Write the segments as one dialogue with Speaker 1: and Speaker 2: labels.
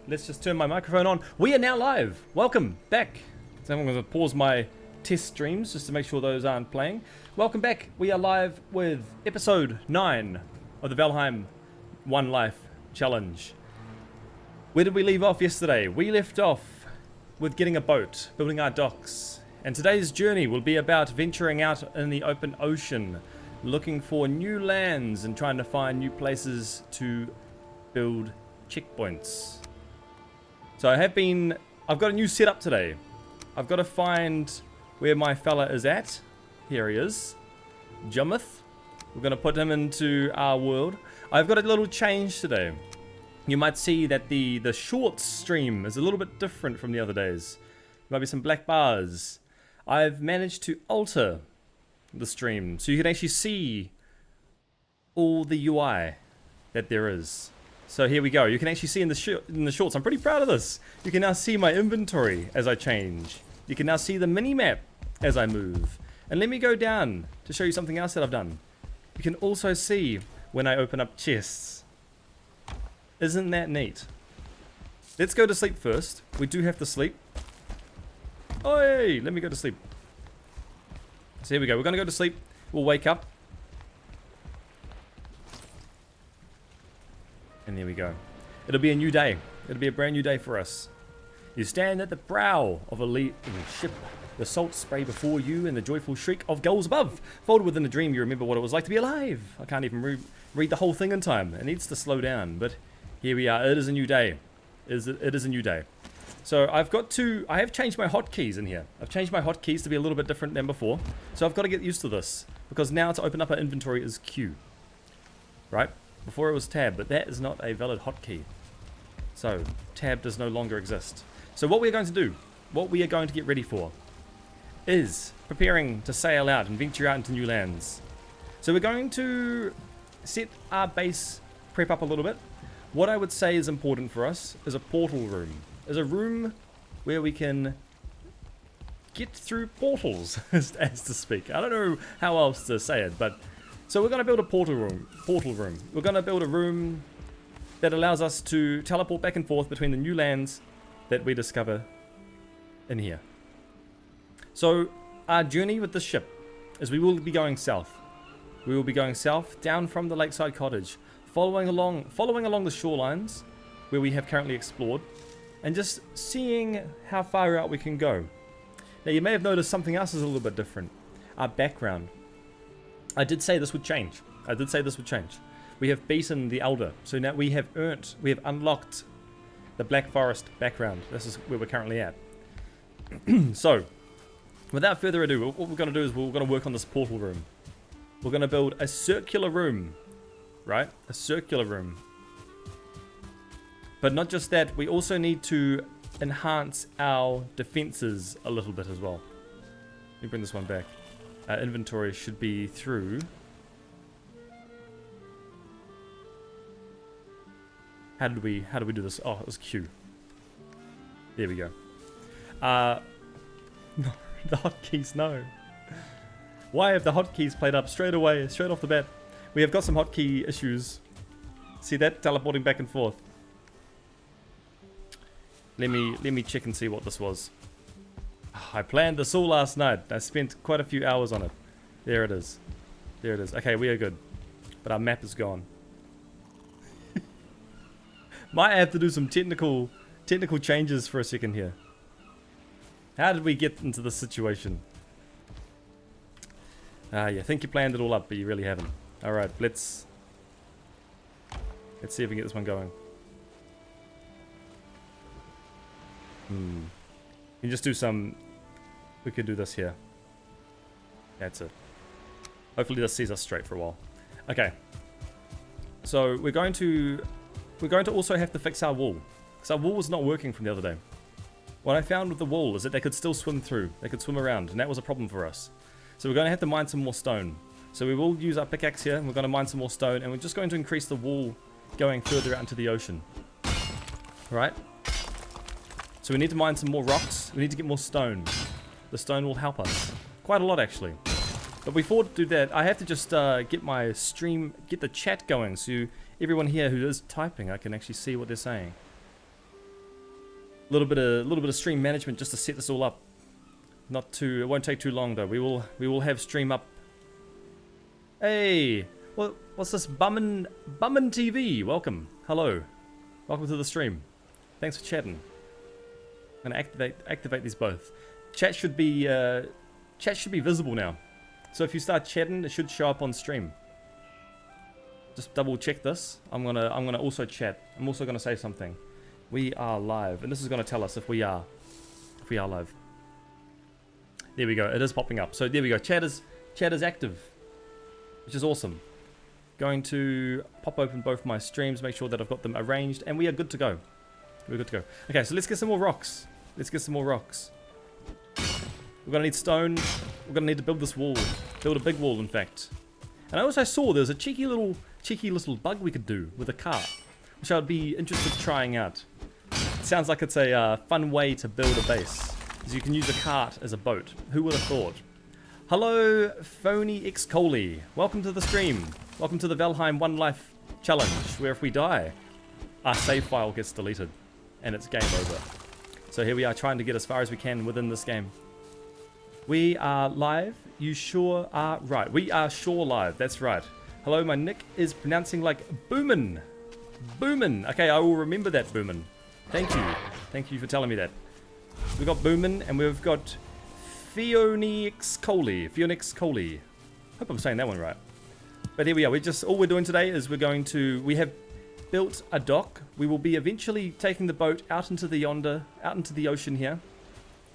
Speaker 1: let's just turn my microphone on. We are now live. Welcome back. So I'm going to pause my test streams just to make sure those aren't playing. Welcome back. We are live with episode 9 of the Valheim One Life Challenge. Where did we leave off yesterday? We left off with getting a boat, building our docks. And today's journey will be about venturing out in the open ocean, looking for new lands and trying to find new places to build checkpoints. So I've got a new setup today. I've got to find where my fella is at. Here he is. Jumeth. We're going to put him into our world. I've got a little change today. You might see that the shorts stream is a little bit different from the other days. There might be some black bars. I've managed to alter the stream so you can actually see all the UI that there is. So here we go. You can actually see in the shorts. I'm pretty proud of this. You can now see my inventory as I change. You can now see the mini-map as I move. And let me go down to show you something else that I've done. You can also see when I open up chests. Isn't that neat? Let's go to sleep first. We do have to sleep. Oi! Let me go to sleep. So here we go. We're going to go to sleep. We'll wake up. And there we go. It'll be a new day. It'll be a brand new day for us. You stand at the prow of a ship. The salt spray before you and the joyful shriek of gulls above. Folded within a dream, you remember what it was like to be alive. I can't even read the whole thing in time. It needs to slow down. But here we are. It is a new day. It is a new day. So I have changed my hotkeys in here. I've changed my hotkeys to be a little bit different than before. So I've got to get used to this. Because now to open up our inventory is Q. Right? Before it was tab, but that is not a valid hotkey. So tab does no longer exist. So what we are going to do, what we are going to get ready for, is preparing to sail out and venture out into new lands. So we're going to set our base prep up a little bit. What I would say is important for us is a portal room. Is a room where we can get through portals, as to speak. I don't know how else to say it, but so we're going to build a portal room. We're going to build a room that allows us to teleport back and forth between the new lands that we discover in here. So our journey with the ship is we will be going south. We will be going south down from the lakeside cottage, following along the shorelines where we have currently explored, and just seeing how far out we can go. Now you may have noticed something else is a little bit different. Our background. I did say this would change. We have beaten the Elder, so now we have unlocked the Black Forest background. This is where we're currently at. So, without further ado, what we're going to do is we're going to work on this portal room. We're going to build a circular room, right? A circular room. But not just that, we also need to enhance our defenses a little bit as well. Let me bring this one back. Our inventory should be through. How did we do this? Oh, it was Q. There we go. No, the hotkeys, no. Why have the hotkeys played up straight away, straight off the bat? We have got some hotkey issues. See that? Teleporting back and forth. Let me check and see what this was. I planned this all last night. I spent quite a few hours on it. There it is. There it is. Okay, we are good. But our map is gone. Might have to do some technical changes for a second here. How did we get into this situation? You think you planned it all up, but you really haven't. Alright, let's see if we can get this one going. You can just do some... We could do this here. That's it. Hopefully this sees us straight for a while. Okay. So we're going to also have to fix our wall. Because our wall was not working from the other day. What I found with the wall is that they could still swim through. They could swim around, and that was a problem for us. So we're going to have to mine some more stone. So we will use our pickaxe here, and we're going to mine some more stone, and we're just going to increase the wall going further out into the ocean. Alright? So we need to mine some more rocks. We need to get more stone. The stone will help us. Quite a lot, actually. But before to do that, I have to just get my stream, get the chat going, so everyone here who is typing, I can actually see what they're saying. little bit of stream management just to set this all up. It won't take too long though. We will have stream up. Hey, what's this? Bummin TV. Welcome. Hello. Welcome to the stream. Thanks for chatting. I'm gonna activate these both. Chat should be visible now. So if you start chatting, it should show up on stream. Just double check this. I'm gonna also chat. I'm also gonna say something. We are live, and this is gonna tell us if we are live. There we go. It is popping up. So there we go. Chat is active, which is awesome. Going to pop open both my streams, make sure that I've got them arranged, and we are good to go. We're good to go. Okay, so let's get some more rocks. We're gonna need stone. We're gonna need to build this wall. Build a big wall, in fact. And I also saw there's a cheeky little bug we could do with a cart, which I'd be interested in trying out. It sounds like it's a fun way to build a base. Is you can use a cart as a boat. Who would have thought? Hello, Phony X Coley. Welcome to the stream. Welcome to the Valheim One Life Challenge, where if we die, our save file gets deleted, and it's game over. So here we are trying to get as far as we can within this game. We are live. You sure are right. We are sure live. That's right. Hello, my nick is pronouncing like Boomin. Boomin. Okay, I will remember that, Boomin. Thank you. Thank you for telling me that. We've got Boomin and we've got Phoenix Coley. Hope I'm saying that one right. But here we are. All we're doing today is we have built a dock. We will be eventually taking the boat out into the ocean here,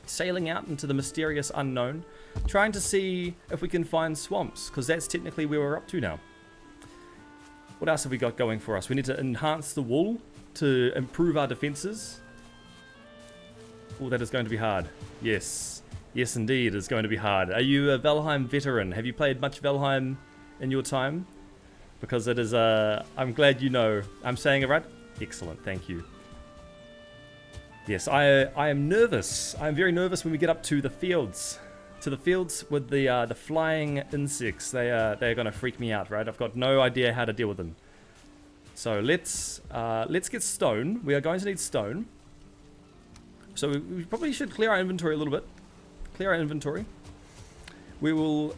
Speaker 1: sailing out into the mysterious unknown, trying to see if we can find swamps, because that's technically where we're up to now. What else have we got going for us? We need to enhance the wall to improve our defenses. Oh, that is going to be hard. Yes. Yes, indeed, it's going to be hard. Are you a Valheim veteran? Have you played much Valheim in your time? Because it is, I'm glad you know. I'm saying it right? Excellent, thank you. Yes, I am nervous. I'm very nervous when we get up to the fields. To the fields with the flying insects. They're going to freak me out, right? I've got no idea how to deal with them. So let's get stone. We are going to need stone. So we probably should clear our inventory a little bit. Clear our inventory. We will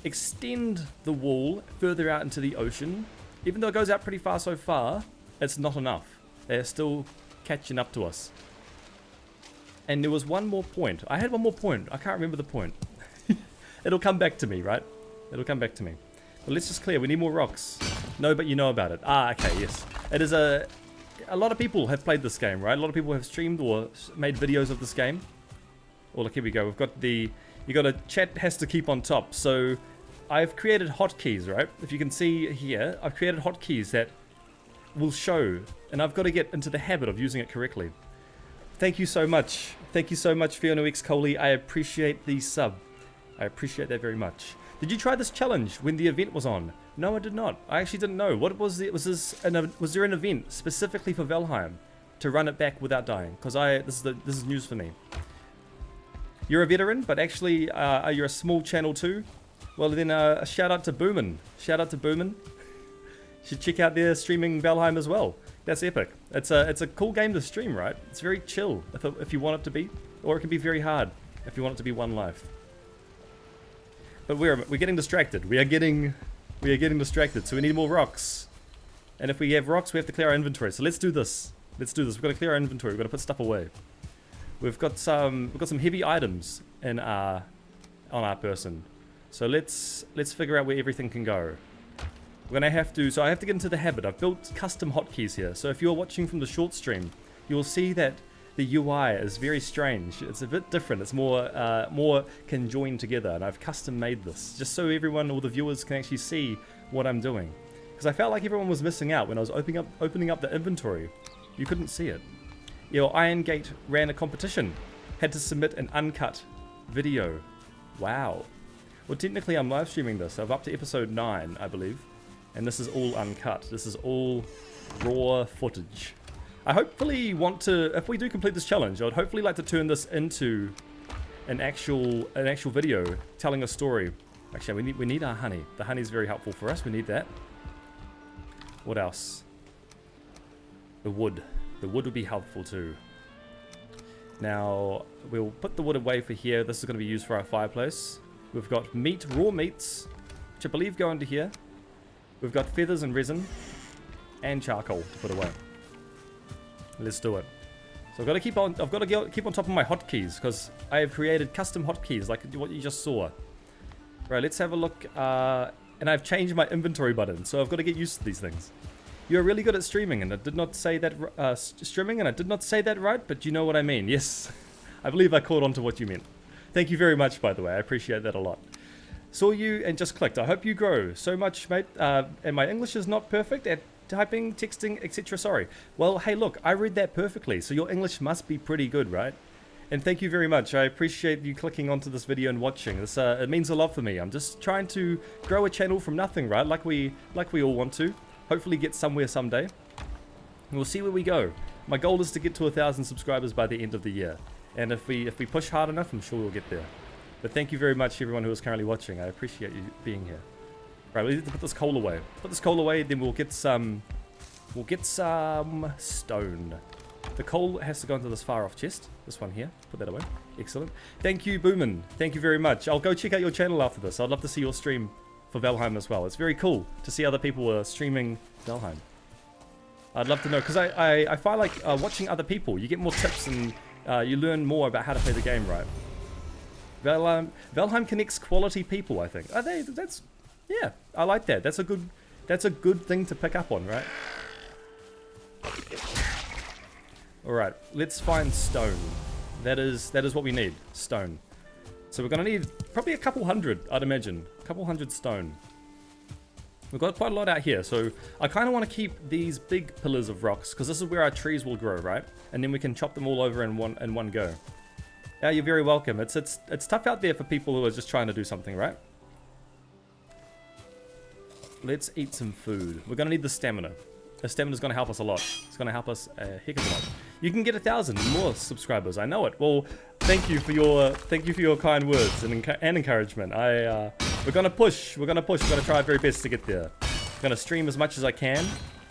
Speaker 1: extend the wall further out into the ocean. Even though it goes out pretty far so far, it's not enough. They're still catching up to us. And there was one more point. I had one more point. I can't remember the point. It'll come back to me, right? It'll come back to me. But let's just clear. We need more rocks. No, but you know about it. Ah, okay, yes. It is a lot of people have played this game, right? A lot of people have streamed or made videos of this game. Oh, look, here we go. We've got chat has to keep on top. So I've created hotkeys, right? If you can see here, I've created hotkeys that will show, and I've got to get into the habit of using it correctly. Thank you so much. Thank you so much, Fiona X Coley. I appreciate the sub. I appreciate that very much. Did you try this challenge when the event was on? No, I did not. I actually didn't know. What was it? Was there an event specifically for Valheim to run it back without dying? Because this is news for me. You're a veteran, but actually you're a small channel too. Well then, a shout out to Boomin. Shout out to Boomin. Should check out their streaming Valheim as well. That's epic. It's a cool game to stream, right? It's very chill if you want it to be, or it can be very hard if you want it to be one life. But we're getting distracted. We are getting distracted. So we need more rocks. And if we have rocks, we have to clear our inventory. So let's do this. Let's do this. We've got to clear our inventory. We've got to put stuff away. We've got some heavy items on our person. So let's figure out where everything can go. We're gonna have to. So I have to get into the habit. I've built custom hotkeys here. So if you're watching from the short stream, you'll see that the UI is very strange. It's a bit different. It's more conjoined together, and I've custom made this just so everyone, all the viewers, can actually see what I'm doing. Because I felt like everyone was missing out when I was opening up the inventory. You couldn't see it. Iron Gate ran a competition. Had to submit an uncut video. Wow. Well, technically I'm live streaming this. I'm up to episode 9, I believe. And this is all uncut. This is all raw footage. I hopefully want to, if we do complete this challenge, I'd hopefully like to turn this into an actual video telling a story. Actually, we need our honey. The honey is very helpful for us. We need that. What else? The wood. The wood would be helpful too. Now, we'll put the wood away for here. This is going to be used for our fireplace. We've got meat, raw meats, which I believe go into here. We've got feathers and resin, and charcoal to put away. Let's do it. So I've got to keep on top of my hotkeys, because I have created custom hotkeys like what you just saw. Right, let's have a look. And I've changed my inventory button, so I've got to get used to these things. You're really good at streaming, and I did not say that right, but you know what I mean. Yes, I believe I caught on to what you meant. Thank you very much, by the way. I appreciate that a lot. Saw you and just clicked. I hope you grow so much, mate. And my English is not perfect at typing, texting, etc. Sorry. Well, hey, look, I read that perfectly, so your English must be pretty good, right? And thank you very much. I appreciate you clicking onto this video and watching. This it means a lot for me. I'm just trying to grow a channel from nothing, right? Like we all want to. Hopefully get somewhere someday. We'll see where we go. My goal is to get to 1,000 subscribers by the end of the year. And if we push hard enough, I'm sure we'll get there. But thank you very much, everyone who is currently watching. I appreciate you being here. Right, we need to put this coal away. Put this coal away, then we'll get some stone. The coal has to go into this far off chest. This one here. Put that away. Excellent. Thank you, Boomin. Thank you very much. I'll go check out your channel after this. I'd love to see your stream for Valheim as well. It's very cool to see other people streaming Valheim. I'd love to know, because I find like watching other people, you get more tips and you learn more about how to play the game right. Valheim connects quality people, I think. Yeah, I like that. That's a good thing to pick up on, right? Alright, let's find stone. That is what we need, stone. So we're going to need probably a couple hundred, I'd imagine. A couple hundred stone. We've got quite a lot out here, so I kind of want to keep these big pillars of rocks, because this is where our trees will grow, right? And then we can chop them all over in one go. Yeah, you're very welcome. It's tough out there for people who are just trying to do something, right? Let's eat some food. We're going to need the stamina. The stamina is going to help us a lot. It's going to help us a heck of a lot. You can get 1,000 more subscribers. I know it. Well, thank you for your kind words and encouragement. We're going to push. We're going to try our very best to get there. I'm going to stream as much as I can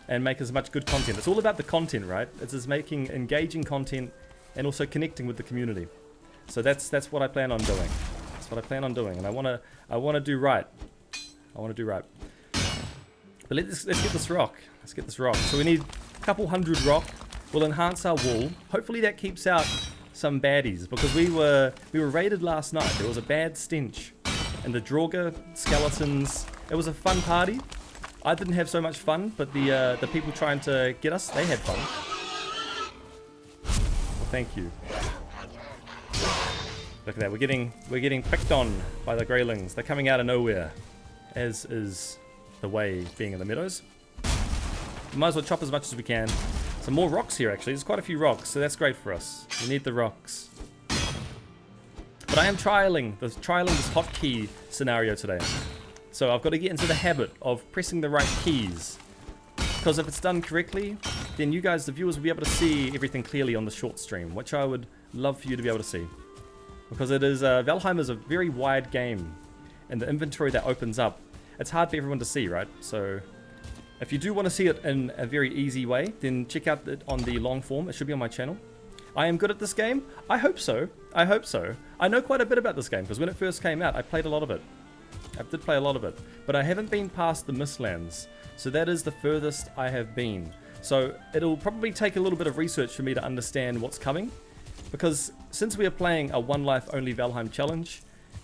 Speaker 1: and make as much good content. It's all about the content, right? It's just making engaging content and also connecting with the community. So that's what I plan on doing. That's what I plan on doing, and I want to do right. I want to do right. But let's get this rock. Let's get this rock. So we need a couple hundred rock. We'll enhance our wall. Hopefully that keeps out some baddies, because we were raided last night. There was a bad stench, and the Draugr skeletons. It was a fun party. I didn't have so much fun, but the people trying to get us, they had fun. Well, thank you. Look at that. We're getting picked on by the greylings. They're coming out of nowhere, as is the way being in the meadows. We might as well chop as much as we can. Some more rocks here, actually. There's quite a few rocks, so that's great for us. We need the rocks. But I am trialing this hotkey scenario today. So I've got to get into the habit of pressing the right keys. Because if it's done correctly, then you guys, the viewers, will be able to see everything clearly on the short stream, which I would love for you to be able to see. Because it is, Valheim is a very wide game, and the inventory that opens up, it's hard for everyone to see, right? So if you do want to see it in a very easy way, then check out it on the long form. It should be on my channel. I am good at this game. I hope so. I hope so. I know quite a bit about this game, because when it first came out, I played a lot of it. I did play a lot of it. But I haven't been past the Mistlands. So that is the furthest I have been. So it'll probably take a little bit of research for me to understand what's coming. Because since we are playing a one life only Valheim challenge,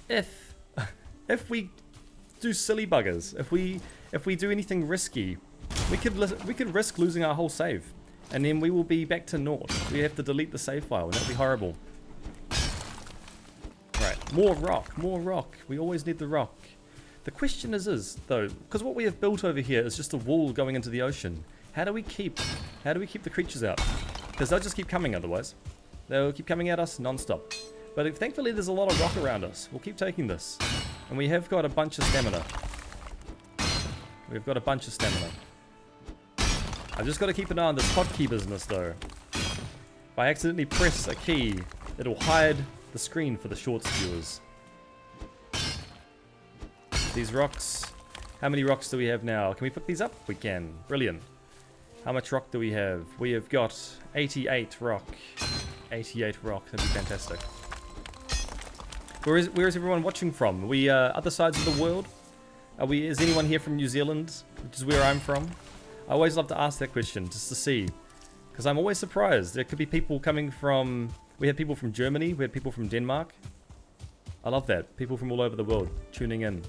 Speaker 1: if we do silly buggers, if we do anything risky, we could risk losing our whole save, and then we will be back to naught. We have to delete the save file, and that'd be horrible. Right, more rock, more rock. We always need the rock. The question is though, because what we have built over here is just a wall going into the ocean. How do we keep the creatures out? Because they'll just keep coming otherwise. They'll keep coming at us non-stop. But thankfully there's a lot of rock around us. We'll keep taking this. And we have got a bunch of stamina. We've got a bunch of stamina. I've just got to keep an eye on this hotkey business though. If I accidentally press a key, it'll hide the screen for the shorts viewers. These rocks. How many rocks do we have now? Can we put these up? We can. Brilliant. How much rock do we have? We have got 88 rock. 88 rock. That'd be fantastic. Where is everyone watching from? Are we other sides of the world? Is anyone here from New Zealand, which is where I'm from? I always love to ask that question just to see, because I'm always surprised. There could be people coming from. We had people from Germany. We had people from Denmark. I love that. People from all over the world tuning in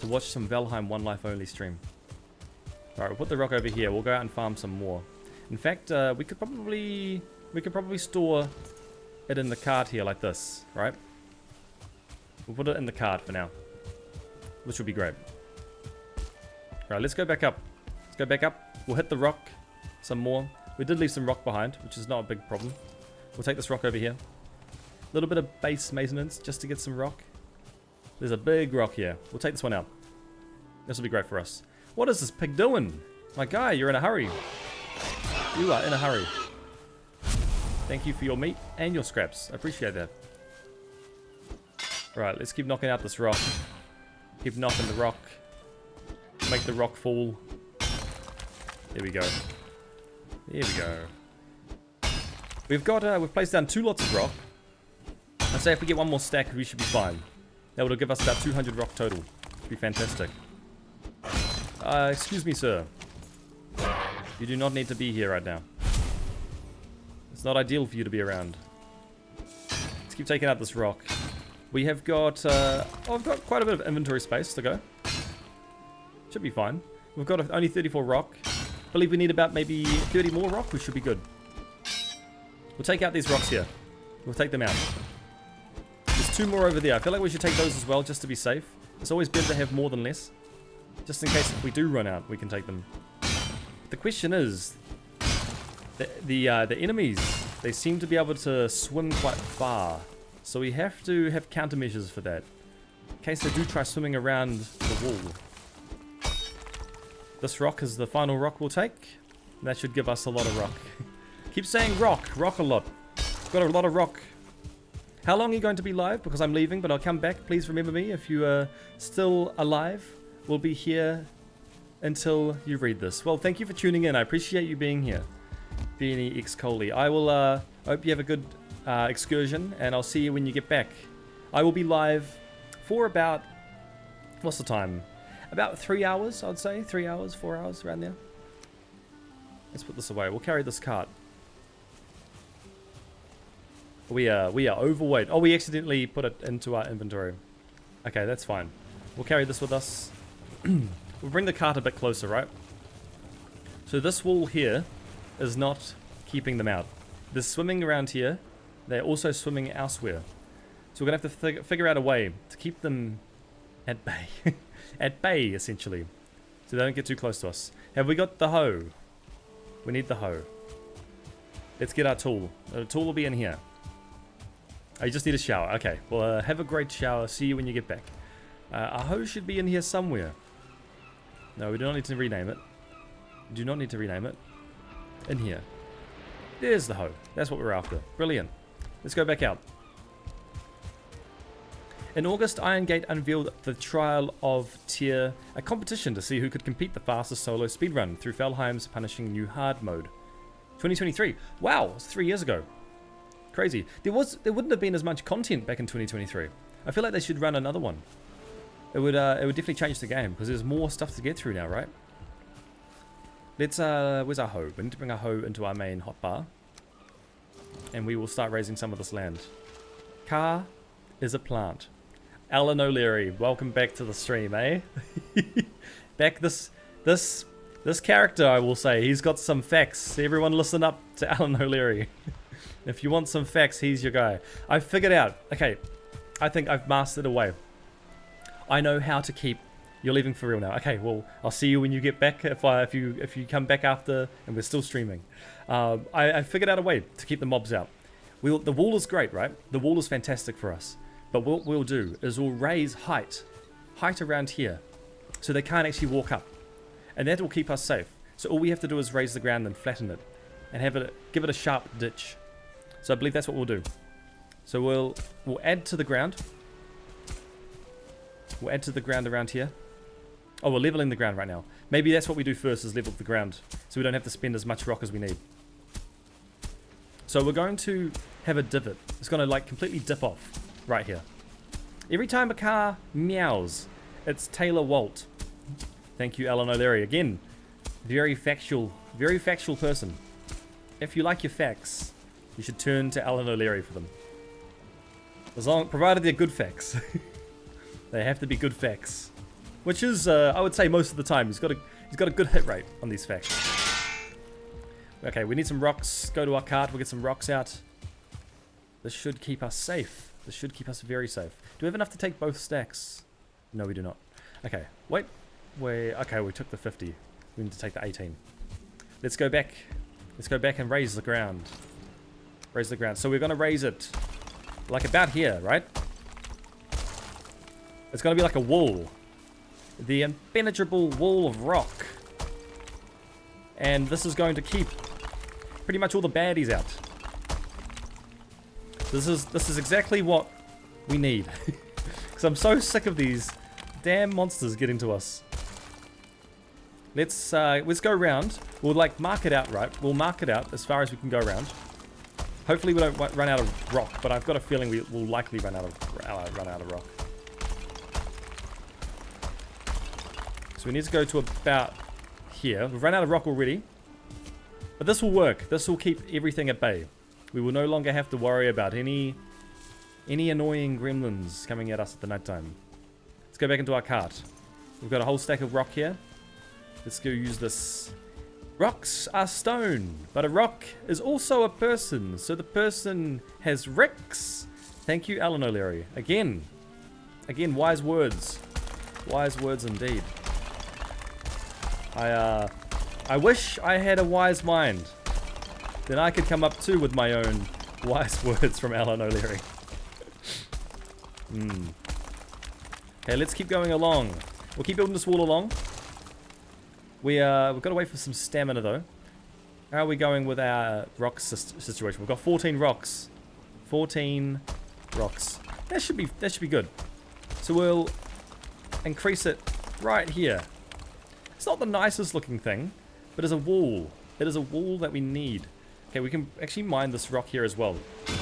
Speaker 1: to watch some Valheim One Life Only stream. All right, we'll put the rock over here. We'll go out and farm some more. In fact, we could probably store it in the cart here like this, right? We'll put it in the cart for now, which will be great. All right, let's go back up. Let's go back up. We'll hit the rock some more. We did leave some rock behind, which is not a big problem. We'll take this rock over here. A little bit of base maintenance just to get some rock. There's a big rock here. We'll take this one out. This will be great for us. What is this pig doing? My guy, you're in a hurry. You are in a hurry. Thank you for your meat and your scraps. I appreciate that. Right, let's keep knocking out this rock. Keep knocking the rock. Make the rock fall. There we go. There we go. We've placed down 2 lots of rock. I'd say if we get one more stack, we should be fine. That would give us about 200 rock total. It'd be fantastic. Excuse me, sir. You do not need to be here right now. It's not ideal for you to be around. Let's keep taking out this rock. We have got, I've got quite a bit of inventory space to go. Should be fine. We've got only 34 rock. I believe we need about maybe 30 more rock. We should be good. We'll take out these rocks here. We'll take them out. There's 2 more over there. I feel like we should take those as well just to be safe. It's always better to have more than less. Just in case if we do run out, we can take them. The question is, the enemies, they seem to be able to swim quite far. So we have to have countermeasures for that. In case they do try swimming around the wall. This rock is the final rock we'll take. That should give us a lot of rock. Keep saying rock a lot. Got a lot of rock. How long are you going to be live? Because I'm leaving, but I'll come back. Please remember me if you are still alive. We'll be here until you read this. Well, thank you for tuning in. I appreciate you being here. Beanie X Coley. I will hope you have a good excursion, and I'll see you when you get back. I will be live for about, what's the time? About 3 hours, I'd say. 3 hours, 4 hours, around there. Let's put this away. We'll carry this cart. We are overweight. Oh, we accidentally put it into our inventory. Okay, that's fine. We'll carry this with us. We'll bring the cart a bit closer, right? So this wall here is not keeping them out. They're swimming around here. They're also swimming elsewhere. So we're going to have to figure out a way to keep them at bay. At bay, essentially. So they don't get too close to us. Have we got the hoe? We need the hoe. Let's get our tool. The tool will be in here. Oh, you just need a shower. Okay, well, have a great shower. See you when you get back. Our hoe should be in here somewhere. No, we do not need to rename it. We do not need to rename it. In here. There's the hoe. That's what we're after. Brilliant. Let's go back out. In August, Iron Gate unveiled the Trial of Tyr, a competition to see who could compete the fastest solo speedrun through Valheim's punishing new hard mode. 2023. Wow, it's 3 years ago. Crazy. There wouldn't have been as much content back in 2023. I feel like they should run another one. It would definitely change the game because there's more stuff to get through now, right? Let's where's our hoe? We need to bring our hoe into our main hotbar, and we will start raising some of this land. Car is a plant. Alan O'Leary, welcome back to the stream, eh? Back this character, I will say, he's got some facts. Everyone listen up to Alan O'Leary. If you want some facts, he's your guy. I figured out. Okay, I think I've mastered a way. I know how to keep. You're leaving for real now. Okay, well, I'll see you when you get back. If you come back after, and we're still streaming. I figured out a way to keep the mobs out. The wall is great, right? The wall is fantastic for us. But what we'll do is we'll raise height around here, so they can't actually walk up, and that will keep us safe. So all we have to do is raise the ground and flatten it, and give it a sharp ditch. So I believe that's what we'll do. So we'll add to the ground. We'll add to the ground around here. Oh, we're leveling the ground right now. Maybe that's what we do first, is level the ground, so we don't have to spend as much rock as we need. So we're going to have a divot. It's going to like completely dip off right here. Every time a car meows, it's Taylor Walt. Thank you, Alan O'Leary. Again, very factual person. If you like your facts, you should turn to Alan O'Leary for them. Provided they're good facts. They have to be good facts. Which is, I would say, most of the time. He's got a good hit rate on these facts. Okay, we need some rocks. Go to our cart. We'll get some rocks out. This should keep us safe. This should keep us very safe. Do we have enough to take both stacks? No, we do not. Okay, wait. Okay, we took the 50. We need to take the 18. Let's go back. Let's go back and raise the ground. Raise the ground. So we're going to raise it like about here, right? It's going to be like a wall. The impenetrable wall of rock. And this is going to keep pretty much all the baddies out. This is exactly what we need. Because I'm so sick of these damn monsters getting to us. Let's go around. We'll like mark it out, right? We'll mark it out as far as we can go around. Hopefully we don't run out of rock, but I've got a feeling we will likely run out of rock. So we need to go to about here. We've run out of rock already. But this will work. This will keep everything at bay. We will no longer have to worry about any annoying gremlins coming at us at the night time. Let's go back into our cart. We've got a whole stack of rock here. Let's go use this. Rocks are stone, but a rock is also a person. So the person has ricks. Thank you, Alan O'Leary. Again, wise words. Wise words indeed. I wish I had a wise mind. Then I could come up too with my own wise words from Alan O'Leary. Okay, let's keep going along. We'll keep building this wall along. We've got to wait for some stamina though. How are we going with our rock situation? We've got 14 rocks. 14 rocks. That should be good. So we'll increase it right here. It's not the nicest looking thing, but it's a wall. It is a wall that we need. Okay, we can actually mine this rock here as well. This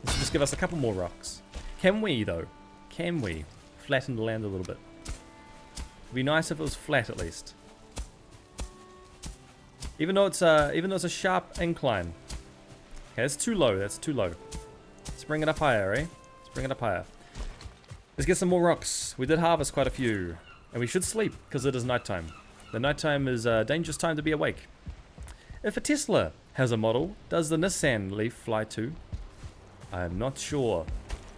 Speaker 1: will just give us a couple more rocks. Can we though? Can we flatten the land a little bit? It'd be nice if it was flat at least. Even though it's a sharp incline. Okay, that's too low. That's too low. Let's bring it up higher, eh? Let's bring it up higher. Let's get some more rocks. We did harvest quite a few. And we should sleep, because it is nighttime. The nighttime is a dangerous time to be awake. If a Tesla has a model, does the Nissan Leaf fly too? I am not sure.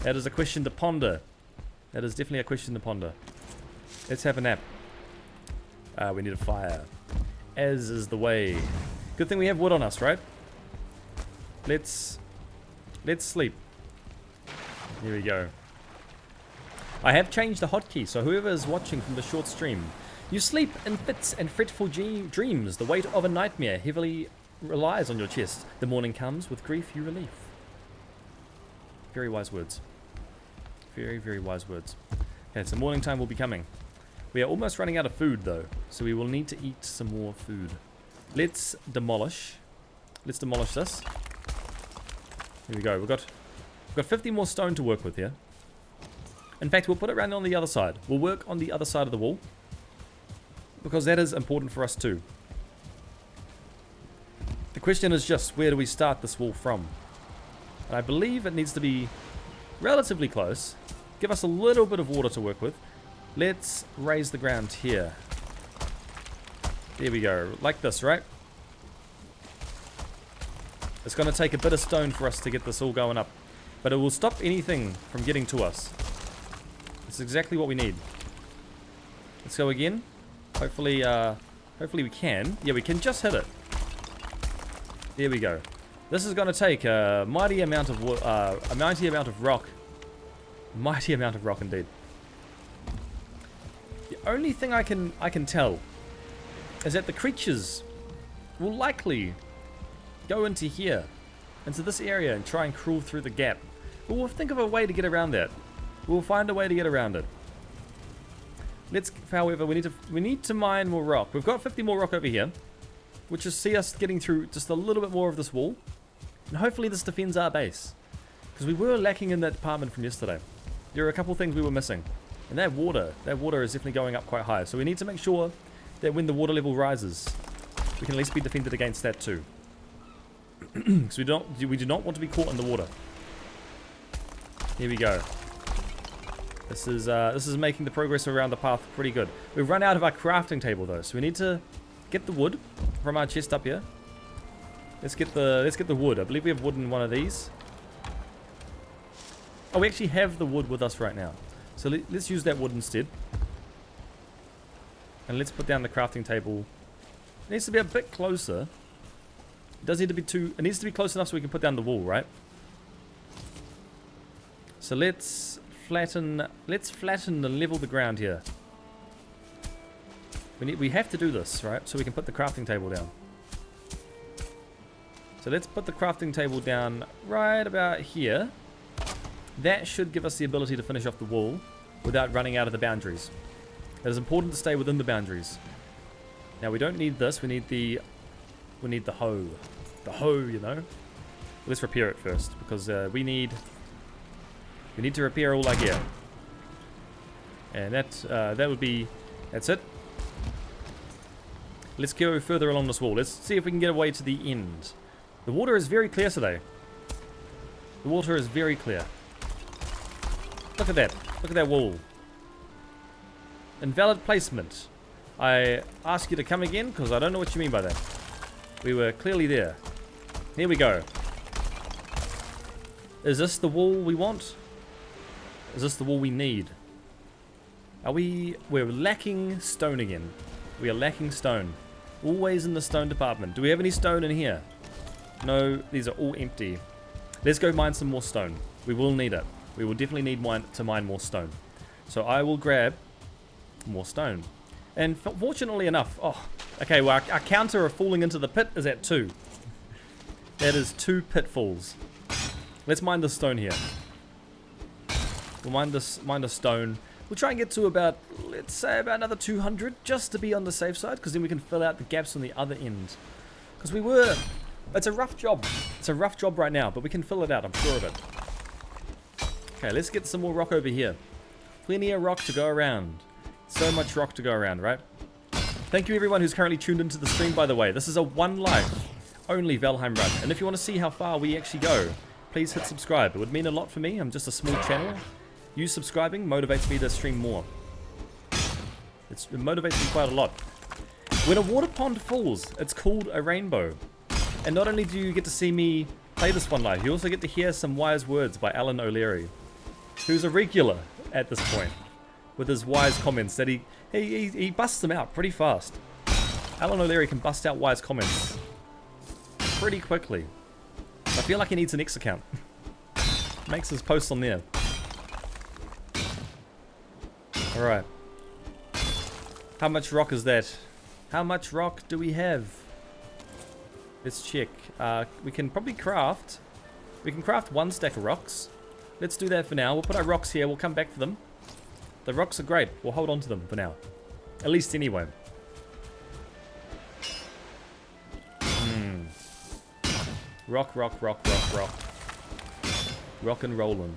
Speaker 1: That is a question to ponder. That is definitely a question to ponder. Let's have a nap. We need a fire. As is the way. Good thing we have wood on us, right? Let's sleep. Here we go. I have changed the hotkey, so whoever is watching from the short stream, you sleep in fits and fretful dreams. The weight of a nightmare heavily relies on your chest. The morning comes, with grief you relief. Very wise words. Very, very wise words. Okay, so morning time will be coming. We are almost running out of food though, so we will need to eat some more food. Let's demolish. Let's demolish this. Here we go. We've got 50 more stone to work with here. In fact, we'll put it around on the other side. We'll work on the other side of the wall, because that is important for us too. The question is just, where do we start this wall from? And I believe it needs to be relatively close. Give us a little bit of water to work with. Let's raise the ground here. There we go. Like this, right? It's going to take a bit of stone for us to get this all going up. But it will stop anything from getting to us. It's exactly what we need. Let's go again. Hopefully we can. Yeah, we can just hit it. There we go. This is going to take a mighty amount of rock. Mighty amount of rock indeed. The only thing I can tell is that the creatures will likely go into here, into this area, and try and crawl through the gap. But we'll think of a way to get around that. We'll find a way to get around it. However, we need to mine more rock. We've got 50 more rock over here, which is see us getting through just a little bit more of this wall. And hopefully this defends our base. Because we were lacking in that department from yesterday. There are a couple things we were missing. And that water is definitely going up quite high. So we need to make sure that when the water level rises, we can at least be defended against that too. Because we do not want to be caught in the water. Here we go. This is making the progress around the path pretty good. We've run out of our crafting table though, so we need to get the wood from our chest up here. Let's get the wood. I believe we have wood in one of these. Oh, we actually have the wood with us right now. So let's use that wood instead. And let's put down the crafting table. It needs to be a bit closer. It doesn't need to be too... It needs to be close enough so we can put down the wall, right? So let's flatten and level the ground here. We have to do this, right? So we can put the crafting table down. So let's put the crafting table down right about here. That should give us the ability to finish off the wall without running out of the boundaries. It is important to stay within the boundaries. Now we don't need this. We need the hoe. The hoe, you know. Let's repair it first because we need to repair all our gear. And that would be... That's it. Let's go further along this wall. Let's see if we can get away to the end. The water is very clear today. The water is very clear. Look at that. Look at that wall. Invalid placement. I ask you to come again because I don't know what you mean by that. We were clearly there. Here we go. Is this the wall we want? Is this the wall we need? We're lacking stone again. We are lacking stone. Always in the stone department. Do we have any stone in here? No, these are all empty. Let's go mine some more stone. We will need it. We will definitely need to mine more stone. So I will grab more stone. And fortunately enough, okay, well our counter of falling into the pit is at 2. That is 2 pitfalls. Let's mine the stone here. We'll mine the stone. We'll try and get to about, let's say about another 200 just to be on the safe side, because then we can fill out the gaps on the other end. Because it's a rough job. It's a rough job right now, but we can fill it out, I'm sure of it. Okay, let's get some more rock over here. Plenty of rock to go around. So much rock to go around, right? Thank you everyone who's currently tuned into the stream, by the way. This is a one life only Valheim run. And if you want to see how far we actually go, please hit subscribe. It would mean a lot for me. I'm just a small channel. You subscribing motivates me to stream more. It motivates me quite a lot. When a water pond falls, it's called a rainbow. And not only do you get to see me play this one live, you also get to hear some wise words by Alan O'Leary, who's a regular at this point, with his wise comments that he busts them out pretty fast. Alan O'Leary can bust out wise comments pretty quickly. I feel like he needs an X account. Makes his posts on there. Alright. How much rock is that? How much rock do we have? Let's check. We can probably craft... We can craft 1 stack of rocks. Let's do that for now. We'll put our rocks here. We'll come back for them. The rocks are great. We'll hold on to them for now. At least anyway. Rock, rock, rock, rock, rock. Rock and rollin'.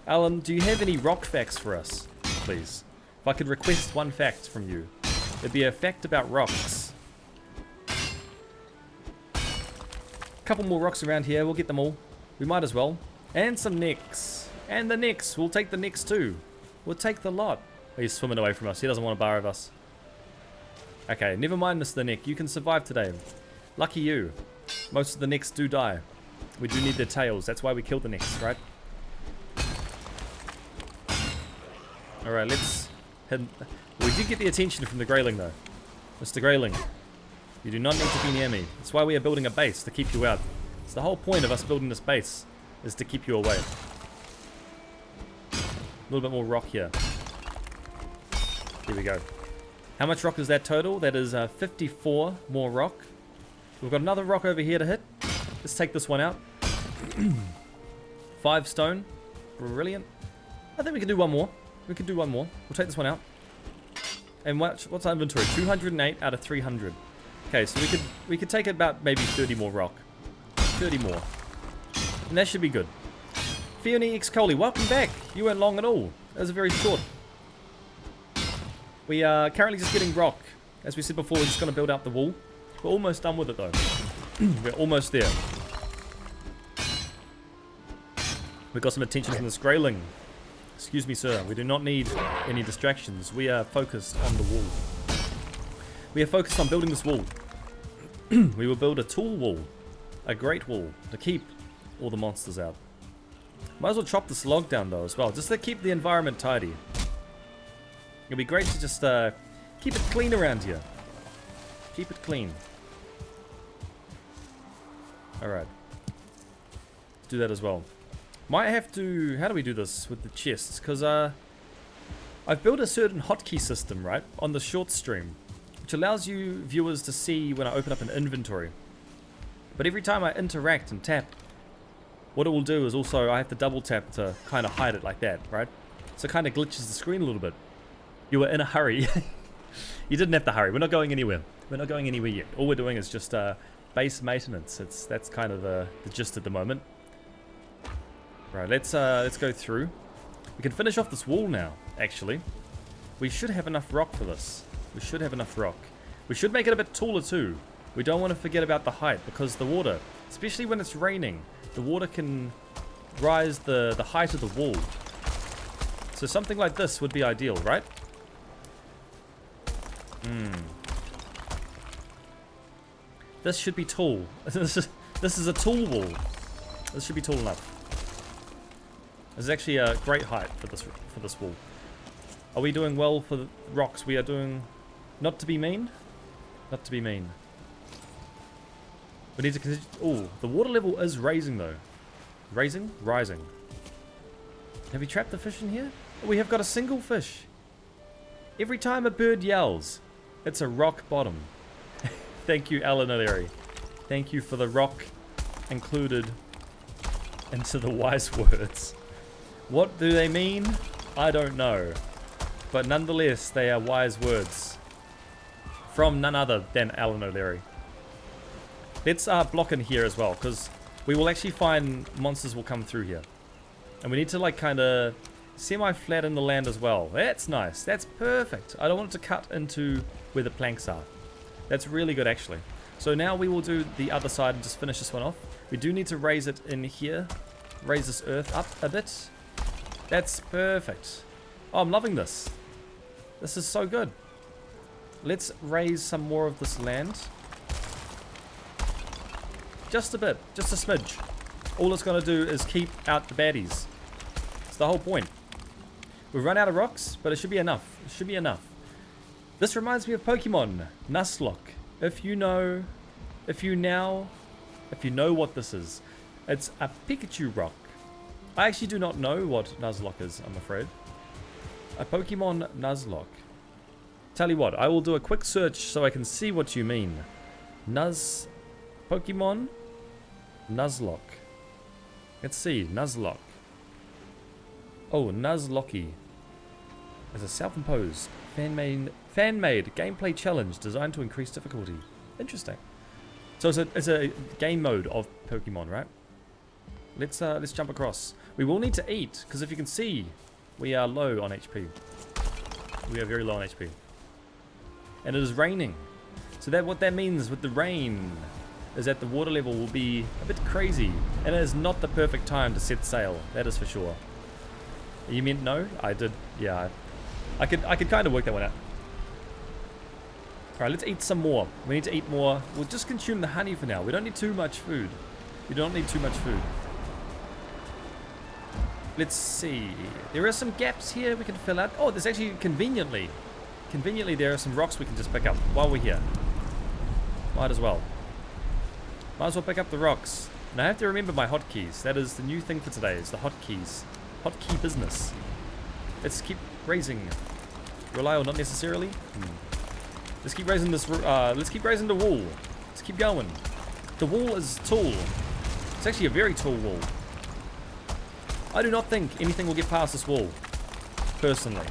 Speaker 1: Alan, do you have any rock facts for us, please? If I could request 1 fact from you. It'd be a fact about rocks. Couple more rocks around here. We'll get them all. We might as well. And some necks. And the necks. We'll take the necks too. We'll take the lot. Oh, he's swimming away from us. He doesn't want to bar of us. Okay, never mind, Mr. Neck. You can survive today. Lucky you. Most of the necks do die. We do need their tails. That's why we killed the necks, right? Alright, let's head... We did get the attention from the Greyling, though. Mr. Greyling, you do not need to be near me. That's why we are building a base, to keep you out. It's the whole point of us building this base, is to keep you away. A little bit more rock here. Here we go. How much rock is that total? That is 54 more rock. We've got another rock over here to hit. Let's take this one out. 5 stone. Brilliant. I think we can do one more. We can do one more. We'll take this one out. And what's our inventory? 208 out of 300. Okay, so we could take about maybe 30 more rock. 30 more. And that should be good. Fiona X Coley, welcome back. You weren't long at all. That was very short. We are currently just getting rock. As we said before, we're just going to build out the wall. We're almost done with it though. We're almost there. We've got some attention from this greyling. Excuse me, sir. We do not need any distractions. We are focused on the wall. We are focused on building this wall. We will build a tall wall. A great wall. To keep all the monsters out. Might as well chop this log down though as well. Just to keep the environment tidy. It'd be great to just keep it clean around here. Keep it clean. Alright. Do that as well. Might have to... How do we do this with the chests? Because I've built a certain hotkey system, right? On the short stream. Which allows you viewers to see when I open up an inventory. But every time I interact and tap, what it will do is also I have to double tap to kind of hide it like that, right? So it kind of glitches the screen a little bit. You were in a hurry. You didn't have to hurry. We're not going anywhere. We're not going anywhere yet. All we're doing is just base maintenance. That's kind of the gist at the moment. Right, let's go through. We can finish off this wall now, actually. We should have enough rock for this. We should have enough rock. We should make it a bit taller too. We don't want to forget about the height because the water, especially when it's raining, the water can rise the height of the wall. So something like this would be ideal, right? This should be tall. This is a tall wall. This should be tall enough. This is actually a great height for this wall. Are we doing well for the rocks? We are doing... Not to be mean? Not to be mean. We need to... Oh, the water level is raising though. Raising? Rising. Have we trapped the fish in here? Oh, we have got a single fish. Every time a bird yells, it's a rock bottom. Thank you, Alan O'Leary. Thank you for the rock included into the wise words. What do they mean? I don't know. But nonetheless, they are wise words. From none other than Alan O'Leary. Let's block in here as well, because we will actually find monsters will come through here. And we need to like kind of semi-flatten the land as well. That's nice. That's perfect. I don't want it to cut into where the planks are. That's really good actually. So now we will do the other side and just finish this one off. We do need to raise it in here. Raise this earth up a bit. That's perfect. Oh, I'm loving this. This is so good. Let's raise some more of this land. Just a bit. Just a smidge. All it's going to do is keep out the baddies. It's the whole point. We've run out of rocks, but it should be enough. It should be enough. This reminds me of Pokemon. Nuzlocke. If you know what this is. It's a Pikachu rock. I actually do not know what Nuzlocke is, I'm afraid. A Pokemon Nuzlocke. Tell you what, I will do a quick search so I can see what you mean. Pokemon Nuzlocke. Let's see, Nuzlocke. Oh, Nuzlocke. It's a self-imposed, fan-made gameplay challenge designed to increase difficulty. Interesting. So it's a game mode of Pokemon, right? Let's jump across. We will need to eat, because if you can see, we are low on HP. We are very low on HP. And it is raining. So what that means with the rain is that the water level will be a bit crazy. And it is not the perfect time to set sail. That is for sure. You meant no? I did. Yeah. I could kind of work that one out. Alright, let's eat some more. We need to eat more. We'll just consume the honey for now. We don't need too much food. We don't need too much food. Let's see. There are some gaps here we can fill out. Oh, there's actually conveniently there are some rocks we can just pick up while we're here. Might as well. Might as well pick up the rocks. And I have to remember my hotkeys. That is the new thing for today, is the hotkeys. Hotkey business. Let's keep raising. Rely or not necessarily? Let's keep raising this. Let's keep raising the wall. Let's keep going. The wall is tall. It's actually a very tall wall. I do not think anything will get past this wall, personally.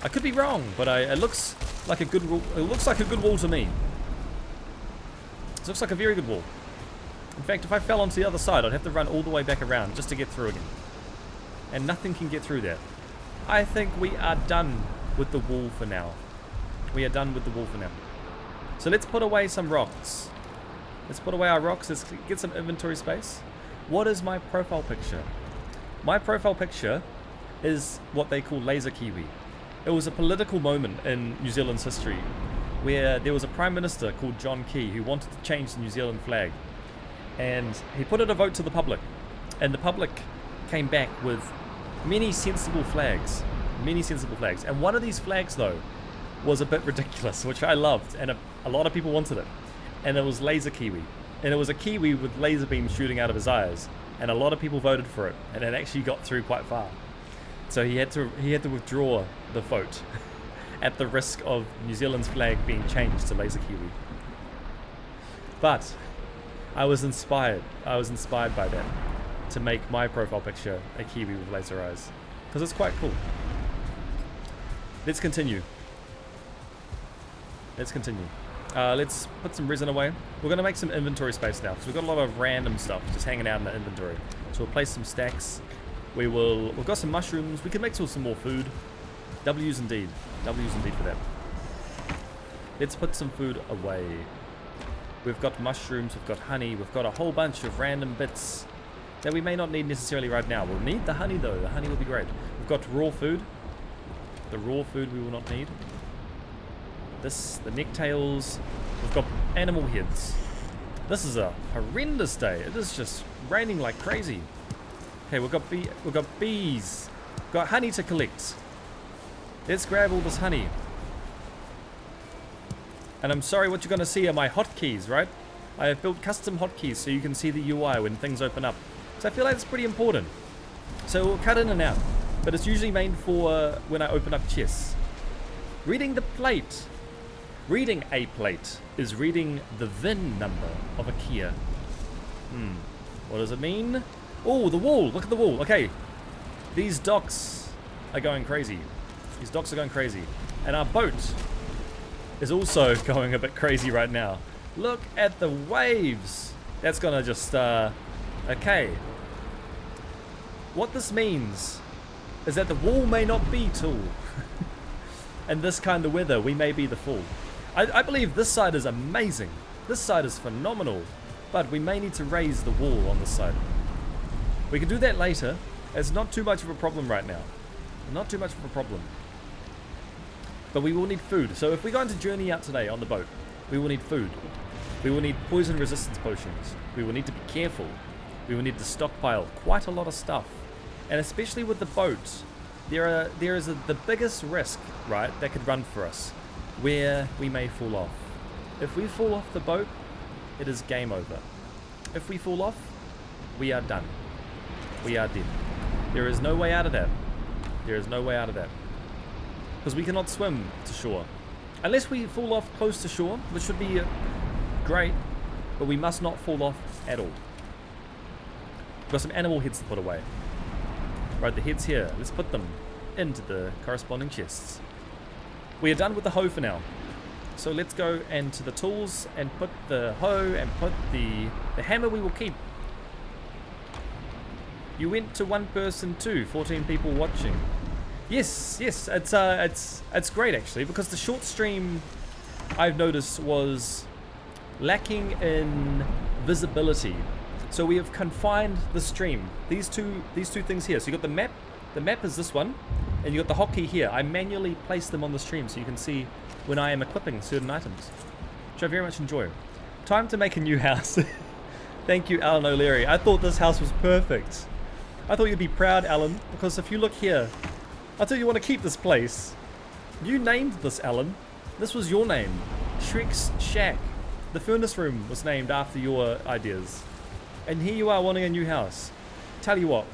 Speaker 1: I could be wrong, but it looks like a good wall. It looks like a good wall to me. It looks like a very good wall. In fact, if I fell onto the other side, I'd have to run all the way back around just to get through again. And nothing can get through that. I think we are done with the wall for now. We are done with the wall for now. So let's put away some rocks. Let's put away our rocks. Let's get some inventory space. What is my profile picture? My profile picture is what they call laser kiwi. It was a political moment in New Zealand's history where there was a Prime Minister called John Key who wanted to change the New Zealand flag. And he put it a vote to the public. And the public came back with many sensible flags. Many sensible flags. And one of these flags, though, was a bit ridiculous, which I loved. And a lot of people wanted it. And it was laser kiwi. And it was a kiwi with laser beams shooting out of his eyes. And a lot of people voted for it. And it actually got through quite far. So he had to withdraw the vote at the risk of New Zealand's flag being changed to laser kiwi. But I was inspired. I was inspired by that to make my profile picture a kiwi with laser eyes. Because it's quite cool. Let's continue. Let's continue. Let's put some resin away. We're going to make some inventory space now because we've got a lot of random stuff just hanging out in the inventory. So we'll place some stacks. We've got some mushrooms. We can make some more food. W's indeed. W's indeed for that. Let's put some food away. We've got mushrooms, we've got honey, we've got a whole bunch of random bits that we may not need necessarily right now. We'll need the honey though. The honey will be great. We've got raw food. The raw food we will not need. The necktails. We've got animal heads. This is a horrendous day. It is just raining like crazy. Okay, we've got bees. We've got honey to collect. Let's grab all this honey. And I'm sorry, what you're going to see are my hotkeys, right? I have built custom hotkeys so you can see the UI when things open up. So I feel like it's pretty important. So we'll cut in and out. But it's usually made for when I open up chests. Reading the plate. Reading a plate is reading the VIN number of a Kia. What does it mean? Oh, the wall. Look at the wall. Okay. These docks are going crazy. These docks are going crazy. And our boat is also going a bit crazy right now. Look at the waves. That's gonna just, okay. What this means is that the wall may not be tall. And this kind of weather, we may be the fool. I believe this side is amazing. This side is phenomenal. But we may need to raise the wall on this side. We can do that later. It's not too much of a problem right now. Not too much of a problem. But we will need food. So if we're going to journey out today on the boat, we will need food. We will need poison resistance potions. We will need to be careful. We will need to stockpile quite a lot of stuff. And especially with the boat, there is the biggest risk, right, that could run for us, where we may fall off. If we fall off the boat, it is game over. If we fall off, we are done. We are dead. There is no way out of that. There is no way out of that. Because we cannot swim to shore. Unless we fall off close to shore, which would be great, but we must not fall off at all. We've got some animal heads to put away. Right, the heads here. Let's put them into the corresponding chests. We are done with the hoe for now. So let's go into the tools and put the hoe and put the hammer we will keep. You went to one person too, 14 people watching. Yes, it's great actually, because the short stream I've noticed was lacking in visibility. So we have confined the stream. These two things here. So you got the map. The map is this one, and you got the hotkey here. I manually place them on the stream so you can see when I am equipping certain items, which I very much enjoy. Time to make a new house. Thank you, Alan O'Leary. I thought this house was perfect. I thought you'd be proud, Alan, because if you look here, I thought you want to keep this place. You named this, Alan. This was your name. Shrek's Shack. The furnace room was named after your ideas. And here you are wanting a new house. Tell you what,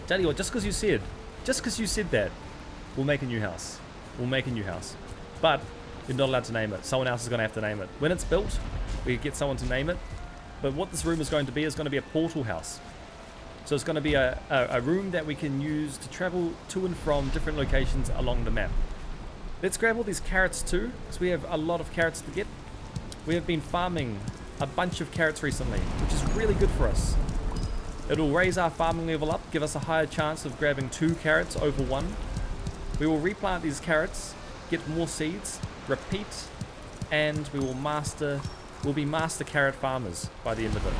Speaker 1: just because you said that, we'll make a new house. We'll make a new house. But you're not allowed to name it. Someone else is going to have to name it. When it's built, we get someone to name it. But what this room is going to be a portal house. So it's going to be a room that we can use to travel to and from different locations along the map. Let's grab all these carrots too, because we have a lot of carrots to get. We have been farming a bunch of carrots recently, which is really good for us. It'll raise our farming level up, give us a higher chance of grabbing 2 carrots over 1. We will replant these carrots, get more seeds, repeat, and we'll be master carrot farmers by the end of it.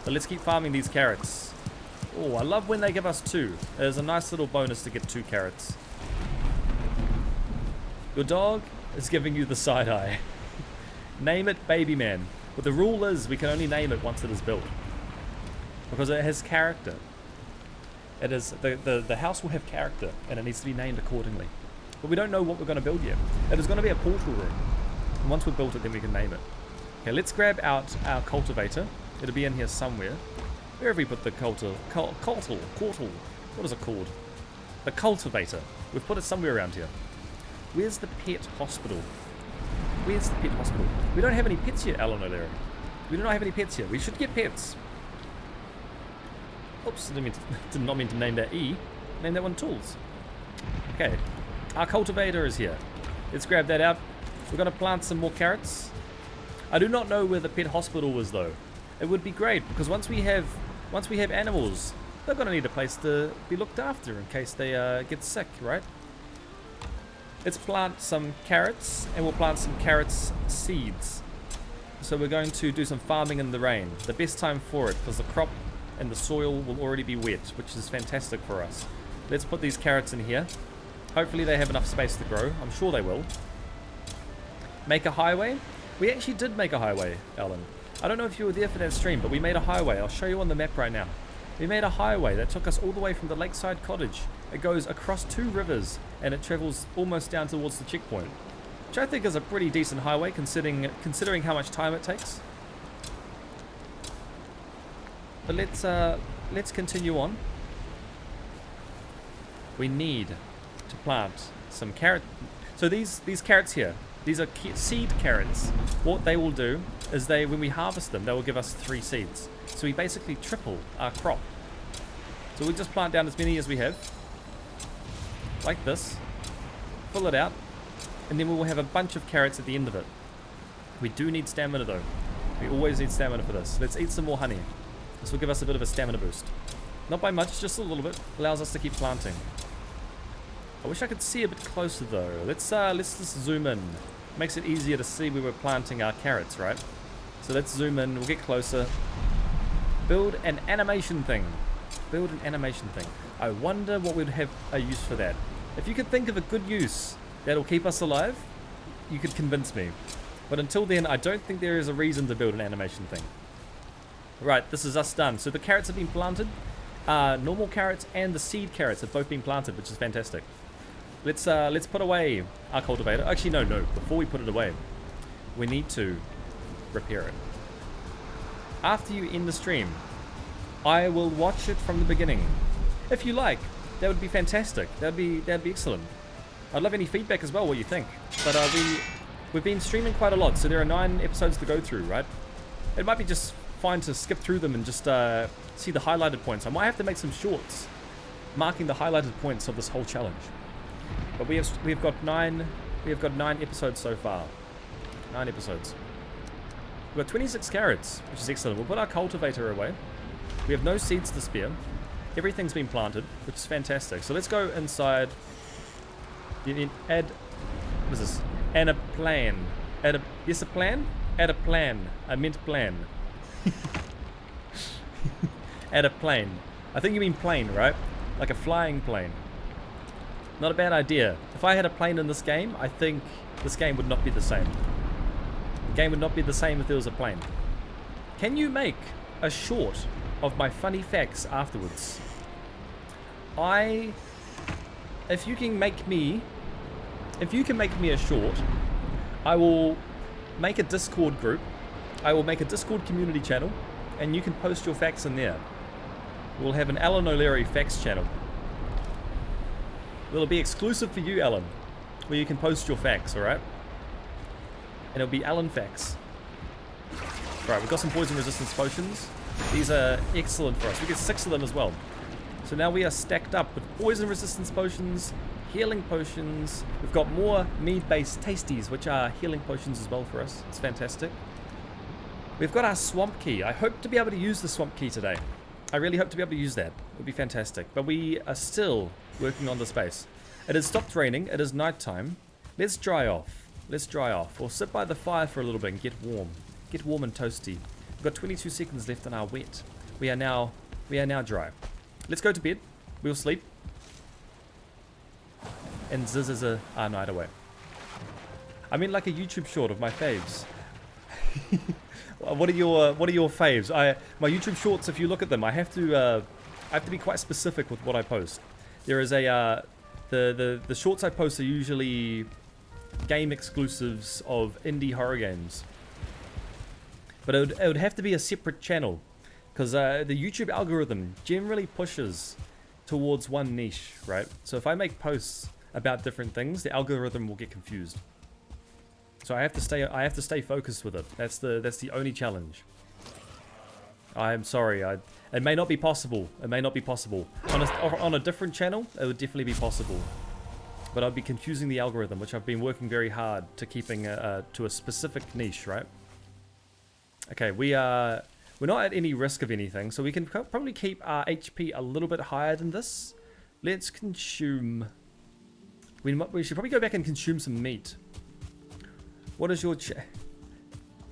Speaker 1: But let's keep farming these carrots. Oh, I love when they give us 2. There's a nice little bonus to get 2 carrots. Your dog is giving you the side eye. Name it Baby Man. But the rule is we can only name it once it is built. Because it has character. It is the house will have character and it needs to be named accordingly. But we don't know what we're going to build yet. It is going to be a portal room. And once we've built it, then we can name it. Okay, let's grab out our cultivator. It'll be in here somewhere. Where have we put the cultivator? What is it called? The cultivator. We've put it somewhere around here. Where's the pet hospital? Where's the pet hospital? We don't have any pets yet, Alan O'Leary. We do not have any pets yet. We should get pets. Oops, did not mean to name that E. Name that one Tools. Okay, our cultivator is here. Let's grab that out. We're going to plant some more carrots. I do not know where the pet hospital was though. It would be great because once we have animals, they're going to need a place to be looked after in case they get sick, right? Let's plant some carrots and we'll plant some carrots seeds. So we're going to do some farming in the rain. The best time for it because the crop and the soil will already be wet, which is fantastic for us. Let's put these carrots in here. Hopefully they have enough space to grow. I'm sure they will. Make a highway. We actually did make a highway, Alan. I don't know if you were there for that stream, but we made a highway. I'll show you on the map right now. We made a highway that took us all the way from the lakeside cottage. It goes across 2 rivers and it travels almost down towards the checkpoint, which I think is a pretty decent highway considering how much time it takes. But let's continue on. We need to plant some carrot. So these carrots here, these are seed carrots. What they will do is when we harvest them, they will give us 3 seeds. So we basically triple our crop. So we just plant down as many as we have, like this, fill it out, and then we will have a bunch of carrots at the end of it. We do need stamina though. We always need stamina for this. Let's eat some more honey. This will give us a bit of a stamina boost. Not by much, just a little bit. Allows us to keep planting. I wish I could see a bit closer though. Let's just zoom in. Makes it easier to see where we're planting our carrots, right? So let's zoom in, we'll get closer. Build an animation thing. Build an animation thing. I wonder what we'd have a use for that. If you could think of a good use that'll keep us alive, you could convince me. But until then, I don't think there is a reason to build an animation thing. Right, this is us done. So the carrots have been planted. Normal carrots and the seed carrots have both been planted, which is fantastic. Let's put away our cultivator. Actually, no. Before we put it away, we need to repair it. After you end the stream, I will watch it from the beginning. If you like, that would be fantastic. That'd be excellent. I'd love any feedback as well, what you think. But we've been streaming quite a lot, so there are 9 episodes to go through, right? It might be just fine to skip through them and just see the highlighted points. I might have to make some shorts marking the highlighted points of this whole challenge. But we've got 9 episodes so far. 9 episodes. We've got 26 carrots, which is excellent. We'll put our cultivator away. We have no seeds to spare. Everything's been planted, which is fantastic. So let's go inside. You need add. What is this? Add a plan. Add a plan. Add a plan. I meant plan. Add a plane. I think you mean plane, right? Like a flying plane. Not a bad idea. If I had a plane in this game, I think this game would not be the same. The game would not be the same if there was a plane. Can you make a short of my funny facts afterwards? If you can make me a short, I will make a Discord group. I will make a Discord community channel, and you can post your facts in there. We'll have an Alan O'Leary facts channel. It'll be exclusive for you, Alan, where you can post your facts, alright? And it'll be Alan Facts. Right, we've got some poison resistance potions. These are excellent for us. We get 6 of them as well. So now we are stacked up with poison resistance potions, healing potions. We've got more mead-based tasties, which are healing potions as well for us. It's fantastic. We've got our swamp key. I hope to be able to use the swamp key today. I really hope to be able to use that. It would be fantastic. But we are still working on this base. It has stopped raining. It is nighttime. Let's dry off. Let's dry off. We'll sit by the fire for a little bit and get warm. Get warm and toasty. We've got 22 seconds left on our wet. We are now dry. Let's go to bed. We'll sleep. And zizz our night away. I mean, like a YouTube short of my faves. What are your faves? My YouTube shorts, if you look at them, I have to be quite specific with what I post. There is a the shorts I post are usually game exclusives of indie horror games. But it would have to be a separate channel, because the YouTube algorithm generally pushes towards one niche, right? So if I make posts about different things, the algorithm will get confused. So I have to stay focused with it. That's the only challenge. I'm sorry. It may not be possible. It may not be possible. On a different channel, it would definitely be possible. But I'd be confusing the algorithm, which I've been working very hard to keeping to a specific niche, right? Okay, we're not at any risk of anything, so we can probably keep our HP a little bit higher than this. Let's consume. We should probably go back and consume some meat. What is your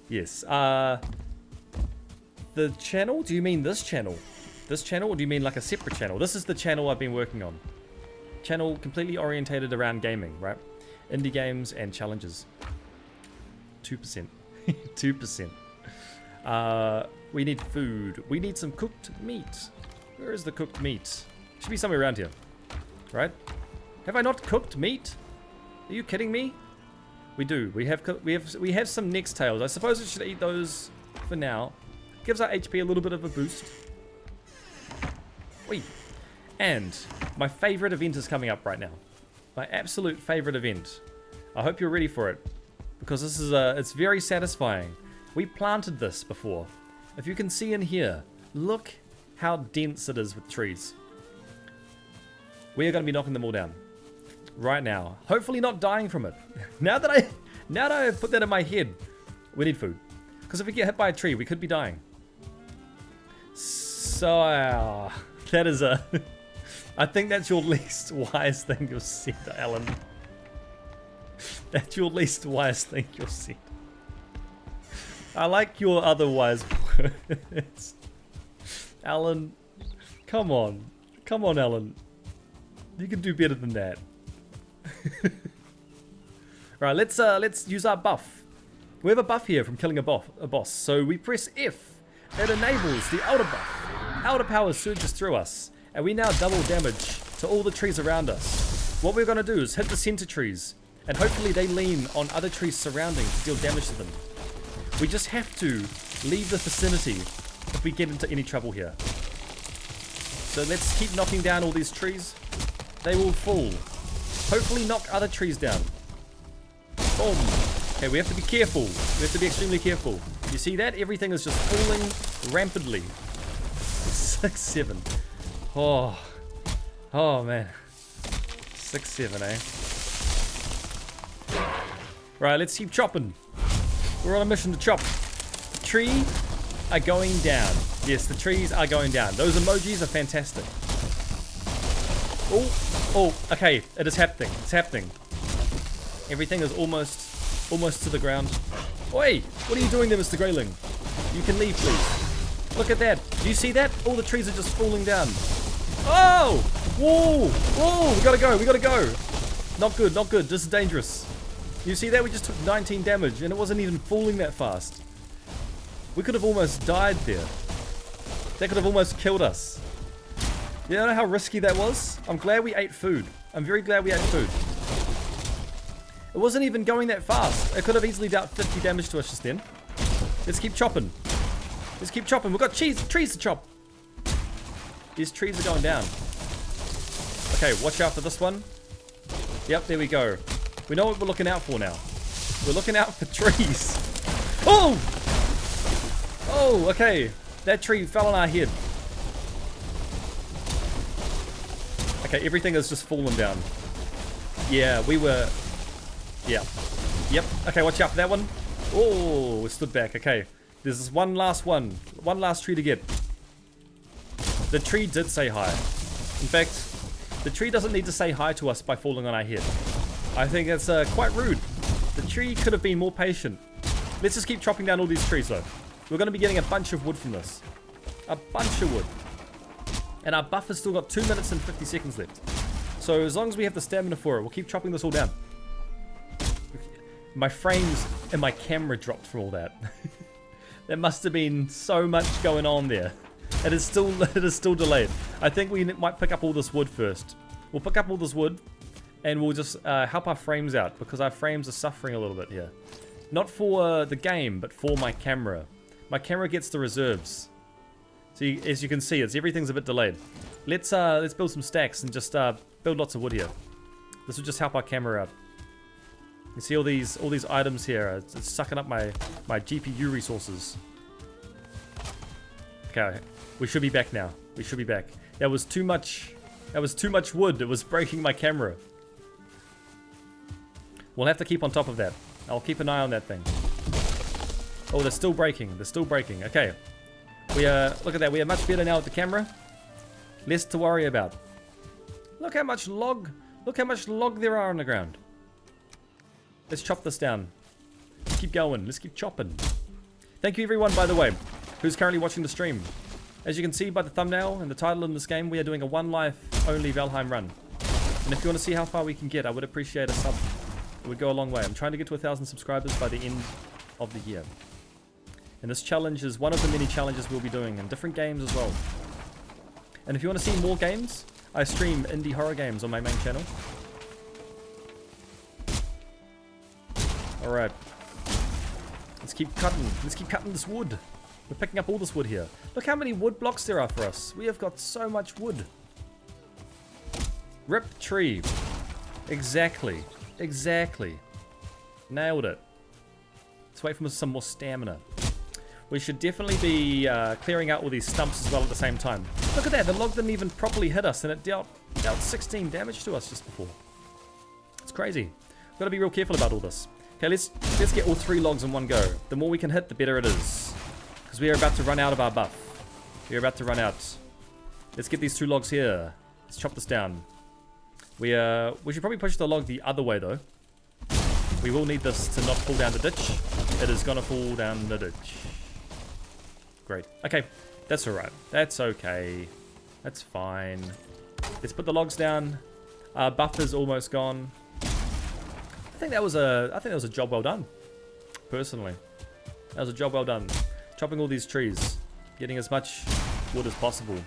Speaker 1: Yes. The channel? Do you mean this channel? This channel, or do you mean like a separate channel? This is the channel I've been working on. Channel completely orientated around gaming, right? Indie games and challenges. 2%. 2%. We need food. We need some cooked meat. Where is the cooked meat? Should be somewhere around here, right? Have I not cooked meat? Are you kidding me? We do. We have some next tails. I suppose we should eat those for now. Gives our HP a little bit of a boost. Whee! And my favorite event is coming up right now. My absolute favorite event. I hope you're ready for it, because this is it's very satisfying. We planted this before. If you can see in here, look how dense it is with trees. We are going to be knocking them all down right now. Hopefully not dying from it. Now that I put that in my head, we need food. Because if we get hit by a tree, we could be dying. So that is I think that's your least wise thing you've said, Alan. That's your least wise thing you've said. I like your other wise words. Alan, come on. Come on, Alan. You can do better than that. Right, let's use our buff. We have a buff here from killing a boss. So we press F. It enables the outer buff. Outer power surges through us, and we now double damage to all the trees around us. What we're going to do is hit the center trees, and hopefully they lean on other trees surrounding to deal damage to them. We just have to leave the vicinity if we get into any trouble here. So let's keep knocking down all these trees. They will fall. Hopefully knock other trees down. Boom. Okay, we have to be careful. We have to be extremely careful. You see that? Everything is just falling rampantly. 6, 7. Oh man. 6, 7, eh? Right, let's keep chopping. We're on a mission to chop. The tree are going down. Yes, the trees are going down. Those emojis are fantastic. Oh, okay, it is happening. It's happening. Everything is almost to the ground. Oi, what are you doing there, Mr. Grayling? You can leave, please. Look at that. Do you see that? All the trees are just falling down. Oh! Whoa! Whoa! We gotta go. Not good, not good. This is dangerous. You see that? We just took 19 damage, and it wasn't even falling that fast. We could have almost died there. That could have almost killed us. You know how risky that was? I'm glad we ate food. I'm very glad we ate food. It wasn't even going that fast. It could have easily dealt 50 damage to us just then. Let's keep chopping. Let's keep chopping. We've got trees to chop. These trees are going down. Okay, watch out for this one. Yep, there we go. We know what we're looking out for now. We're looking out for trees. Oh! Oh, okay. That tree fell on our head. Okay, everything has just fallen down. Yeah, we were... Yeah. Yep. Okay, watch out for that one. Oh, we stood back. Okay. There's this one last tree to get. The tree did say hi. In fact, the tree doesn't need to say hi to us by falling on our head. I think it's quite rude. The tree could have been more patient. Let's just keep chopping down all these trees though. We're going to be getting a bunch of wood from this. A bunch of wood. And our buffer's still got 2 minutes and 50 seconds left. So as long as we have the stamina for it, we'll keep chopping this all down. My frames and my camera dropped from all that. There must have been so much going on there. It is still delayed. I think we might pick up all this wood first. We'll pick up all this wood and we'll just help our frames out because our frames are suffering a little bit here. Not for the game, but for my camera. My camera gets the reserves. See, as you can see, everything's a bit delayed. Let's build some stacks and just build lots of wood here. This will just help our camera out. You see all these items here. It's sucking up my GPU resources. Okay, we should be back now. We should be back. That was too much. That was too much wood. It was breaking my camera. We'll have to keep on top of that. I'll keep an eye on that thing. Oh, they're still breaking. They're still breaking. Okay. Look at that. We are much better now with the camera. Less to worry about. Look how much log there are on the ground. Let's chop this down. Let's keep going. Let's keep chopping. Thank you everyone, by the way, who's currently watching the stream. As you can see by the thumbnail and the title in this game, we are doing a one life only Valheim run. And if you want to see how far we can get, I would appreciate a sub. It would go a long way. I'm trying to get to 1,000 subscribers by the end of the year. And this challenge is one of the many challenges we'll be doing in different games as well. And if you want to see more games, I stream indie horror games on my main channel. Alright. Let's keep cutting. Let's keep cutting this wood. We're picking up all this wood here. Look how many wood blocks there are for us. We have got so much wood. Rip tree. Exactly. Exactly. Nailed it. Let's wait for some more stamina. We should definitely be clearing out all these stumps as well at the same time. Look at that. The log didn't even properly hit us and it dealt 16 damage to us just before. It's crazy. We've got to be real careful about all this. Okay, let's get all 3 logs in one go. The more we can hit, the better it is. Because we are about to run out of our buff. We are about to run out. Let's get these 2 logs here. Let's chop this down. We should probably push the log the other way though. We will need this to not fall down the ditch. It is gonna fall down the ditch. Great. Okay, that's alright. That's okay. That's fine. Let's put the logs down. Our buffer's almost gone. I think that was a job well done. Personally. That was a job well done. Chopping all these trees. Getting as much wood as possible.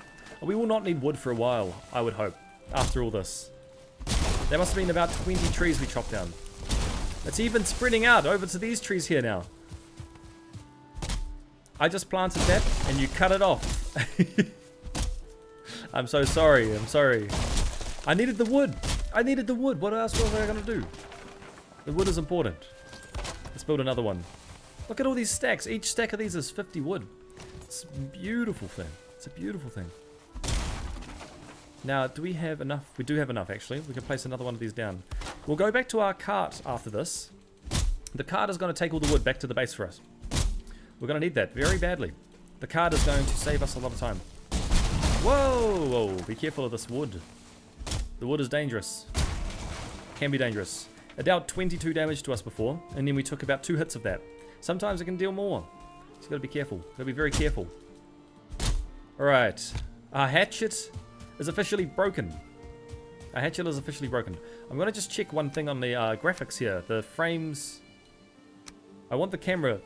Speaker 1: We will not need wood for a while, I would hope. After all this. There must have been about 20 trees we chopped down. It's even spreading out over to these trees here now. I just planted that and you cut it off. I'm so sorry. I'm sorry. I needed the wood. I needed the wood. What else was I going to do? The wood is important. Let's build another one. Look at all these stacks. Each stack of these is 50 wood. It's a beautiful thing. It's a beautiful thing. Now, do we have enough? We do have enough, actually. We can place another one of these down. We'll go back to our cart after this. The cart is going to take all the wood back to the base for us. We're going to need that very badly. The cart is going to save us a lot of time. Whoa, whoa, be careful of this wood. The wood is dangerous. Can be dangerous. It dealt 22 damage to us before, and then we took about 2 hits of that. Sometimes it can deal more. So you've got to be careful. Got to be very careful. Alright. Our hatchet is officially broken. Our hatchet is officially broken. I'm going to just check one thing on the graphics here. The frames... I want the camera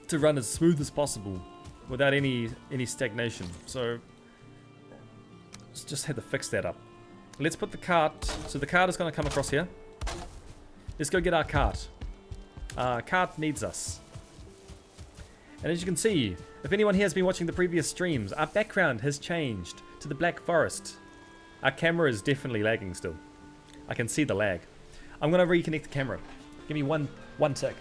Speaker 1: to run as smooth as possible without any stagnation. So, just had to fix that up. Let's put the cart... So the cart is going to come across here. Let's go get our cart. Cart needs us. And as you can see, if anyone here has been watching the previous streams, our background has changed to the Black Forest. Our camera is definitely lagging still. I can see the lag. I'm going to reconnect the camera. Give me one tick.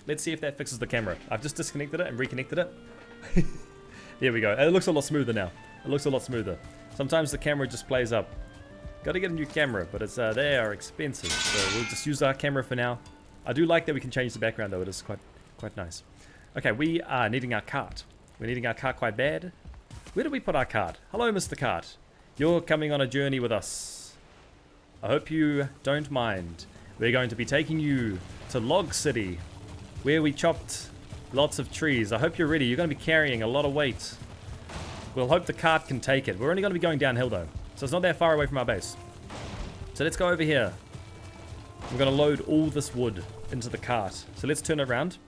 Speaker 1: Let's see if that fixes the camera. I've just disconnected it and reconnected it. There we go. It looks a lot smoother now. It looks a lot smoother. Sometimes the camera just plays up. Got to get a new camera, but it's they are expensive, so we'll just use our camera for now. I do like that we can change the background though. It is quite nice. Okay, we are needing our cart. We're needing our cart quite bad. Where do we put our cart? Hello, Mr. Cart. You're coming on a journey with us. I hope you don't mind. We're going to be taking you to Log City, where we chopped lots of trees. I hope you're ready. You're going to be carrying a lot of weight. We'll hope the cart can take it. We're only going to be going downhill though, so it's not that far away from our base. So let's go over here. We're going to load all this wood into the cart. So let's turn it around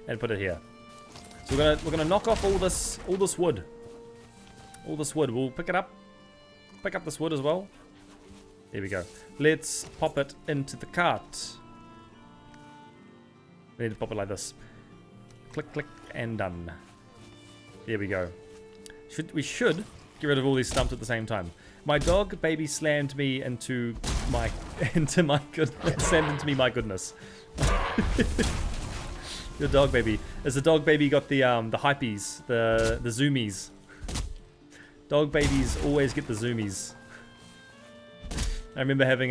Speaker 1: and put it here. So we're gonna knock off all this wood. All this wood. We'll pick it up. Pick up this wood as well. There we go. Let's pop it into the cart. We need to pop it like this. Click, click, and done. There we go. We should get rid of all these stumps at the same time. My dog baby slammed me into my my goodness. Your dog baby. As the dog baby got the hypees, the zoomies. Dog babies always get the zoomies. I remember having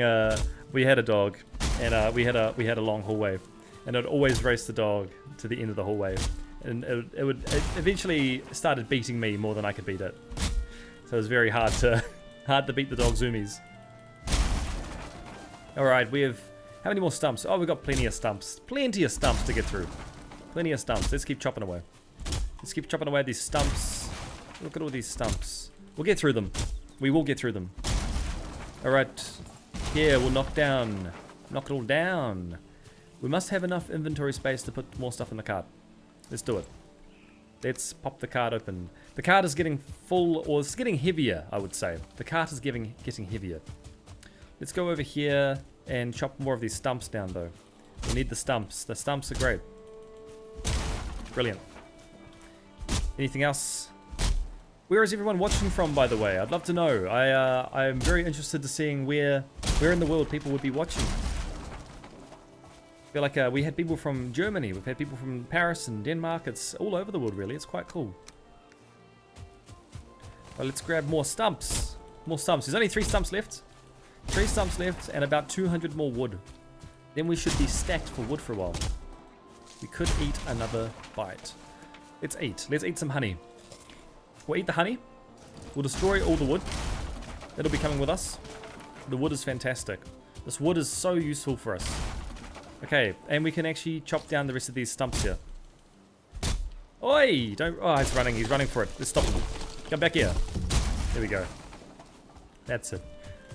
Speaker 1: we had a dog, and we had a long hallway, and it always raced the dog to the end of the hallway, and it eventually started beating me more than I could beat it. So it was very hard to beat the dog zoomies. All right, we have how many more stumps? Oh, we've got plenty of stumps. Plenty of stumps to get through. Plenty of stumps. Let's keep chopping away. Let's keep chopping away at these stumps. Look at all these stumps. We'll get through them. We will get through them. Alright. Here, we'll knock it all down. We must have enough inventory space to put more stuff in the cart. Let's do it. Let's pop the cart open. The cart is getting full, or it's getting heavier, I would say. The cart is getting heavier. Let's go over here and chop more of these stumps down, though. We need the stumps. The stumps are great. Brilliant. Anything else? Where is everyone watching from, by the way? I'd love to know. I am very interested to seeing where in the world people would be watching. I feel like we had people from Germany, we've had people from Paris and Denmark. It's all over the world, really. It's quite cool. Well, let's grab more stumps. More stumps. There's only 3 stumps left. 3 stumps left and about 200 more wood. Then we should be stacked for wood for a while. We could eat another bite. Let's eat. Let's eat some honey. We'll eat the honey. We'll destroy all the wood. It'll be coming with us. The wood is fantastic. This wood is so useful for us. Okay, and we can actually chop down the rest of these stumps here. Oi! Don't. Oh, he's running. He's running for it. Let's stop him. Come back here. There we go. That's it.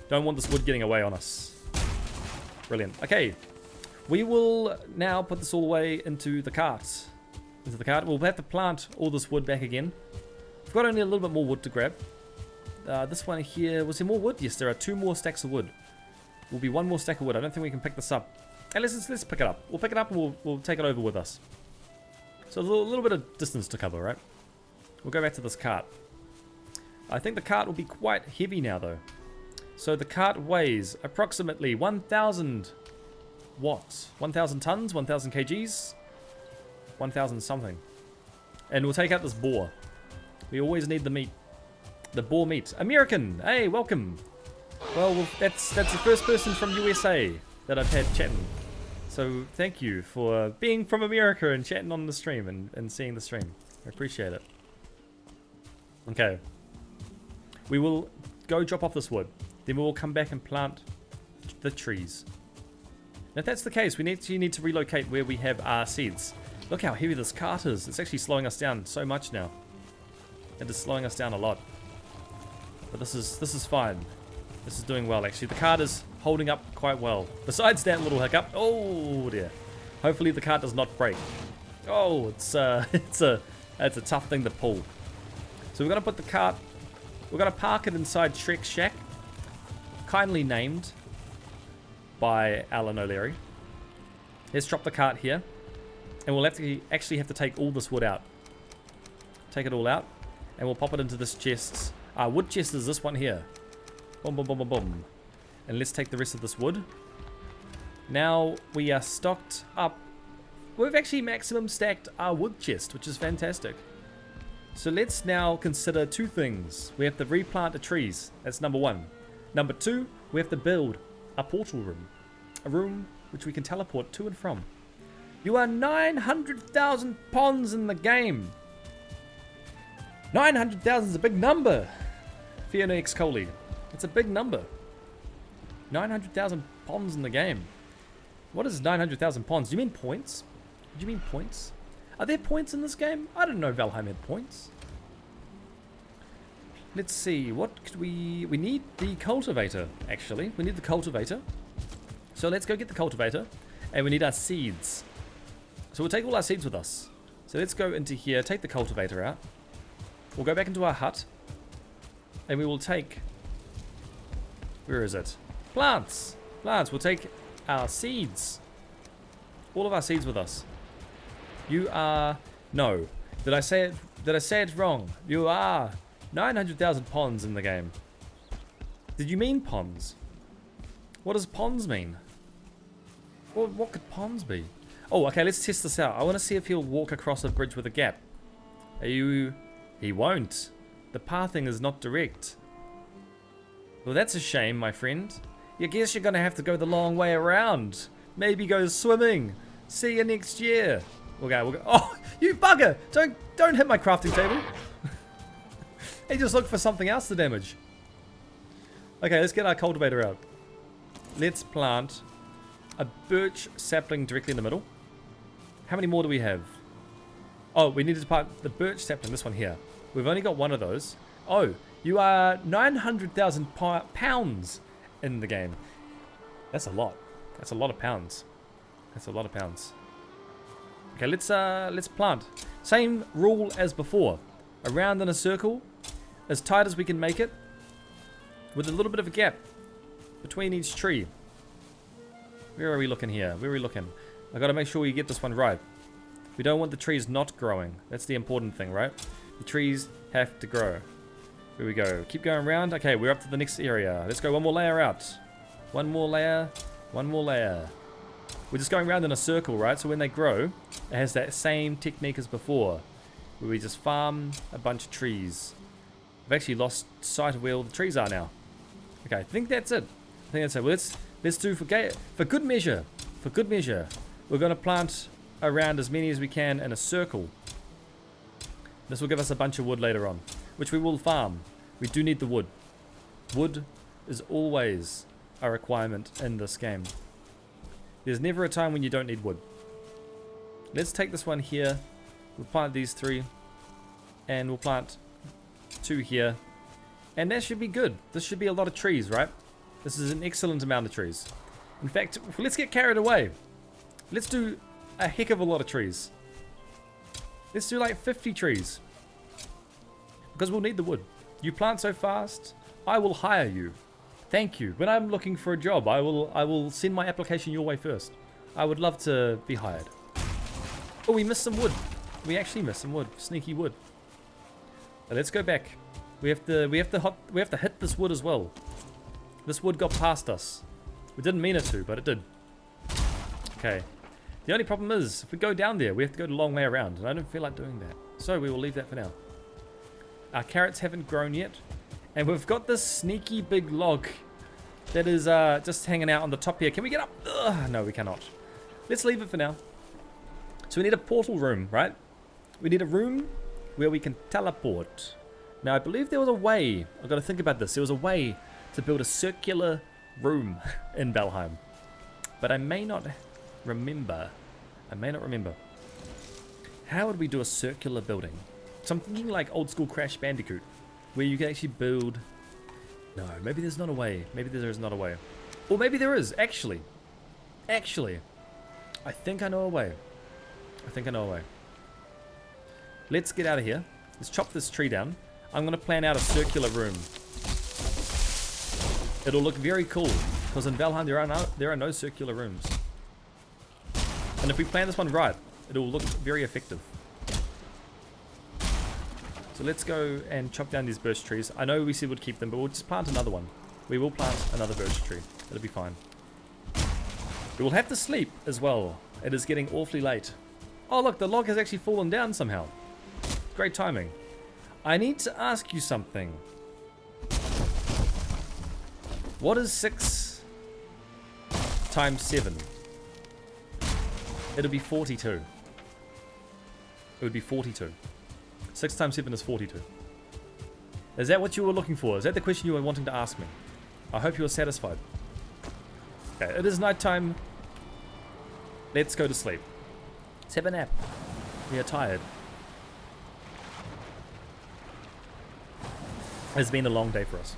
Speaker 1: Don't want this wood getting away on us. Brilliant. Okay. We will now put this all the way into the cart. Into the cart. We'll have to plant all this wood back again. We've got only a little bit more wood to grab. This one here, was there more wood? Yes, there are 2 more stacks of wood. Will be 1 more stack of wood. I don't think we can pick this up. Hey, let's pick it up. We'll pick it up and we'll take it over with us. So there's a little bit of distance to cover, right? We'll go back to this cart. I think the cart will be quite heavy now, though. So the cart weighs approximately 1,000 watts. 1,000 tons, 1,000 kgs, 1,000 something. And we'll take out this boar. We always need the meat. The boar meat. American! Hey, welcome! Well, that's the first person from USA that I've had chatting. So thank you for being from America and chatting on the stream and seeing the stream. I appreciate it. Okay. We will go drop off this wood. Then we will come back and plant the trees. Now if that's the case, we need to relocate where we have our seeds. Look how heavy this cart is. It's actually slowing us down so much now. It is slowing us down a lot. But this is fine. This is doing well, actually. The cart is holding up quite well. Besides that little hiccup. Oh dear. Hopefully the cart does not break. Oh, it's a tough thing to pull. So we're gonna put the cart. We're gonna park it inside Shrek's shack, kindly named by Alan O'Leary. Let's drop the cart here, and we'll actually have to take all this wood out. Take it all out, and we'll pop it into this chest. Our wood chest is this one here. Boom, boom, boom, boom, boom. And let's take the rest of this wood. Now we are stocked up. We've actually maximum stacked our wood chest, which is fantastic. So let's now consider 2 things. We have to replant the trees. That's number 1. Number 2, we have to build a portal room. A room which we can teleport to and from. You are 900,000 pawns in the game. 900,000 is a big number. Fiona X Coley. It's a big number. 900,000 pawns in the game. What is 900,000 pawns? Do you mean points? Do you mean points? Are there points in this game? I didn't know Valheim had points. Let's see. What could we need the cultivator, actually. We need the cultivator. So let's go get the cultivator. And we need our seeds. So we'll take all our seeds with us. So let's go into here, take the cultivator out. We'll go back into our hut. And we will take... Where is it? Plants. Plants. We'll take our seeds. All of our seeds with us. You are... No. Did I say it wrong? You are 900,000 ponds in the game. Did you mean ponds? What does ponds mean? What could ponds be? Oh, okay, let's test this out. I want to see if he'll walk across a bridge with a gap. Are you... He won't. The pathing is not direct. Well, that's a shame, my friend. I guess you're going to have to go the long way around. Maybe go swimming. See you next year. We'll go. Oh, you bugger! Don't hit my crafting table. He just looked for something else to damage. Okay, let's get our cultivator out. Let's plant a birch sapling directly in the middle. How many more do we have? Oh, we need to plant the birch sapling, this one here. We've only got one of those. Oh, you are 900,000 pounds in the game. That's a lot. That's a lot of pounds. That's a lot of pounds. Okay, let's plant. Same rule as before. Around in a circle, as tight as we can make it, with a little bit of a gap between each tree. Where are we looking here? Where are we looking? I gotta make sure we get this one right. We don't want the trees not growing. That's the important thing, right? The trees have to grow. Here we go. Keep going around. Okay, we're up to the next area. Let's go one more layer out. One more layer. One more layer. We're just going around in a circle, right? So when they grow, it has that same technique as before, where we just farm a bunch of trees. I've actually lost sight of where all the trees are now. Okay, I think that's it. I think that's it. Well, let's do for good measure. For good measure, we're going to plant around as many as we can in a circle. This will give us a bunch of wood later on, which we will farm. We do need the wood. Wood is always a requirement in this game. There's never a time when you don't need wood. Let's take this one here. We'll plant these 3. And we'll plant 2 here. And that should be good. This should be a lot of trees, right? This is an excellent amount of trees. In fact, let's get carried away. Let's do a heck of a lot of trees. Let's do like 50 trees. Because we'll need the wood. You plant so fast, I will hire you. Thank you. When I'm looking for a job, I will send my application your way first. I would love to be hired. Oh, we missed some wood. We actually missed some wood. Sneaky wood. But let's go back. We have to hit this wood as well. This wood got past us. We didn't mean it to, but it did. Okay. The only problem is, if we go down there, we have to go the long way around, and I don't feel like doing that. So we will leave that for now. Our carrots haven't grown yet. And we've got this sneaky big log that is just hanging out on the top here. Can we get up? Ugh, no, we cannot. Let's leave it for now. So we need a portal room, right? We need a room where we can teleport. Now, I believe there was a way. I've got to think about this. There was a way to build a circular room in Valheim. But I may not remember. How would we do a circular building? So I'm thinking like old school Crash Bandicoot, where you can actually build... No, maybe there's not a way. Maybe there is not a way. Or maybe there is, actually. Actually. I think I know a way. Let's get out of here. Let's chop this tree down. I'm going to plan out a circular room. It'll look very cool, because in Valheim there are no circular rooms. And if we plan this one right, it'll look very effective. So let's go and chop down these birch trees. I know we said we'd keep them, but we'll just plant another one. We will plant another birch tree. It'll be fine. We will have to sleep as well. It is getting awfully late. Oh look, the log has actually fallen down somehow. Great timing. I need to ask you something. What is 6 times 7? It'll be 42. It would be 42. 6 times 7 is 42. Is that what you were looking for? Is that the question you were wanting to ask me? I hope you were satisfied. Okay, it is nighttime. Let's go to sleep. Let's have a nap. We are tired. It's been a long day for us.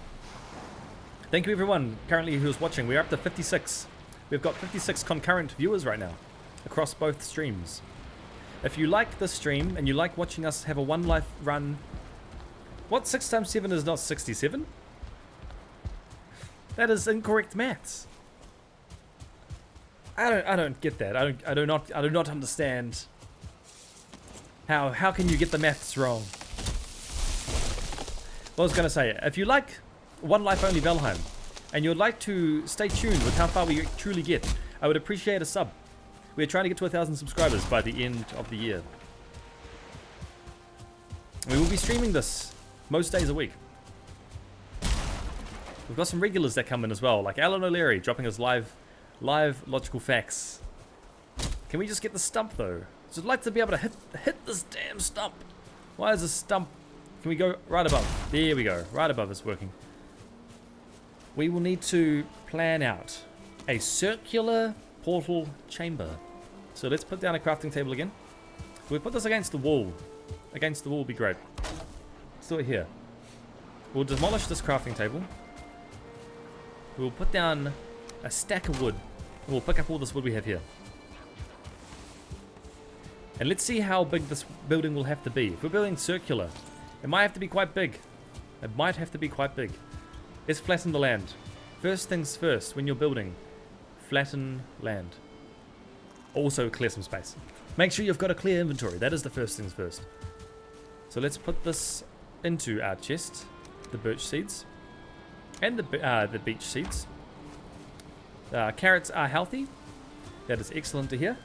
Speaker 1: Thank you everyone currently who's watching. We're up to 56. We've got 56 concurrent viewers right now across both streams. If you like this stream and you like watching us have a one life run, what 6 times 7 is not 67? That is incorrect maths. I don't get that. I do not understand. How can you get the maths wrong? What I was gonna say, if you like One Life Only Valheim and you'd like to stay tuned with how far we truly get, I would appreciate a sub. We're trying to get to 1,000 subscribers by the end of the year. We will be streaming this most days a week. We've got some regulars that come in as well, like Alan O'Leary dropping us live logical facts. Can we just get the stump though? So I'd like to be able to hit this damn stump. Why is this stump? Can we go right above? There we go. Right above is working. We will need to plan out a circular portal chamber. So let's put down a crafting table again. We'll put this against the wall. Against the wall would be great. Let's do it here. We'll demolish this crafting table. We'll put down a stack of wood. And we'll pick up all this wood we have here. And let's see how big this building will have to be. If we're building circular, it might have to be quite big. It might have to be quite big. Let's flatten the land. First things first, when you're building, flatten land. Also clear some space. Make sure you've got a clear inventory. That is the first things first. So let's put this into our chest. The birch seeds. And the beech seeds. Carrots are healthy. That is excellent to hear.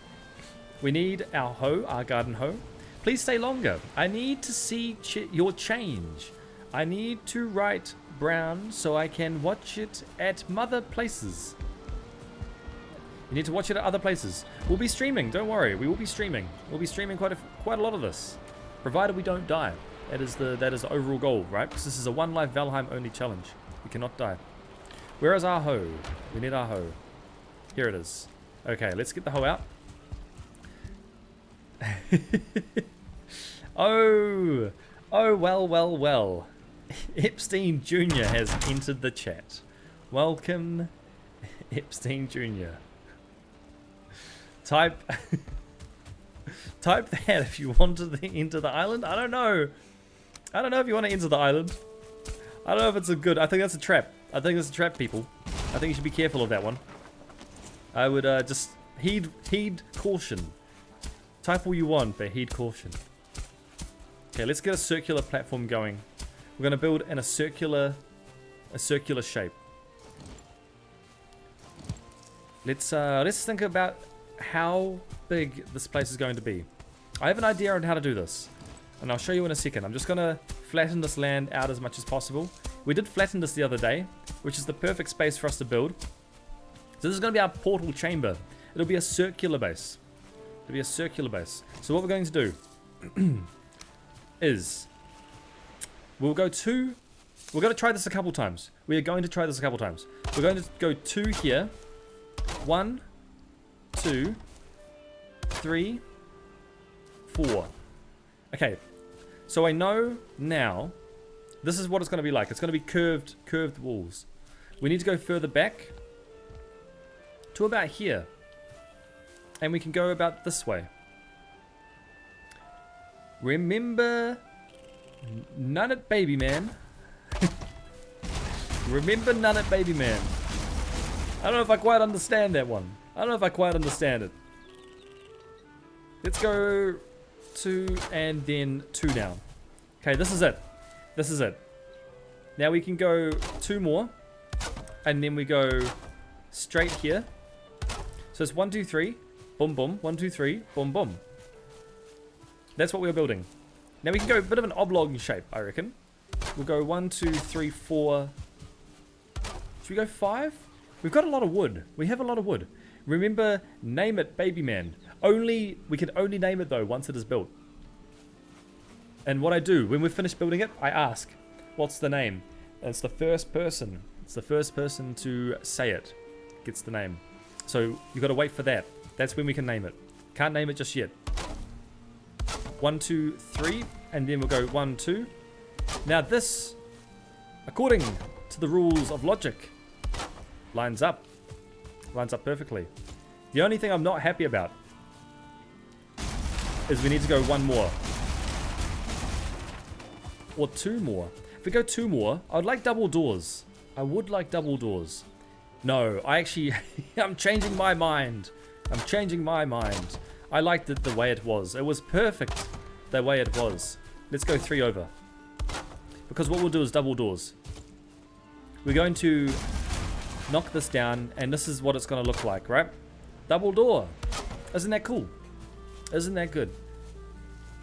Speaker 1: We need our hoe, our garden hoe. Please stay longer. I need to see your change. I need to write brown so I can watch it at other places. You need to watch it at other places. We'll be streaming. Don't worry. We will be streaming. We'll be streaming quite a lot of this, provided we don't die. That is the overall goal, right? Because this is a One Life Valheim only challenge. We cannot die. Where is our hoe? We need our hoe. Here it is. Okay, let's get the hoe out. Oh, well. Epstein Jr. has entered the chat. Welcome, Epstein Jr. Type that if you want to enter the island. I don't know if you want to enter the island. I don't know if it's a good. I think that's a trap. I think it's a trap, people. I think you should be careful of that one. I would just heed caution. Type all you want, but heed caution. Okay, let's get a circular platform going. We're going to build in a circular shape. Let's think about how big this place is going to be. I have an idea on how to do this, and I'll show you in a second. I'm just going to flatten this land out as much as possible. We did flatten this the other day, which is the perfect space for us to build. So this is going to be our portal chamber. It'll be a circular base. It'll be a circular base. So what we're going to do is we're going to try this a couple times. We are going to try this a couple times. We're going to go 2 here. 1, 2, 3, 4. Okay. So I know now this is what it's going to be like. It's going to be curved walls. We need to go further back to about here. And we can go about this way. Remember Nunnet Baby Man. Remember Nunnet Baby Man. I don't know if I quite understand that one. I don't know if I quite understand it. Let's go 2 and then 2 down. Okay, this is it. This is it. Now we can go 2 more. And then we go straight here. So it's 1, 2, 3. Boom, boom. 1, 2, 3. Boom, boom. That's what we're building. Now we can go a bit of an oblong shape, I reckon. We'll go 1, 2, 3, 4, Should we go 5? We've got a lot of wood. We have a lot of wood. Remember, name it baby man. We can only name it though once it is built. And what I do, when we've finished building it, I ask, what's the name? And it's the first person. It's the first person to say it gets the name. So you've got to wait for that. That's when we can name it. Can't name it just yet. 1, 2, 3, and then we'll go 1, 2. Now this, according to the rules of logic, lines up. Lines up perfectly. The only thing I'm not happy about is we need to go 1 more. Or 2 more. If we go 2 more, I would like double doors. I would like double doors. No, I actually, I'm changing my mind. I'm changing my mind. I liked it the way it was. It was perfect the way it was. Let's go 3 over. Because what we'll do is double doors. We're going to knock this down, and this is what it's going to look like, right? Double door. Isn't that cool? Isn't that good?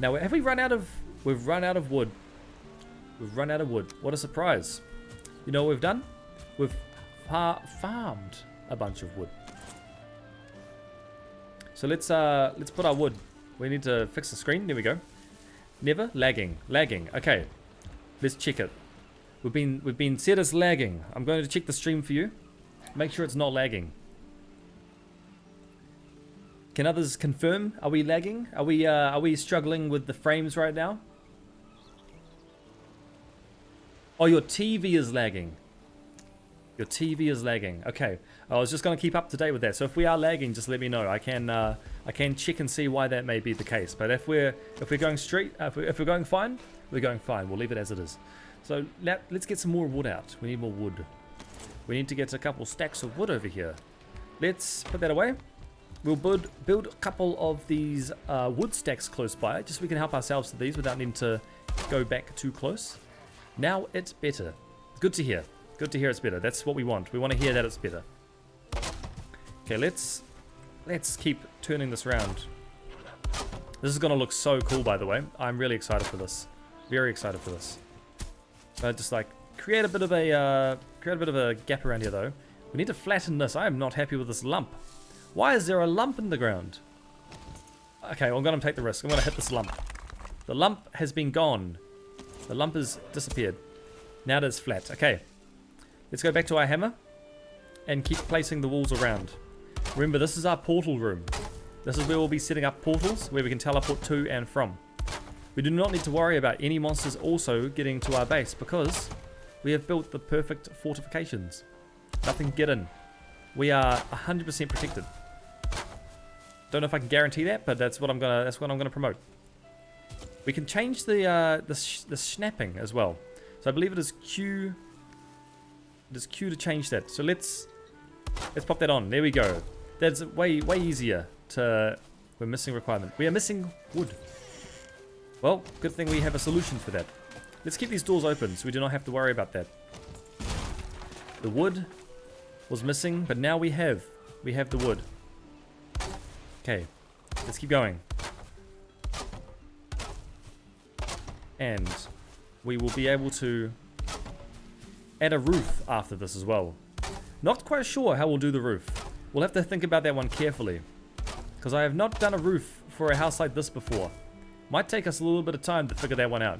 Speaker 1: Now, have we run out of... We've run out of wood. We've run out of wood. What a surprise. You know what we've done? We've farmed a bunch of wood. So let's put our wood. We need to fix the screen. There we go. Never lagging. Lagging. Okay. Let's check it. We've been set as lagging. I'm going to check the stream for you. Make sure it's not lagging. Can others confirm? Are we lagging? Are we struggling with the frames right now? Oh, your TV is lagging. Your TV is lagging. Okay. I was just going to keep up to date with that. So if we are lagging, just let me know. I can check and see why that may be the case. But if we're going straight, if we're going fine, we're going fine. We'll leave it as it is. So let's get some more wood out. We need more wood. We need to get a couple stacks of wood over here. Let's put that away. We'll build a couple of these wood stacks close by, just so we can help ourselves to these without needing to go back too close. Now it's better. Good to hear. Good to hear it's better. That's what we want. We want to hear that it's better. Okay, let's keep turning this around. This is going to look so cool, by the way. I'm really excited for this. Very excited for this. So just like create a bit of a gap around here, though. We need to flatten this. I am not happy with this lump. Why is there a lump in the ground? Okay, well, I'm going to take the risk. I'm going to hit this lump. The lump has been gone. The lump has disappeared. Now it is flat. Okay. Let's go back to our hammer and keep placing the walls around. Remember, this is our portal room. This is where we'll be setting up portals where we can teleport to and from. We do not need to worry about any monsters also getting to our base because we have built the perfect fortifications. Nothing can get in. We are 100% protected. Don't know if I can guarantee that, but that's what I'm gonna promote. We can change the snapping as well. So I believe it is Q. It is Q to change that. So let's pop that on. There we go. That's way easier to. We're missing requirement. We are missing wood. Well, good thing we have a solution for that. Let's keep these doors open so we do not have to worry about that. The wood was missing, but now we have the wood. Okay, let's keep going. And we will be able to add a roof after this as well. Not quite sure how we'll do the roof. We'll have to think about that one carefully, because I have not done a roof for a house like this before. Might take us a little bit of time to figure that one out.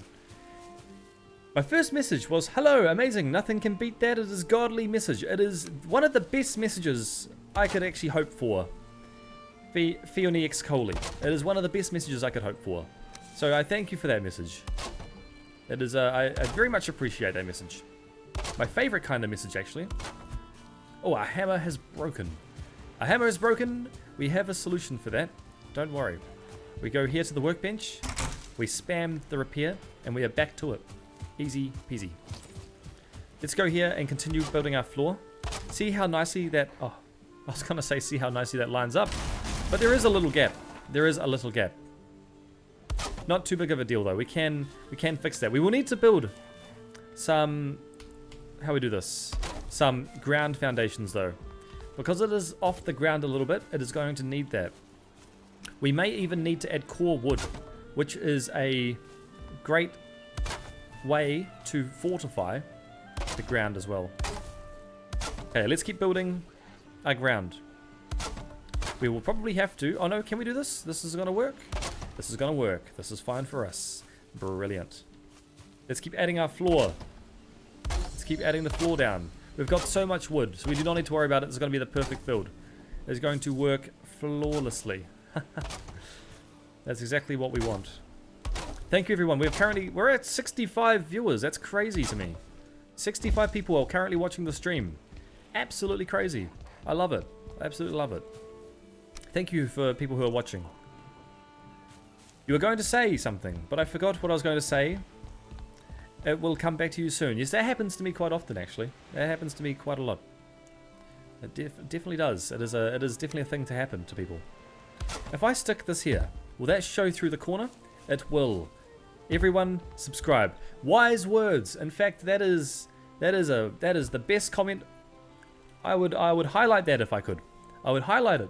Speaker 1: My first message was, hello, amazing, nothing can beat that. It is godly message. It is one of the best messages I could actually hope for. Fioni X Coley. It is one of the best messages I could hope for. So I thank you for that message. It is, I very much appreciate that message. My favorite kind of message, actually. Oh, our hammer has broken. Our hammer is broken. We have a solution for that. Don't worry. We go here to the workbench. We spam the repair, and we are back to it. Easy peasy. Let's go here and continue building our floor. See how nicely that... Oh, I was going to say see how nicely that lines up. But there is a little gap. There is a little gap. Not too big of a deal, though. We can fix that. We will need to build some... How we do this? Some ground foundations, though. Because it is off the ground a little bit, it is going to need that. We may even need to add core wood, which is a great way to fortify the ground as well. Okay, let's keep building our ground. We will probably have to... Oh no, can we do this? This is going to work? This is going to work. This is fine for us. Brilliant. Let's keep adding our floor. Let's keep adding the floor down. We've got so much wood, so we do not need to worry about it. It's going to be the perfect build. It's going to work flawlessly. That's exactly what we want. Thank you, everyone. We're at 65 viewers. That's crazy to me. 65 people are currently watching the stream. Absolutely crazy. I love it. I absolutely love it. Thank you for people who are watching. You were going to say something, but I forgot what I was going to say. It will come back to you soon. Yes, that happens to me quite often, actually. That happens to me quite a lot. It definitely does. It is definitely a thing to happen to people. If I stick this here, will that show through the corner? It will. Everyone, subscribe. Wise words. In fact, that is the best comment. I would highlight that if I could. I would highlight it.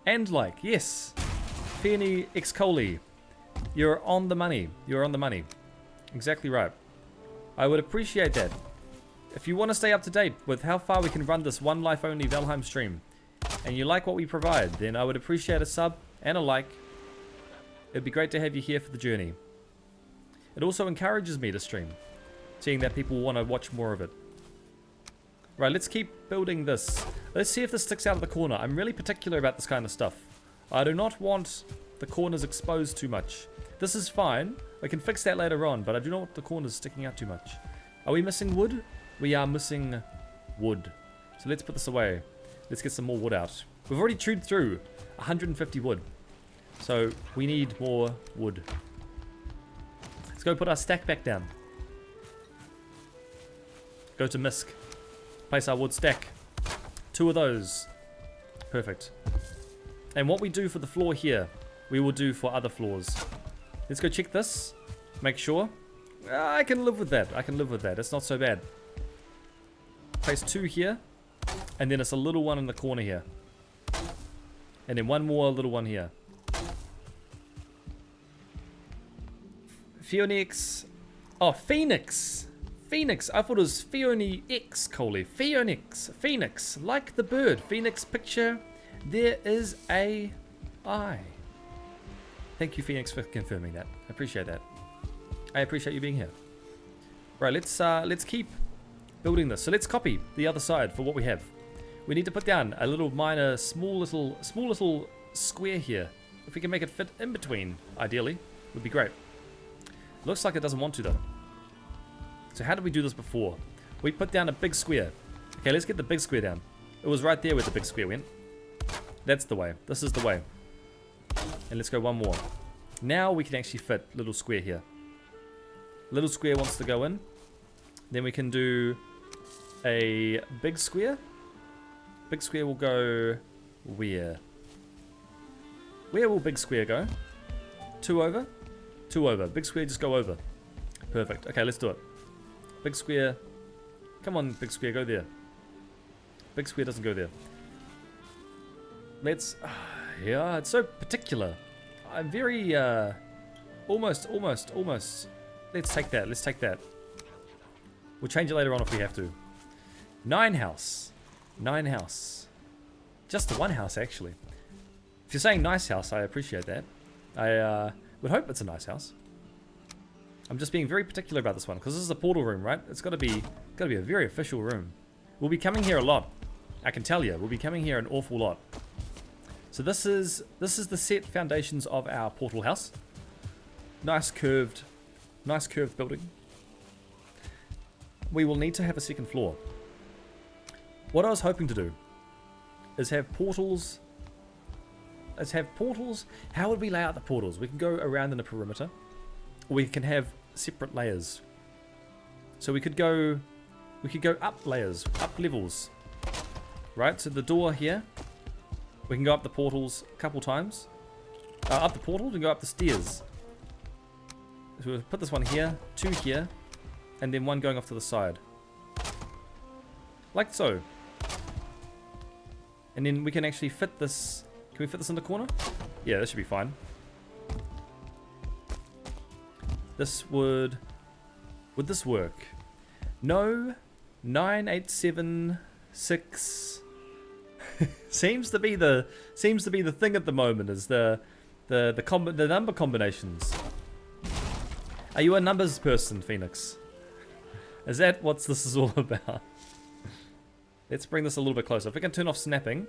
Speaker 1: And like, yes. Fiona X Coley. You're on the money. You're on the money. Exactly right. I would appreciate that. If you want to stay up to date with how far we can run this one life only Valheim stream, and you like what we provide, then I would appreciate a sub and a like. It'd be great to have you here for the journey. It also encourages me to stream, seeing that people want to watch more of it. Right, let's keep building this. Let's see if this sticks out of the corner. I'm really particular about this kind of stuff. I do not want the corners exposed too much. This is fine. I can fix that later on, but I do not want the corners sticking out too much. Are we missing wood? We are missing wood. So let's put this away. Let's get some more wood out. We've already chewed through 150 wood. So we need more wood. Let's go put our stack back down. Go to Misk. Place our wood stack. 2 of those. Perfect. And what we do for the floor here, we will do for other floors. Let's go check this. Make sure. I can live with that. I can live with that. It's not so bad. Place 2 here. And then it's a little one in the corner here. And then one more little one here. Phoenix. Oh, Phoenix. Phoenix. I thought it was Fiona X, Coley. Phoenix. Phoenix. Like the bird. Phoenix picture. There is a eye. Thank you, Phoenix, for confirming that. I appreciate that. I appreciate you being here. Right, let's keep building this. So let's copy the other side for what we have. We need to put down a little minor, small little square here. If we can make it fit in between, ideally, would be great. Looks like it doesn't want to though. So how did we do this before? We put down a big square. Okay, let's get the big square down. It was right there where the big square went. That's the way. This is the way. And let's go one more. Now we can actually fit little square here. Little square wants to go in. Then we can do a big square. Big square will go where? Where will big square go? 2 over? 2 over. Big square, just go over. Perfect. Okay, let's do it. Big square. Come on, big square, go there. Big square doesn't go there. Let's... yeah, it's so particular. I'm very... almost. Let's take that. Let's take that. We'll change it later on if we have to. 9 house. 9 house. Just the 1 house, actually. If you're saying nice house, I appreciate that. I would hope it's a nice house. I'm just being very particular about this one because this is a portal room, right? It's got to be a very official room. We'll be coming here a lot. I can tell you, we'll be coming here an awful lot. So this is the set foundations of our portal house. Nice curved building. We will need to have a second floor. What I was hoping to do is have portals. How would we lay out the portals? We can go around in a perimeter, or we can have separate layers. So we could go up layers, up levels. Right, so the door here, we can go up the portals a couple times. Up the portal, we can go up the stairs. So we'll put this one here, 2 here, and then 1 going off to the side. Like so. And then we can actually fit this. Can we fit this in the corner? Yeah, that should be fine. This would this work? No. 987 6. seems to be the thing at the moment, is the number combinations. Are you a numbers person, Phoenix? Is that what this is all about? Let's bring this a little bit closer. If we can turn off snapping,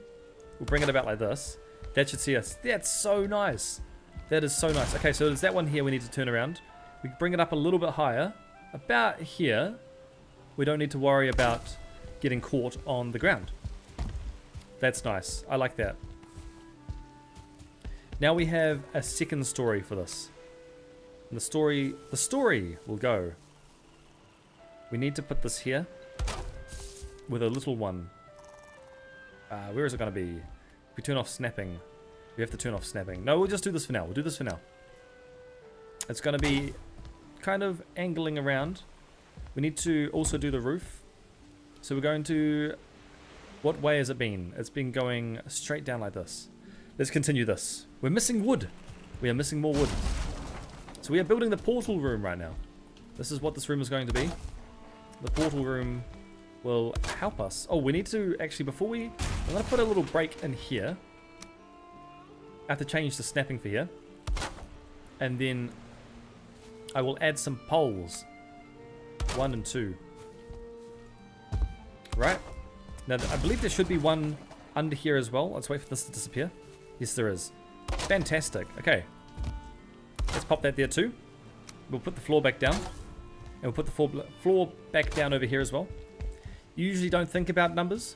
Speaker 1: we'll bring it about like this. That should see us. That's so nice. That is so nice. Okay, so there's that one here we need to turn around. We can bring it up a little bit higher. About here. We don't need to worry about getting caught on the ground. That's nice. I like that. Now we have a second story for this. And the story will go. We need to put this here with a little one. Where is it going to be? If we turn off snapping, we have to turn off snapping. No, we'll just do this for now. We'll do this for now. It's going to be kind of angling around. We need to also do the roof. So we're going to... What way has it been? It's been going straight down like this. Let's continue this. We're missing wood. We are missing more wood. So we are building the portal room right now. This is what this room is going to be. The portal room will help us. Oh, we need to actually, before we... I'm going to put a little break in here. I have to change the snapping for here. And then I will add some poles. 1 and 2. Right. Now, I believe there should be one under here as well. Let's wait for this to disappear. Yes, there is. Fantastic. Okay. Let's pop that there too. We'll put the floor back down. And we'll put the floor back down over here as well. You usually don't think about numbers.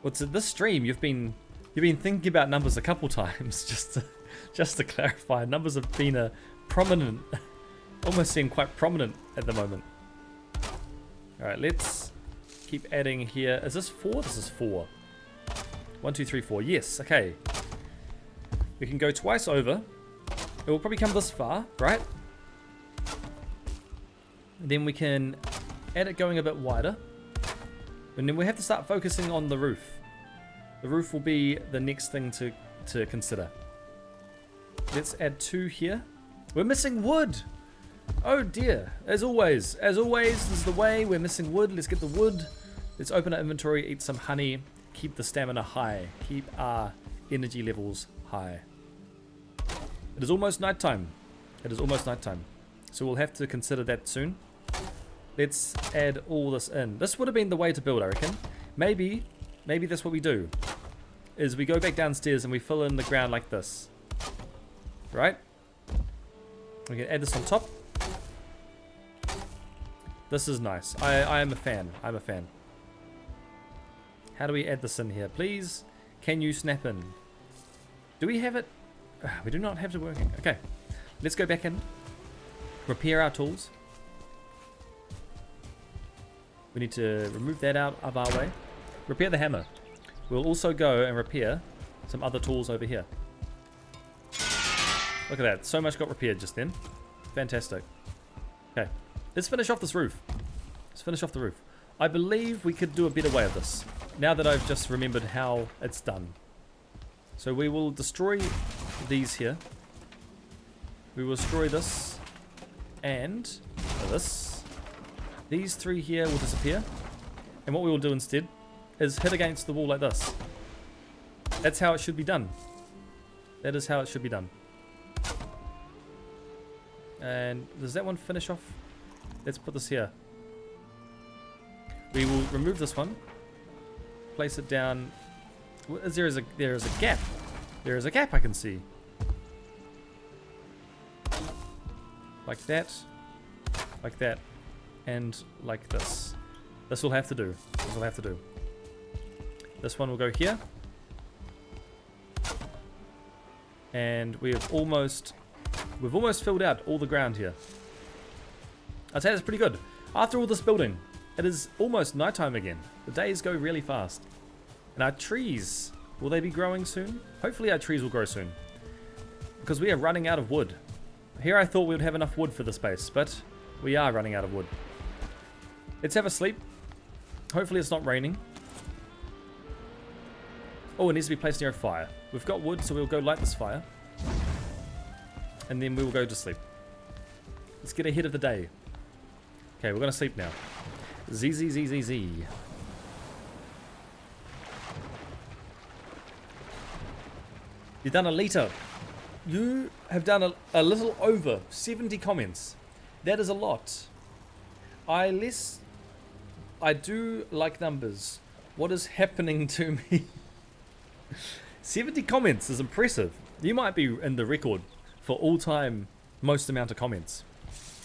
Speaker 1: What's this stream? You've been thinking about numbers a couple times. Just to clarify, numbers have been a prominent, almost seem quite prominent at the moment. All right, let's keep adding here. Is this 4? This is 4. 1, 2, 3, 4. Yes. Okay. We can go twice over. It will probably come this far, right? Then we can add it going a bit wider. And then we have to start focusing on the roof. The roof will be the next thing to consider. Let's add 2 here. We're missing wood. Oh dear. As always, this is the way. We're missing wood. Let's get the wood. Let's open our inventory, eat some honey, keep the stamina high, keep our energy levels high. It is almost nighttime. It is almost nighttime. So we'll have to consider that soon. Let's add all this in. This would have been the way to build, I reckon. Maybe that's what we do. Is we go back downstairs and we fill in the ground like this. Right? We can add this on top. This is nice. I am a fan. I'm a fan. How do we add this in here? Please, can you snap in? Do we have it? We do not have it working. Okay. Let's go back in. Repair our tools. We need to remove that out of our way. Repair the hammer. We'll also go and repair some other tools over here. Look at that. So much got repaired just then. Fantastic. Okay. Let's finish off this roof. Let's finish off the roof. I believe we could do a better way of this. Now that I've just remembered how it's done. So we will destroy these here. We will destroy this. And this. These 3 here will disappear. And what we will do instead is hit against the wall like this. That's how it should be done. That is how it should be done. And does that one finish off? Let's put this here. We will remove this one. Place it down. There is a gap. There is a gap I can see. Like that. Like that. And like this. This will have to do. This will have to do. This one will go here. And we've almost filled out all the ground here. I'd say that's pretty good. After all this building, it is almost nighttime again. The days go really fast. And our trees, will they be growing soon? Hopefully our trees will grow soon. Because we are running out of wood. Here I thought we would have enough wood for the space, but we are running out of wood. Let's have a sleep. Hopefully it's not raining. Oh, it needs to be placed near a fire. We've got wood, so we'll go light this fire. And then we will go to sleep. Let's get ahead of the day. Okay, we're going to sleep now. Z. You've done a litre. You have done a little over 70 comments. That is a lot. I do like numbers. What is happening to me? 70 comments is impressive. You might be in the record for all time most amount of comments.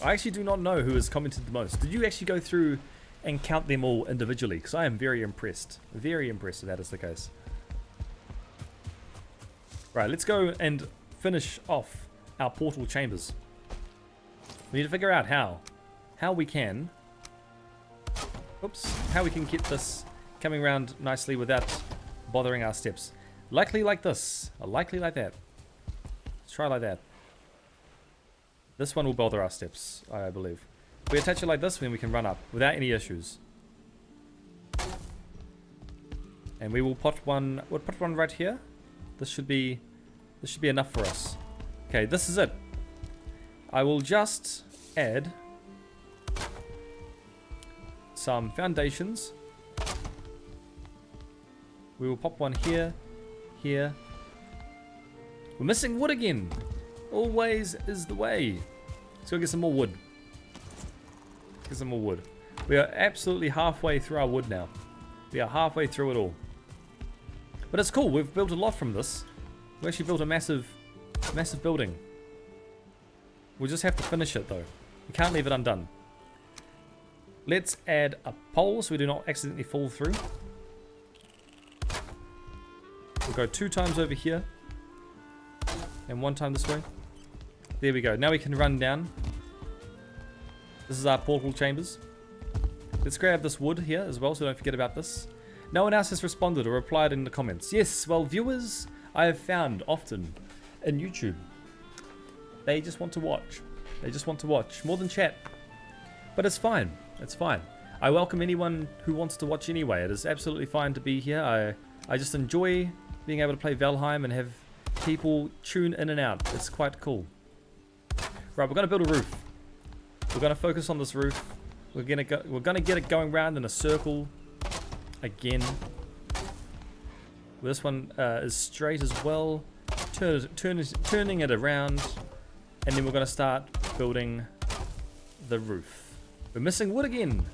Speaker 1: I actually do not know who has commented the most. Did you actually go through and count them all individually? Because I am very impressed. Very impressed if that is the case. Right, let's go and finish off our portal chambers. We need to figure out how we can get this coming around nicely without bothering our steps. Likely like this, or likely like that. Let's try like that. This one will bother our steps, I believe. If we attach it like this, then we can run up without any issues. And we will put one. We'll put one right here. This should be enough for us. Okay, this is it. I will just add some foundations. We will pop one here, here. We're missing wood again. Always is the way. Let's go get some more wood. Get some more wood. We are absolutely halfway through our wood now. We are halfway through it all. But it's cool. We've built a lot from this. We actually built a massive building. We'll just have to finish it though. We can't leave it undone. Let's add a pole so we do not accidentally fall through. We'll go 2 times over here. And 1 time this way. There we go. Now we can run down. This is our portal chambers. Let's grab this wood here as well so don't forget about this. No one else has responded or replied in the comments. Yes, well, viewers I have found often in YouTube. They just want to watch. They just want to watch more than chat. But it's fine. It's fine. I welcome anyone who wants to watch anyway. It is absolutely fine to be here. I just enjoy being able to play Valheim and have people tune in and out. It's quite cool. Right, we're going to build a roof. We're going to focus on this roof. We're going to get it going round in a circle again. This one is straight as well. Turning it around. And then we're going to start building the roof. We're missing wood again.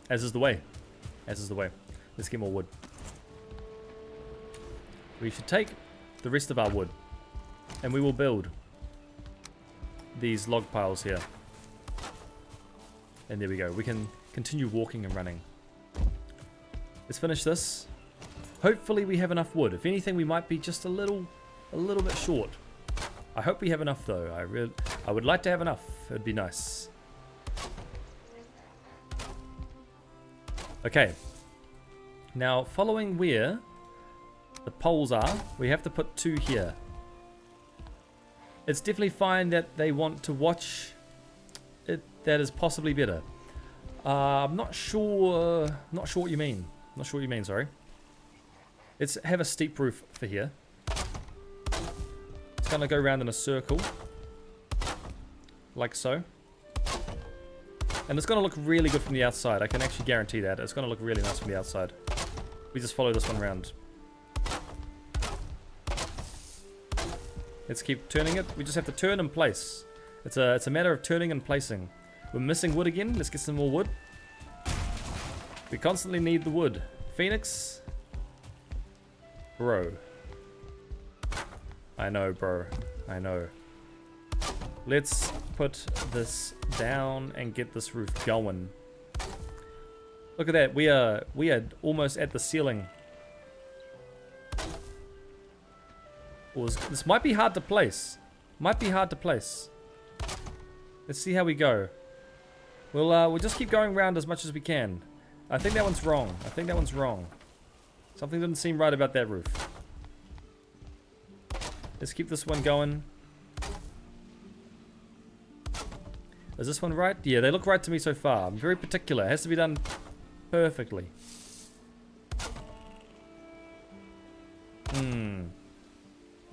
Speaker 1: As is the way. As is the way. Let's get more wood. We should take the rest of our wood. And we will build these log piles here. And there we go. We can continue walking and running. Let's finish this. Hopefully we have enough wood. If anything, we might be just a little bit short. I hope we have enough though. I would like to have enough. It'd be nice. Okay. Now, following where the poles are, we have to put 2 here. It's definitely fine that they want to watch it. That is possibly better. I'm not sure. Not sure what you mean. Not sure what you mean. Sorry. Let's have a steep roof for here. It's gonna go around in a circle, like so. And it's gonna look really good from the outside. I can actually guarantee that. It's gonna look really nice from the outside. We just follow this one around. Let's keep turning it. We just have to turn and place. It's a matter of turning and placing. We're missing wood again. Let's get some more wood. We constantly need the wood. Phoenix. Bro. I know, bro. I know. Let's put this down and get this roof going. Look at that. We are almost at the ceiling. This might be hard to place. Might be hard to place. Let's see how we go. We'll just keep going around as much as we can. I think that one's wrong. I think that one's wrong. Something didn't seem right about that roof. Let's keep this one going. Is this one right? Yeah, they look right to me so far. I'm very particular. It has to be done perfectly.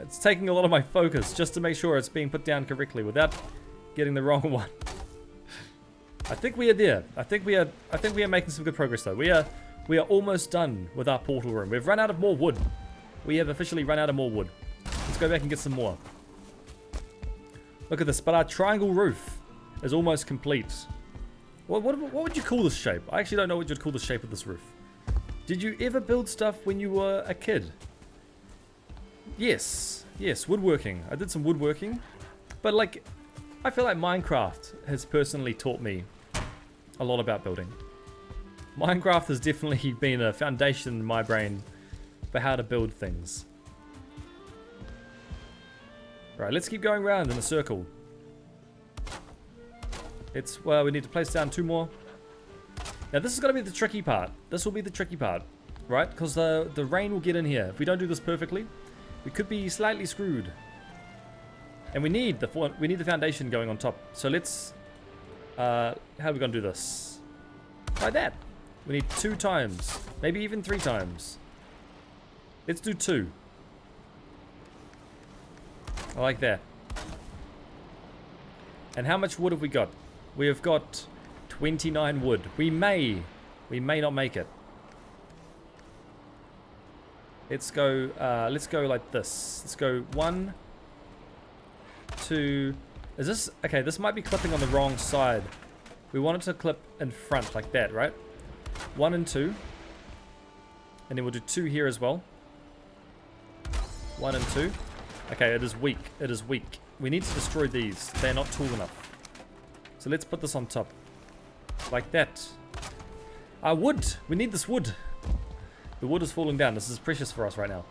Speaker 1: It's taking a lot of my focus just to make sure it's being put down correctly without getting the wrong one. I think we are there. I think we are making some good progress though. We are almost done with our portal room. We've run out of more wood. We have officially run out of more wood. Let's go back and get some more. Look at this, but our triangle roof is almost complete. What would you call this shape? I actually don't know what you'd call the shape of this roof. Did you ever build stuff when you were a kid? Yes, woodworking. I did some woodworking. But like, I feel like Minecraft has personally taught me a lot about building. Minecraft has definitely been a foundation in my brain for how to build things. Right, let's keep going around in a circle. Well, we need to place down 2 more. Now this is going to be the tricky part. This will be the tricky part, right? Because the rain will get in here. If we don't do this perfectly, we could be slightly screwed. And we need the foundation going on top. So let's, how are we going to do this? Like that. We need 2 times, maybe even 3 times. Let's do 2. I like that. And how much wood have we got? We have got 29 wood. We may not make it. Let's go like this. Let's go 1, 2. Is this, okay, this might be clipping on the wrong side. We want it to clip in front like that, right? 1 and 2. And then we'll do 2 here as well. 1 and 2. Okay, it is weak. It is weak. We need to destroy these. They're not tall enough. So let's put this on top. Like that. Wood. We need this wood. The wood is falling down. This is precious for us right now.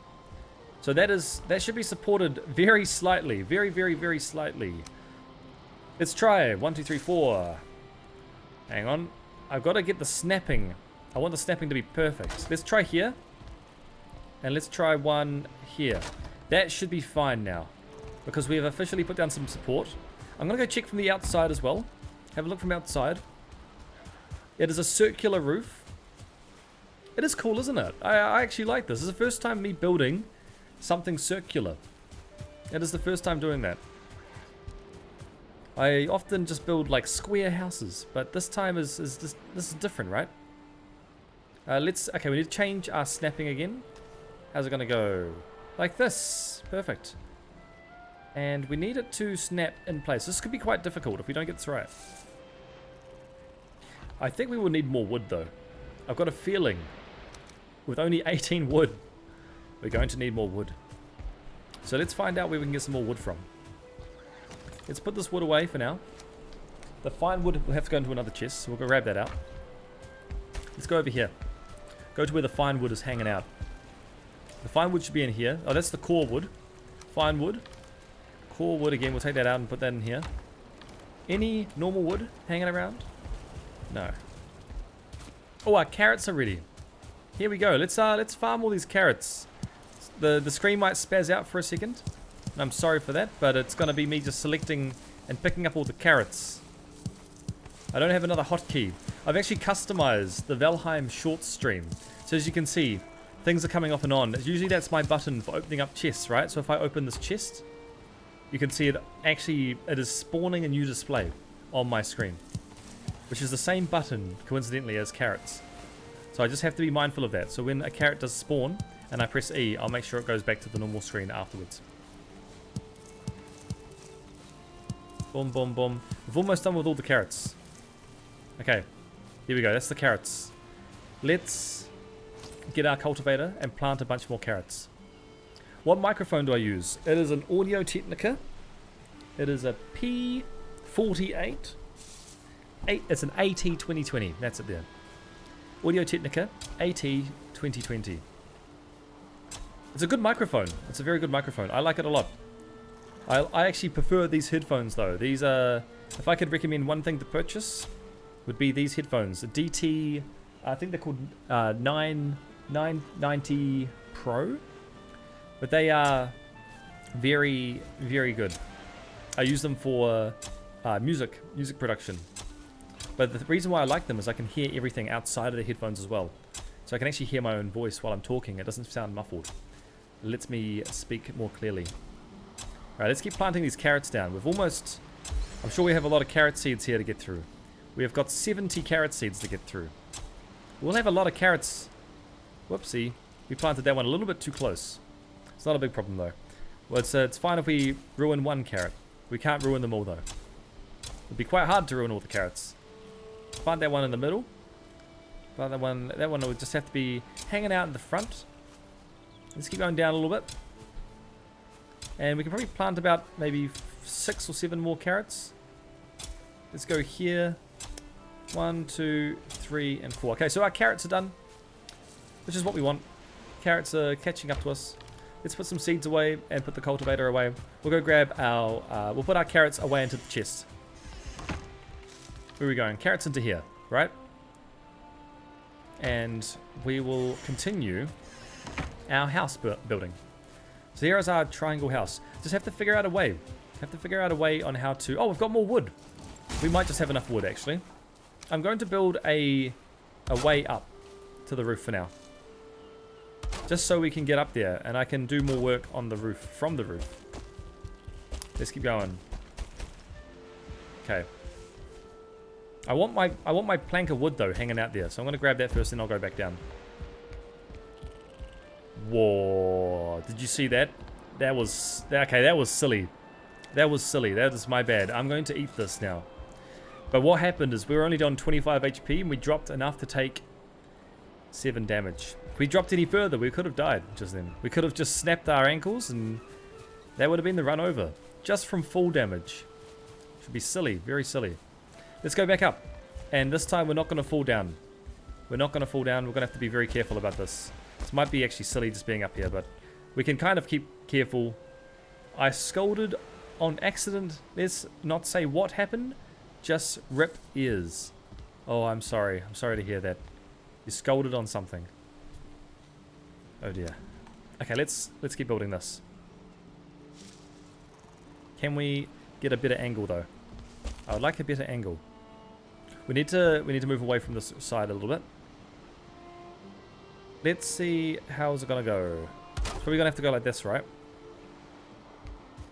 Speaker 1: So that should be supported very slightly. Very, very, very slightly. Let's try. 1, 2, 3, 4. Hang on. I've got to get the snapping. I want the snapping to be perfect. Let's try here. And let's try 1 here. That should be fine now. Because we have officially put down some support. I'm going to go check from the outside as well. Have a look from outside. It is a circular roof. It is cool, isn't it? I actually like this. This is the first time me building something circular. It is the first time doing that. I often just build like square houses. But this time this is different, right? Okay, we need to change our snapping again. How's it going to go? Like this. Perfect. And we need it to snap in place. This could be quite difficult if we don't get this right. I think we will need more wood though. I've got a feeling with only 18 wood, we're going to need more wood. So let's find out where we can get some more wood from. Let's put this wood away for now. The fine wood will have to go into another chest, so we'll go grab that out. Let's go over here. Go to where the fine wood is hanging out. The fine wood should be in here. Oh, that's the core wood. Fine wood. Core wood again. We'll take that out and put that in here. Any normal wood hanging around? No. Oh, our carrots are ready. Here we go. Let's farm all these carrots. The screen might spaz out for a second. I'm sorry for that, but it's going to be me just selecting and picking up all the carrots. I don't have another hotkey. I've actually customized the Valheim short stream. So as you can see, things are coming off and on. Usually that's my button for opening up chests, right? So if I open this chest, you can see it is spawning a new display on my screen, which is the same button, coincidentally, as carrots. So I just have to be mindful of that. So when a carrot does spawn and I press E, I'll make sure it goes back to the normal screen afterwards. Boom, boom, boom. We've almost done with all the carrots. Okay, here we go. That's the carrots. Let's get our cultivator and plant a bunch more carrots. What microphone do I use? It is an Audio Technica. It is a P48. It's an AT2020. That's it there. Audio Technica AT2020. It's a good microphone. It's a very good microphone. I like it a lot. I actually prefer these headphones though. These are, if I could recommend one thing to purchase, would be these headphones. The DT, I think they're called 990 Pro. But they are very, very good. I use them for music production. But the reason why I like them is I can hear everything outside of the headphones as well. So I can actually hear my own voice while I'm talking. It doesn't sound muffled. It lets me speak more clearly. Alright, let's keep planting these carrots down. We've almost... I'm sure we have a lot of carrot seeds here to get through. We have got 70 carrot seeds to get through. We'll have a lot of carrots. Whoopsie. We planted that one a little bit too close. It's not a big problem though. Well, it's fine if we ruin one carrot. We can't ruin them all though. It'd be quite hard to ruin all the carrots. Find that one in the middle. Find that one would just have to be hanging out in the front. Let's keep going down a little bit. And we can probably plant about maybe 6 or 7 more carrots. Let's go here. 1, 2, 3, and 4. Okay, so our carrots are done, which is what we want. Carrots are catching up to us. Let's put some seeds away and put the cultivator away. We'll go grab our, we'll put our carrots away into the chest. Where are we going? Carrots into here, right? And we will continue our house building. So here is our triangle house. Just have to figure out a way. Have to figure out a way on how to... Oh, we've got more wood. We might just have enough wood, actually. I'm going to build a way up to the roof for now. Just so we can get up there and I can do more work on the roof, from the roof. Let's keep going. Okay. I want my plank of wood though hanging out there, so I'm going to grab that first and I'll go back down. Whoa, did you see that? That was, okay, that was silly. That was silly, that is my bad. I'm going to eat this now. But what happened is we were only down 25 HP and we dropped enough to take 7 damage. If we dropped any further, we could have died just then. We could have just snapped our ankles and that would have been the run over. Just from full damage. Should be silly, very silly. Let's go back up. And this time we're not going to fall down. We're not going to fall down. We're going to have to be very careful about this. This might be actually silly just being up here, but we can kind of keep careful. I scolded on accident. Let's not say what happened. Just rip ears. Oh, I'm sorry. I'm sorry to hear that. You scolded on something. Oh dear. Okay, let's keep building this. Can we get a better angle though? I would like a better angle. We need to move away from this side a little bit. Let's see how's it gonna go. Probably gonna have to go like this, right?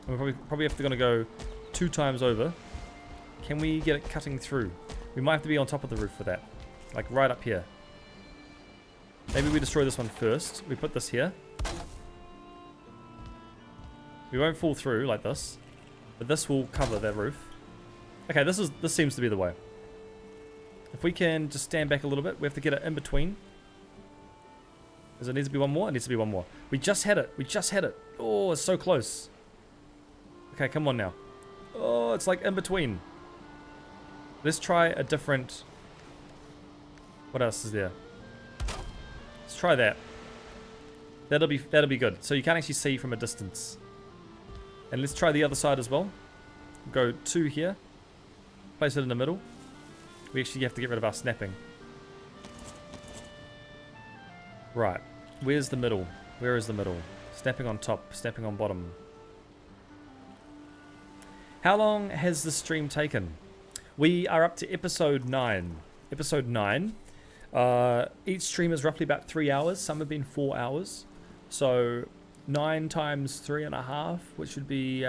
Speaker 1: And we probably have to gonna go 2 times over. Can we get it cutting through? We might have to be on top of the roof for that. Like right up here. Maybe we destroy this one first. We put this here. We won't fall through like this. But this will cover that roof. Okay, this seems to be the way. If we can just stand back a little bit, we have to get it in between. Does it need to be one more? It needs to be one more. We just had it. We just had it. Oh, it's so close. Okay, come on now. Oh, it's like in between. Let's try a different... What else is there? Let's try that. That'll be good. So you can't actually see from a distance. And let's try the other side as well. Go 2 here. Place it in the middle. We actually have to get rid of our snapping. Right. Where's the middle? Where is the middle? Snapping on top, snapping on bottom. How long has the stream taken? We are up to episode 9. Episode 9. Each stream is roughly about 3 hours. Some have been 4 hours. So 9 times 3.5, which would be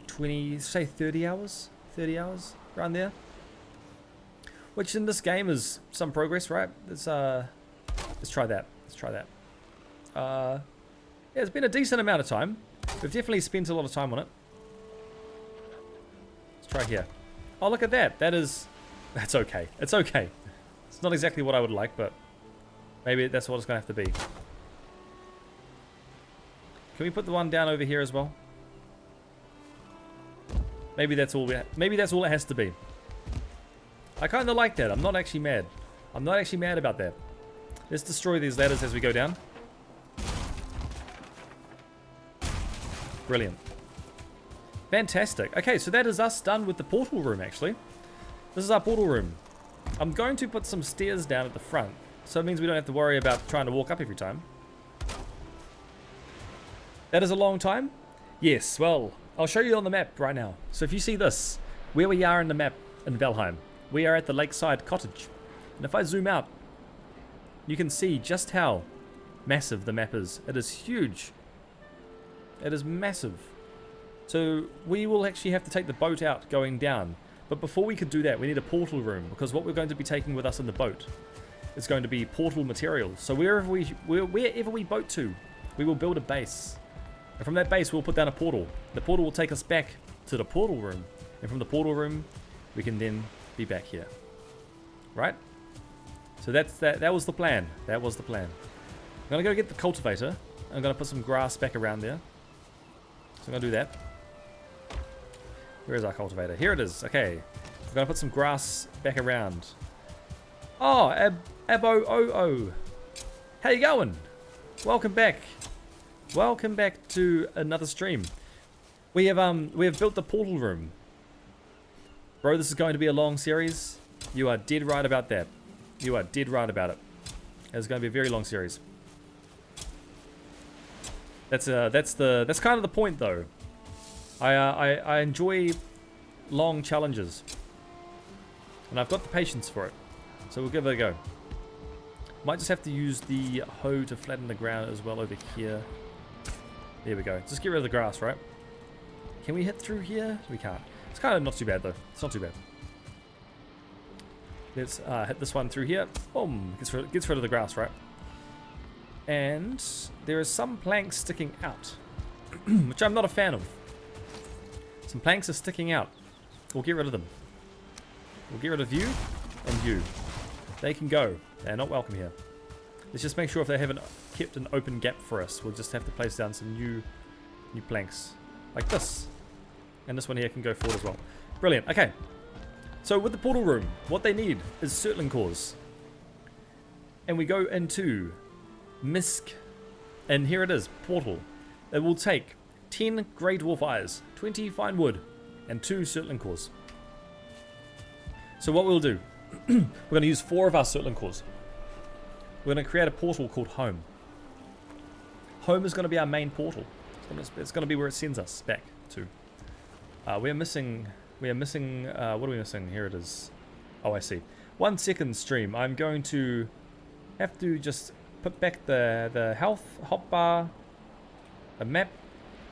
Speaker 1: 20, say 30 hours? 30 hours, around there. Which in this game is some progress, right? Let's try that. Let's try that. Yeah, it's been a decent amount of time. We've definitely spent a lot of time on it. Let's try here. Oh, look at that. That's okay. It's okay. It's not exactly what I would like, but maybe that's what it's going to have to be. Can we put the one down over here as well? Maybe that's all it has to be. I kind of like that. I'm not actually mad. I'm not actually mad about that. Let's destroy these ladders as we go down. Brilliant. Fantastic. Okay, so that is us done with the portal room, actually. This is our portal room. I'm going to put some stairs down at the front, so it means we don't have to worry about trying to walk up every time. That is a long time? Yes, well, I'll show you on the map right now. So if you see this, where we are in the map in Valheim, we are at the lakeside cottage. And if I zoom out, you can see just how massive the map is. It is huge. It is massive. So we will actually have to take the boat out going down. But before we could do that, we need a portal room, because what we're going to be taking with us in the boat is going to be portal materials. So wherever we boat to, we will build a base. And from that base, we'll put down a portal. The portal will take us back to the portal room. And from the portal room, we can then be back here. Right? So that was the plan. That was the plan. I'm going to go get the cultivator. I'm going to put some grass back around there. So I'm going to do that. Where is our cultivator? Here it is. Okay. I'm going to put some grass back around. Oh, Abo-O-O. How you going? Welcome back. Welcome back to another stream. We have built the portal room. Bro, this is going to be a long series. You are dead right about that. You are dead right about it. It's going to be a very long series. That's kind of the point though. I enjoy long challenges. And I've got the patience for it. So we'll give it a go. Might just have to use the hoe to flatten the ground as well over here. There we go. Just get rid of the grass, right? Can we hit through here? We can't. It's kind of not too bad though. It's not too bad. Let's hit this one through here. Boom. Gets rid of the grass, right? And there are some planks sticking out, which I'm not a fan of. Some planks are sticking out. We'll get rid of them. We'll get rid of you and you. They can go. They're not welcome here. Let's just make sure if they haven't kept an open gap for us, we'll just have to place down some new planks. Like this. And this one here can go forward as well. Brilliant. Okay. So with the portal room, what they need is Surtling cores. And we go into Misk. And here it is. Portal. It will take 10 Grey Dwarf Eyes, 20 Fine Wood, and 2 Surtling cores. So what we'll do, we're going to use 4 of our Surtling cores. We're going to create a portal called Home. Home is going to be our main portal. It's going to be where it sends us back to. We are missing, what are we missing? Here it is. Oh, I see. 1 second stream. I'm going to have to just put back the health hotbar, the map,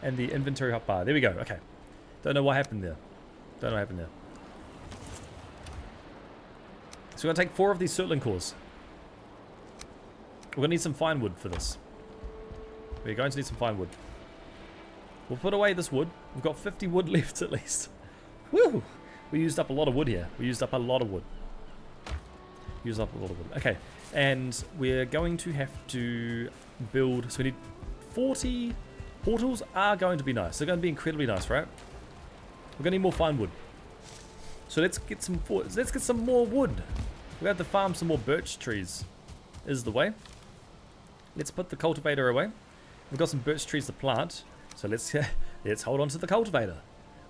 Speaker 1: and the inventory hotbar. There we go. Okay. Don't know what happened there. Don't know what happened there. So we're going to take 4 of these Surtling cores. We're going to need some fine wood for this. We're going to need some fine wood. We'll put away this wood. We've got 50 wood left at least. Woo! We used up a lot of wood here. We used up a lot of wood. Used up a lot of wood. Okay. And we're going to have to build... So we need 40... Portals are going to be nice. They're going to be incredibly nice, right? We're going to need more fine wood. So let's get some more wood. We have to farm some more birch trees. Is the way. Let's put the cultivator away. We've got some birch trees to plant. So let's hold on to the cultivator.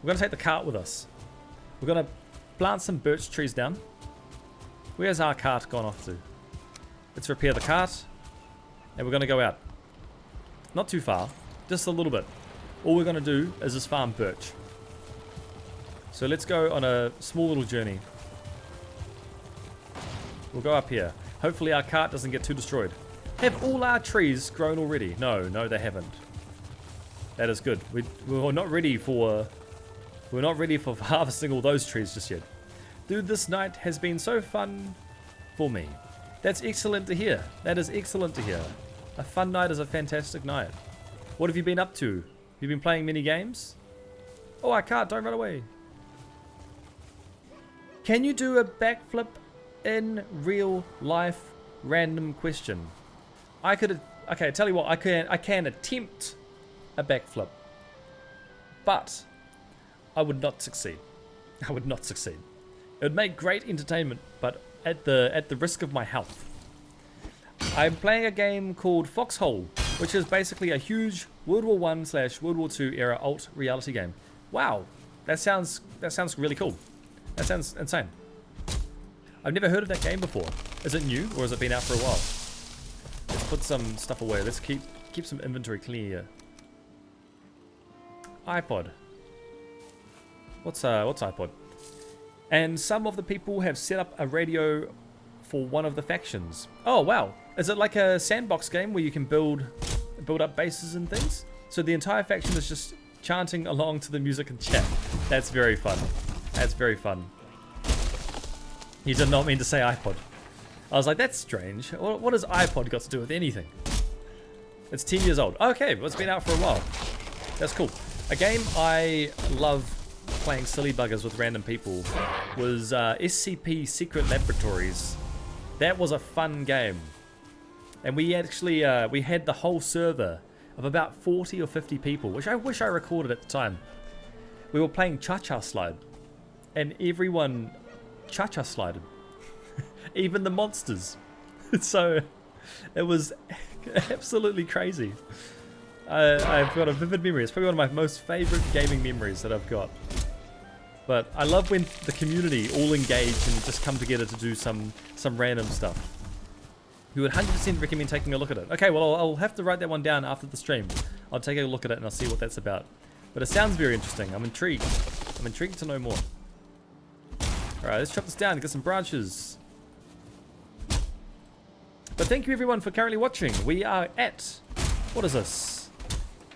Speaker 1: We're going to take the cart with us. We're going to plant some birch trees down. Where's our cart gone off to? Let's repair the cart. And we're going to go out. Not too far. Just a little bit. All we're going to do is just farm birch. So let's go on a small little journey. We'll go up here. Hopefully our cart doesn't get too destroyed. Have all our trees grown already? No, they haven't. That is good. We're not ready for harvesting all those trees just yet. Dude, this night has been so fun for me. That's excellent to hear. That is excellent to hear. A fun night is a fantastic night. What have you been up to? Have you been playing mini games? Oh, I can't. Don't run away. Can you do a backflip in real life? Random question. Okay, tell you what. I can attempt a backflip, but I would not succeed. I would not succeed. It would make great entertainment, but at the risk of my health. I'm playing a game called Foxhole, which is basically a huge World War I / World War II era alt reality game. Wow, that sounds really cool. That sounds insane. I've never heard of that game before. Is it new or has it been out for a while? Let's put some stuff away. Let's keep some inventory clear. iPod. What's iPod? And some of the people have set up a radio for one of the factions. Oh wow. Is it like a sandbox game where you can build up bases and things? So the entire faction is just chanting along to the music and chat. That's very fun. That's very fun. You did not mean to say iPod. I was like, that's strange. What has iPod got to do with anything? It's 10 years old. Okay, well, it's been out for a while. That's cool. A game I love playing silly buggers with random people was SCP Secret Laboratories. That was a fun game. And we actually, we had the whole server of about 40 or 50 people, which I wish I recorded at the time. We were playing Cha-Cha Slide. And everyone Cha-Cha slided. Even the monsters. So, it was absolutely crazy. I've got a vivid memory. It's probably one of my most favorite gaming memories that I've got. But I love when the community all engage and just come together to do some random stuff. We would 100% recommend taking a look at it. Okay, well, I'll have to write that one down after the stream. I'll take a look at it and I'll see what that's about. But it sounds very interesting. I'm intrigued. I'm intrigued to know more. Alright, let's chop this down and get some branches. But thank you everyone for currently watching. We are at... What is this?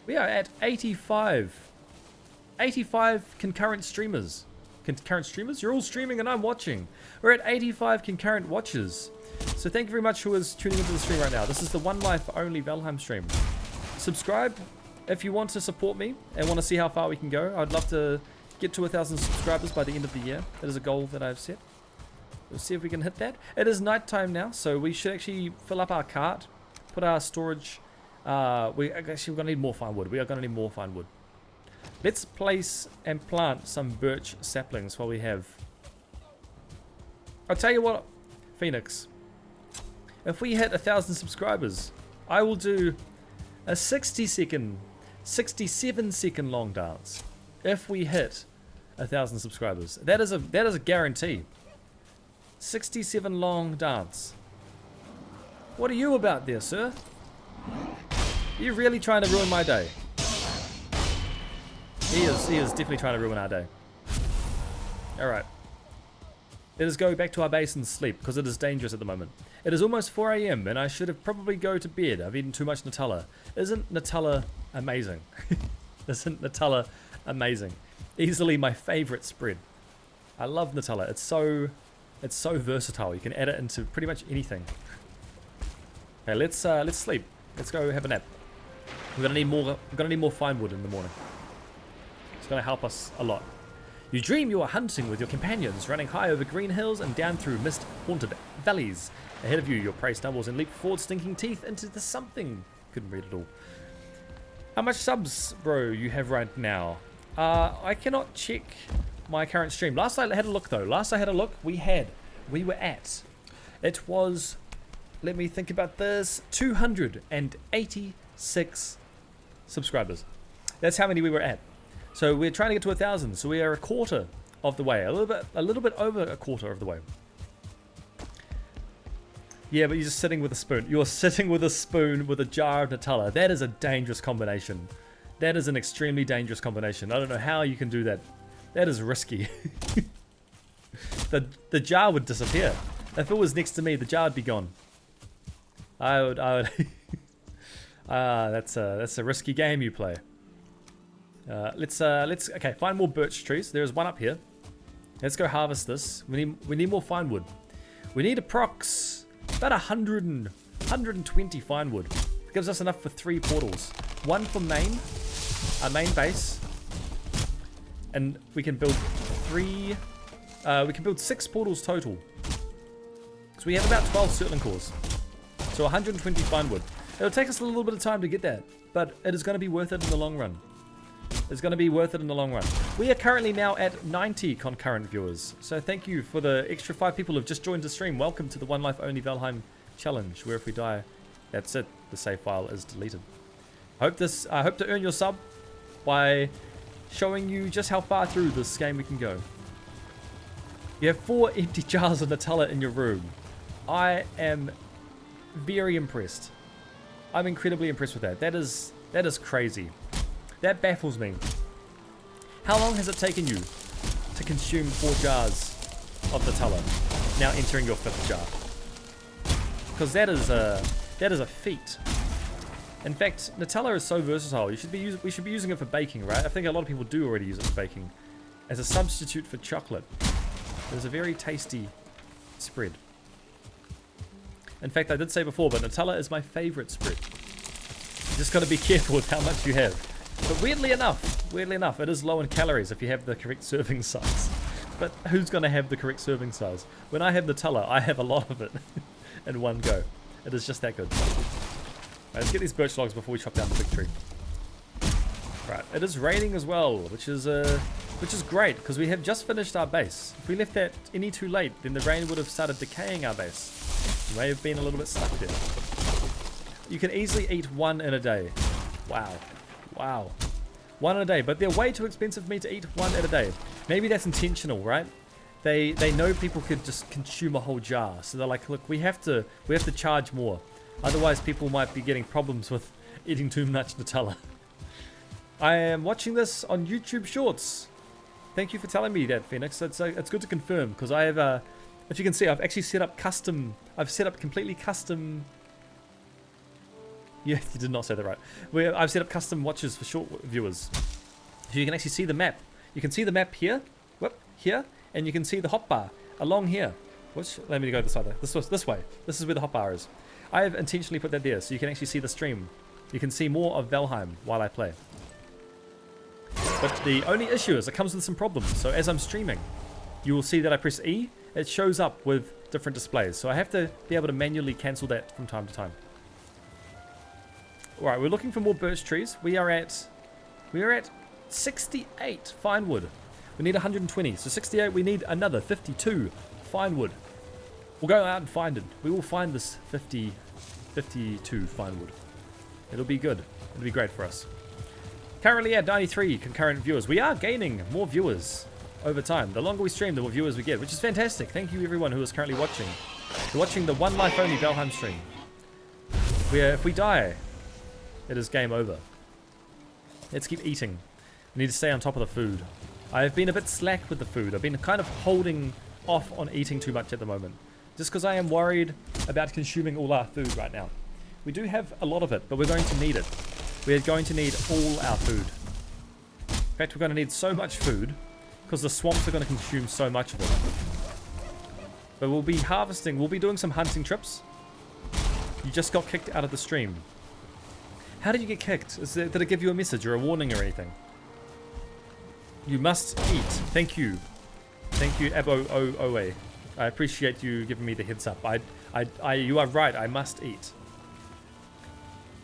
Speaker 1: We are at 85. 85 concurrent streamers. Concurrent streamers? You're all streaming and I'm watching. We're at 85 concurrent watchers. So thank you very much who is tuning into the stream right now. This is the One Life Only Valheim stream. Subscribe if you want to support me and want to see how far we can go. I'd love to get to 1,000 subscribers by the end of the year. That is a goal that I've set. We'll see if we can hit that. It is night time now, so we should actually fill up our cart, put our storage. We're going to need more fine wood. We are going to need more fine wood. Let's place and plant some birch saplings while we have. I'll tell you what, Phoenix. If we hit 1,000 subscribers, I will do a 67 second long dance. If we hit 1,000 subscribers, that is a guarantee. 67 long dance. What are you about there, sir? You're really trying to ruin my day. He is definitely trying to ruin our day. Alright. Let us go back to our base and sleep, because it is dangerous at the moment. It is almost 4 AM, and I should have probably go to bed. I've eaten too much Nutella. Isn't Nutella amazing? Isn't Nutella amazing? Easily my favorite spread. I love Nutella. It's so versatile. You can add it into pretty much anything. Okay, let's sleep. Let's go have a nap. We're gonna need more fine wood in the morning. It's gonna help us a lot. You dream you are hunting with your companions, running high over green hills and down through mist-haunted valleys. Ahead of you, your prey stumbles and leap forward, stinking teeth into the something. Couldn't read it all. How much subs, bro, you have right now? I cannot check my current stream. Last I had a look, though. Last I had a look, we were at. It was, let me think about this, 286 subscribers. That's how many we were at. So we're trying to get to 1,000. So we are a quarter of the way, a little bit over a quarter of the way. Yeah, but you're just sitting with a spoon. You're sitting with a spoon with a jar of Nutella. That is a dangerous combination. That is an extremely dangerous combination. I don't know how you can do that. That is risky. The jar would disappear. If it was next to me, the jar would be gone. I would. That's a risky game you play. Let's okay, find more birch trees. There's one up here. Let's go harvest this. We need more fine wood. We need approx about 120 fine wood. It gives us enough for 3 portals. One for our main base, and we can build 6 portals total. So we have about 12 Surtling cores. So 120 fine wood. It'll take us a little bit of time to get that, but it is going to be worth it in the long run. It's going to be worth it in the long run. We are currently now at 90 concurrent viewers. So thank you for the extra 5 people who have just joined the stream. Welcome to the One Life Only Valheim challenge, where if we die, that's it. The save file is deleted. I hope to earn your sub by showing you just how far through this game we can go. You have 4 empty jars of Nutella in your room. I am very impressed. I'm incredibly impressed with that. That is crazy. That baffles me. How long has it taken you to consume 4 jars of Nutella, now entering your 5th jar? Because that is a feat. In fact, Nutella is so versatile. We should be using it for baking, right? I think a lot of people do already use it for baking as a substitute for chocolate. It is a very tasty spread. In fact, I did say before, but Nutella is my favorite spread. You just got to be careful with how much you have. But weirdly enough, it is low in calories if you have the correct serving size. But who's going to have the correct serving size? When I have Nutella, I have a lot of it in one go. It is just that good. Right, let's get these birch logs before we chop down the big tree. Right, it is raining as well, which is great because we have just finished our base. If we left that any too late, then the rain would have started decaying our base. We may have been a little bit stuck there. You can easily eat one in a day. Wow. Wow. One in a day, but they're way too expensive for me to eat one in a day. Maybe that's intentional, right? They know people could just consume a whole jar, so they're like, look, we have to charge more. Otherwise, people might be getting problems with eating too much Nutella. I am watching this on YouTube Shorts. Thank you for telling me that, Phoenix. It's good to confirm because I have, if you can see, I've actually set up custom. I've set up completely custom. Yeah, you did not say that right. I've set up custom watches for short viewers, so you can actually see the map. You can see the map here, here, and you can see the hotbar along here. Let me go this way. This way. This is where the hotbar is. I have intentionally put that there so you can actually see the stream. You can see more of Valheim while I play. But the only issue is it comes with some problems. So as I'm streaming, you will see that I press E. It shows up with different displays. So I have to be able to manually cancel that from time to time. Alright, we're looking for more birch trees. We are at 68 fine wood. We need 120. So 68, we need another 52 fine wood. We'll go out and find it. We will find this 52 fine wood. It'll be good. It'll be great for us. Currently at 93 concurrent viewers. We are gaining more viewers over time. The longer we stream, the more viewers we get, which is fantastic. Thank you everyone who is currently watching. You're watching the One Life Only Valheim stream. Where if we die, it is game over. Let's keep eating. We need to stay on top of the food. I have been a bit slack with the food. I've been kind of holding off on eating too much at the moment. Just because I am worried about consuming all our food right now. We do have a lot of it, but we're going to need it. We're going to need all our food. In fact, we're going to need so much food because the swamps are going to consume so much of it. But we'll be harvesting. We'll be doing some hunting trips. You just got kicked out of the stream. How did you get kicked? Did it give you a message or a warning or anything? You must eat. Thank you. Thank you, Abo-O-O-A. I appreciate you giving me the heads up. You are right. I must eat.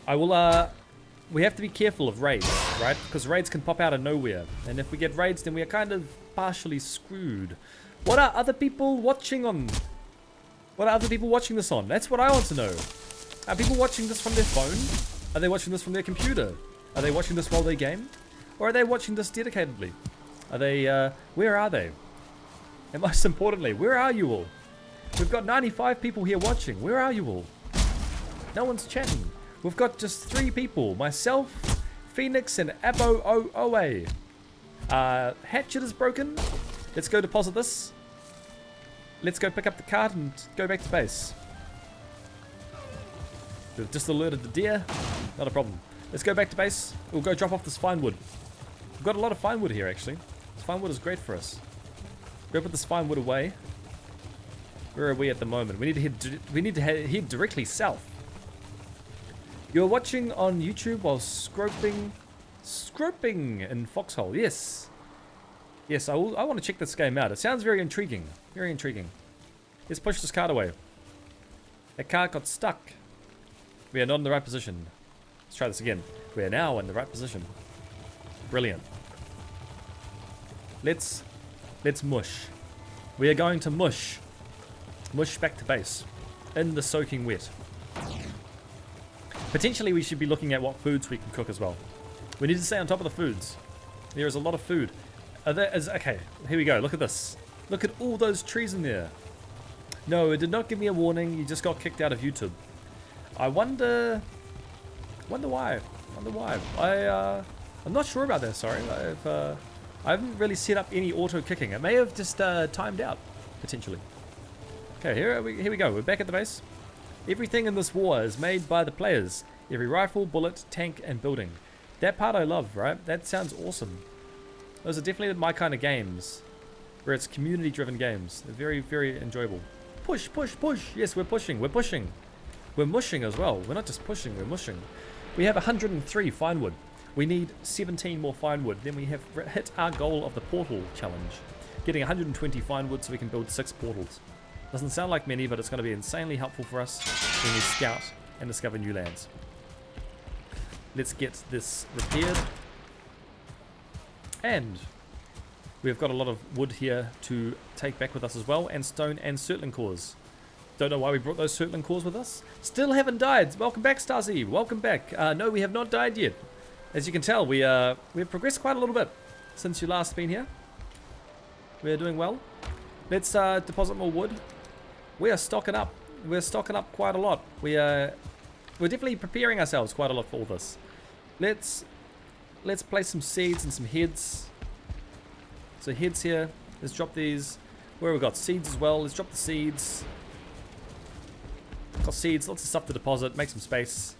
Speaker 1: I will, we have to be careful of raids, right? Because raids can pop out of nowhere. And if we get raids, then we are kind of partially screwed. What are other people watching on? What are other people watching this on? That's what I want to know. Are people watching this from their phone? Are they watching this from their computer? Are they watching this while they game? Or are they watching this dedicatedly? Are they, where are they? And most importantly, where are you all? We've got 95 people here watching. Where are you all? No one's chatting. We've got just 3 people. Myself, Phoenix, and Abo-O-O-A. Hatchet is broken. Let's go deposit this. Let's go pick up the cart and go back to base. We've just alerted the deer. Not a problem. Let's go back to base. We'll go drop off this fine wood. We've got a lot of fine wood here, actually. This fine wood is great for us. Go put this fine wood away. Where are we at the moment? We need to head directly south. You're watching on YouTube while scroping in Foxhole. Yes. Yes, I want to check this game out. It sounds very intriguing. Very intriguing. Let's push this cart away. That cart got stuck. We are not in the right position. Let's try this again. We are now in the right position. Brilliant. Let's mush. We are going to mush. Mush back to base. In the soaking wet. Potentially we should be looking at what foods we can cook as well. We need to stay on top of the foods. There is a lot of food. Okay, here we go. Look at this. Look at all those trees in there. No, it did not give me a warning. You just got kicked out of YouTube. I wonder why. I'm not sure about that. Sorry, I haven't really set up any auto kicking. It may have just timed out potentially. Okay, here we go. We're back at the base. Everything in this war is made by the players. Every rifle, bullet, tank, and building. That part I love, right? That sounds awesome. Those are definitely my kind of games, where it's community-driven games. They're very, very enjoyable. Push, push, push. Yes, we're pushing. We're pushing. We're mushing as well. We're not just pushing, we're mushing. We have 103 fine wood. We need 17 more fine wood. Then we have hit our goal of the portal challenge. Getting 120 fine wood so we can build 6 portals. Doesn't sound like many, but it's going to be insanely helpful for us when we scout and discover new lands. Let's get this repaired. And we've got a lot of wood here to take back with us as well, and stone and surtling cores. Don't know why we brought those surtling cores with us. Still haven't died. Welcome back, Starzy. Welcome back. No, we have not died yet. As you can tell, we've progressed quite a little bit since you last been here. We're doing well. Let's deposit more wood. We are stocking up. We're stocking up quite a lot. We're definitely preparing ourselves quite a lot for all this. Let's place some seeds and some heads. So heads here. Let's drop these. Where have we got seeds as well? Let's drop the seeds. Got seeds, lots of stuff to deposit. Make some space.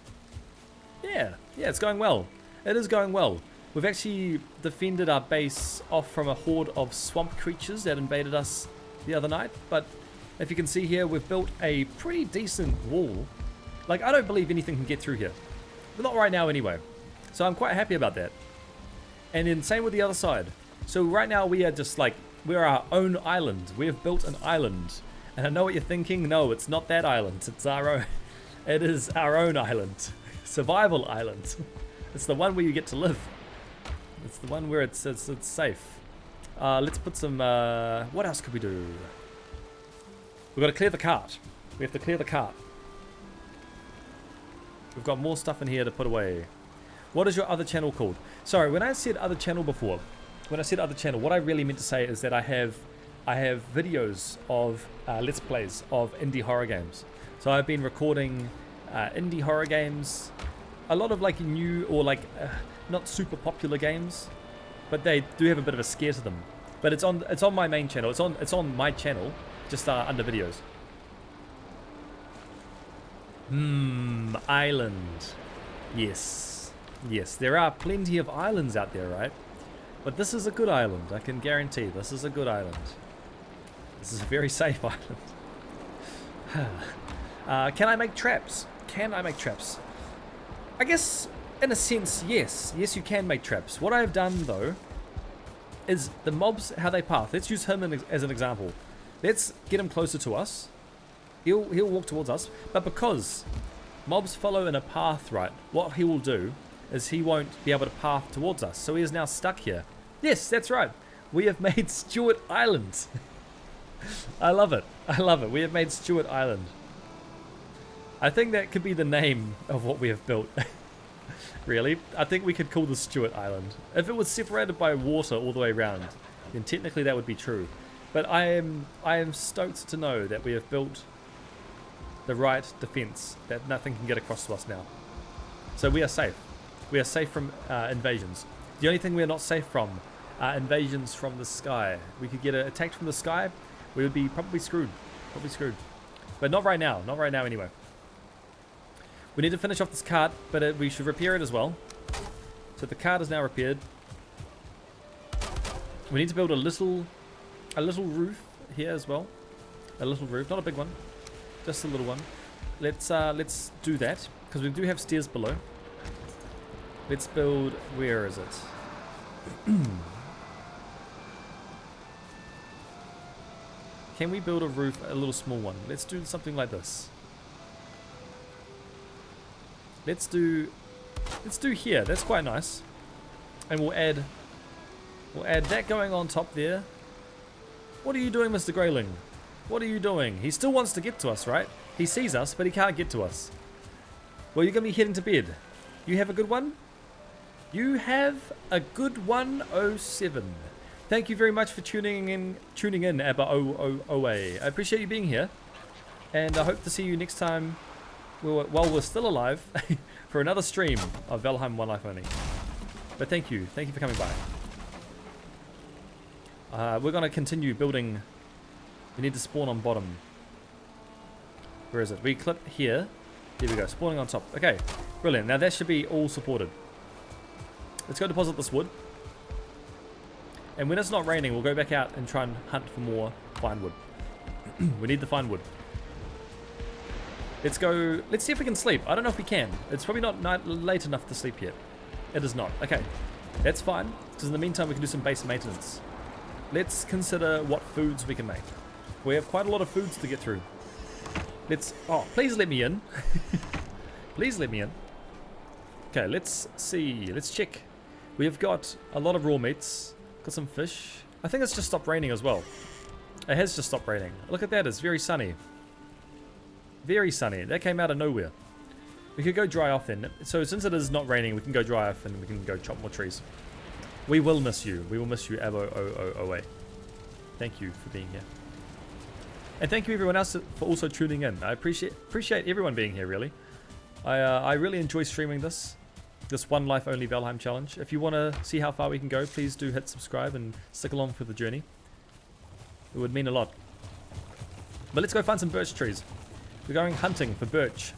Speaker 1: Yeah, it's going well. It is going well. We've actually defended our base off from a horde of swamp creatures that invaded us the other night. But if you can see here, we've built a pretty decent wall. Like, I don't believe anything can get through here. But not right now anyway. So I'm quite happy about that. And then same with the other side. So right now we are just like, we're our own island. We have built an island. And I know what you're thinking. No, it's not that island. It's our own. It is our own island. Survival island. It's the one where you get to live. It's the one where it's safe. Let's put some... what else could we do? We've got to clear the cart. We have to clear the cart. We've got more stuff in here to put away. What is your other channel called? Sorry, when I said other channel before, what I really meant to say is that I have videos of Let's Plays of indie horror games. So I've been recording indie horror games, a lot of like new or like not super popular games, but they do have a bit of a scare to them. But it's on my main channel. It's on my channel, just under videos. Island. Yes, there are plenty of islands out there, right? But this is a good island. I can guarantee this is a good island. This is a very safe island. Can I make traps? I guess, in a sense, yes. Yes, you can make traps. What I've done, though, is the mobs, how they path. Let's use him as an example. Let's get him closer to us. He'll walk towards us. But because mobs follow in a path, right, what he will do is he won't be able to path towards us. So he is now stuck here. Yes, that's right. We have made Stewart Island. I love it. We have made Stewart Island. I think that could be the name of what we have built. Really. I think we could call this Stewart Island. If it was separated by water all the way around, then technically that would be true. But I am stoked to know that we have built the right defense, that nothing can get across to us now. So we are safe. We are safe from invasions. The only thing we are not safe from are invasions from the sky. We could get attacked from the sky. We would be probably screwed. But not right now. Not right now anyway. We need to finish off this cart, but we should repair it as well. So the cart is now repaired. We need to build a little roof here as well. A little roof, not a big one, just a little one. Let's do that because we do have stairs below. Let's build. Where is it? Can we build a roof, a little small one? Let's do something like this. Let's do here. That's quite nice. And we'll add that going on top there. What are you doing, Mr. Grayling? What are you doing? He still wants to get to us, right? He sees us, but he can't get to us. Well, you're going to be heading to bed. You have a good one? You have a good 107. Thank you very much for tuning in, Abba OA. I appreciate you being here. And I hope to see you next time while we're still alive for another stream of Valheim One Life Only. But thank you for coming by. We're going to continue building. We need to spawn on bottom. Where is it? We clip here. There we go, spawning on top. Okay, brilliant. Now that should be all supported. Let's go deposit this wood. And when it's not raining, we'll go back out and try and hunt for more fine wood. We need the fine wood. Let's go. Let's see if we can sleep. I don't know if we can. It's probably not late enough to sleep yet. It is not. Okay, that's fine, because in the meantime we can do some base maintenance. Let's consider what foods we can make. We have quite a lot of foods to get through. Oh, please let me in. Please let me in. Okay, let's see. Let's check. We have got a lot of raw meats. Got some fish. I think it's just stopped raining as well. It has just stopped raining. Look at that. It's very sunny. Very sunny. That came out of nowhere. We could go dry off then. So since it is not raining, we can go dry off and we can go chop more trees. We will miss you. We will miss you, Abo-O-O-O-A. Thank you for being here. And thank you everyone else for also tuning in. I appreciate everyone being here, really. I really enjoy streaming this One Life Only Valheim challenge. If you want to see how far we can go, please do hit subscribe and stick along for the journey. It would mean a lot. But let's go find some birch trees. We're going hunting for birch.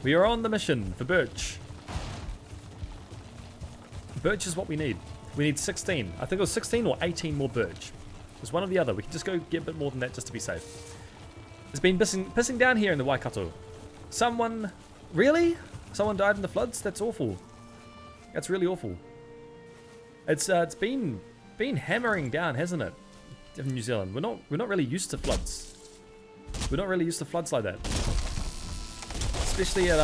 Speaker 1: We are on the mission for birch. Birch is what we need. We need 16. I think it was 16 or 18 more birch. It's one or the other. We can just go get a bit more than that just to be safe. It's been pissing down here in the Waikato. Someone... Really? Someone died in the floods? That's awful. That's really awful. It's been hammering down, hasn't it? In New Zealand. We're not really used to floods. We're not really used to floods like that. Especially at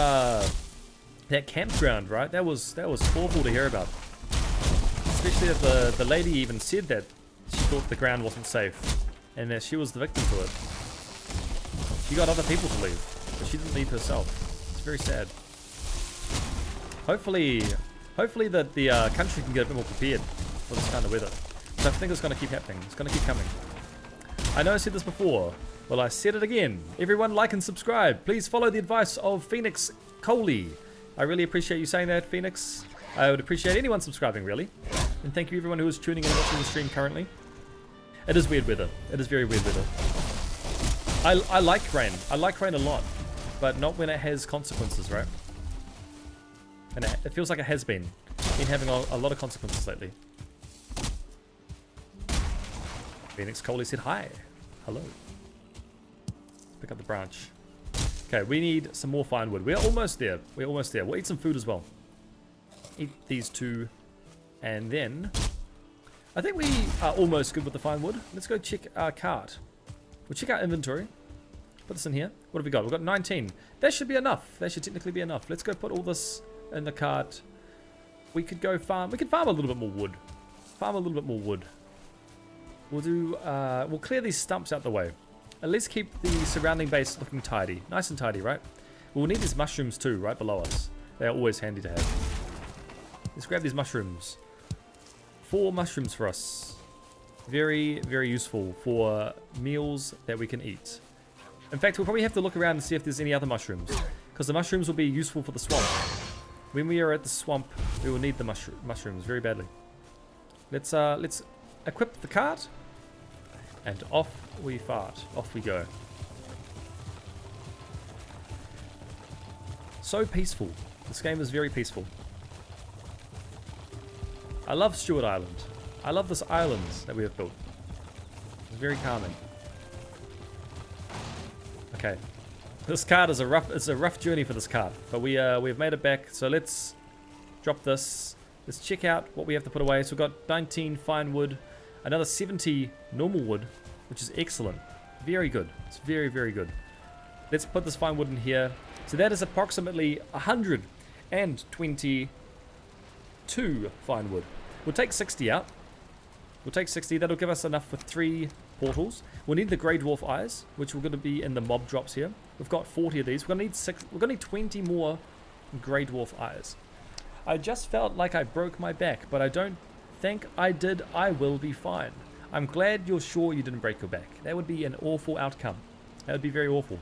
Speaker 1: that campground, right? That was awful to hear about. Especially if the lady even said that she thought the ground wasn't safe, and that she was the victim to it. She got other people to leave, but she didn't leave herself. It's very sad. Hopefully that the country can get a bit more prepared for this kind of weather. So I think it's going to keep happening. It's going to keep coming. I know I said this before. Well, I said it again. Everyone like and subscribe. Please follow the advice of Phoenix Coley. I really appreciate you saying that, Phoenix. I would appreciate anyone subscribing, really. And thank you everyone who is tuning in and watching the stream currently. It is weird weather. It is very weird weather. I like rain. I like rain a lot. But not when it has consequences, right? And it feels like it has been. Been having a lot of consequences lately. Phoenix Coley said hi. Hello. Pick up the branch. Okay, we need some more fine wood. We're almost there. We're almost there. We'll eat some food as well. Eat these two. And then... I think we are almost good with the fine wood. Let's go check our cart. We'll check our inventory. Put this in here. What have we got? We've got 19. That should be enough. That should technically be enough. Let's go put all this in the cart. We could go farm. We could farm a little bit more wood. Farm a little bit more wood. We'll do... we'll clear these stumps out the way. And let's keep the surrounding base looking tidy. Nice and tidy, right? We'll need these mushrooms too, right below us. They're always handy to have. Let's grab these mushrooms. 4 mushrooms for us. Very, very useful for meals that we can eat. In fact, we'll probably have to look around and see if there's any other mushrooms. Because the mushrooms will be useful for the swamp. When we are at the swamp, we will need the mushrooms very badly. Let's equip the cart. And off we fart. Off we go. So peaceful. This game is very peaceful. I love Stewart Island. I love this island that we have built. It's very calming. Okay. This cart is it's a rough journey for this cart. But we've made it back. So let's drop this. Let's check out what we have to put away. So we've got 19 fine wood. Another 70 normal wood, which is excellent. Very good. It's very, very good. Let's put this fine wood in here. So that is approximately 122 fine wood. We'll take 60 out. We'll take 60. That'll give us enough for 3 portals. We'll need the grey dwarf eyes, which we're going to be in the mob drops here. We've got 40 of these. We're going to need 20 more grey dwarf eyes. I just felt like I broke my back, but I don't think I did. I will be fine. I'm glad you're sure you didn't break your back. That would be an awful outcome. That would be very awful.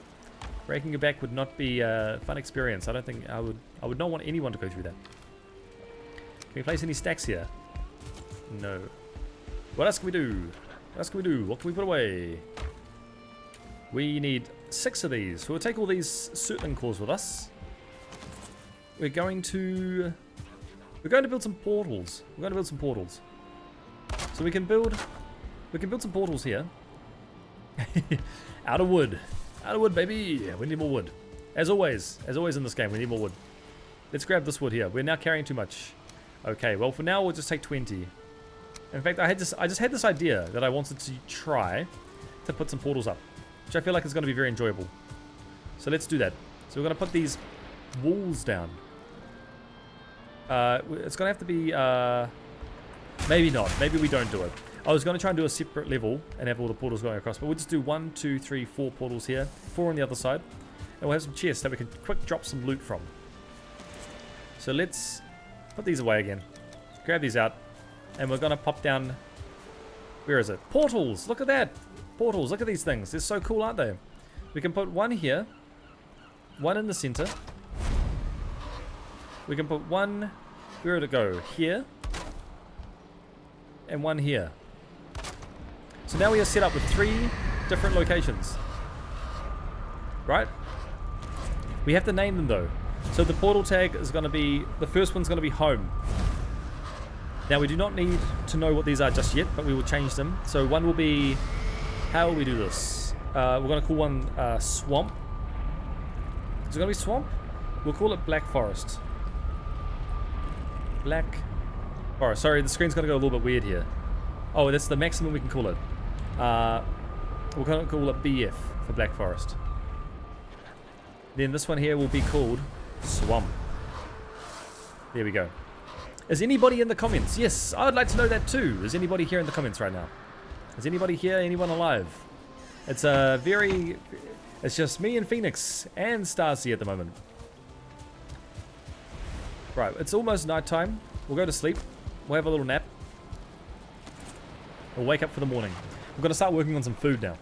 Speaker 1: Breaking your back would not be a fun experience. I don't think I would not want anyone to go through that. Can we place any stacks here? No. What else can we do? What else can we do? What can we put away? We need 6 of these. So we'll take all these circling cores with us. We're going to build some portals. We're going to build some portals. So we can build some portals here. Out of wood. Out of wood, baby. We need more wood. As always in this game, we need more wood. Let's grab this wood here. We're now carrying too much. Okay, well for now we'll just take 20. In fact, I just had this idea that I wanted to try to put some portals up, which I feel like is going to be very enjoyable. So let's do that. So we're going to put these walls down. It's going to have to be, maybe not. Maybe we don't do it. I was going to try and do a separate level and have all the portals going across, but we'll just do 1, 2, 3, 4 portals here, 4 on the other side, and we'll have some chests that we can quick drop some loot from. So let's put these away again. Grab these out, and we're going to pop down. Where is it? Portals! Look at that! Portals, look at these things. They're so cool, aren't they? We can put one here, one in the center. We can put one, where would it go? Here, and one here. So now we are set up with 3 different locations. Right? We have to name them though. So the portal tag is going to be, the first one's going to be home. Now we do not need to know what these are just yet, but we will change them. So one will be, how will we do this? We're going to call one swamp. Is it going to be swamp? We'll call it Black Forest. Black Forest. Sorry, the screen's going to go a little bit weird here. Oh, that's the maximum we can call it. We're going to call it BF for Black Forest. Then this one here will be called Swamp. There we go. Is anybody in the comments? Yes, I would like to know that too. Is anybody here in the comments right now? Is anybody here? Anyone alive? It's it's just me and Phoenix and Stacy at the moment. Right, it's almost nighttime. We'll go to sleep. We'll have a little nap. We'll wake up for the morning. We've got to start working on some food now.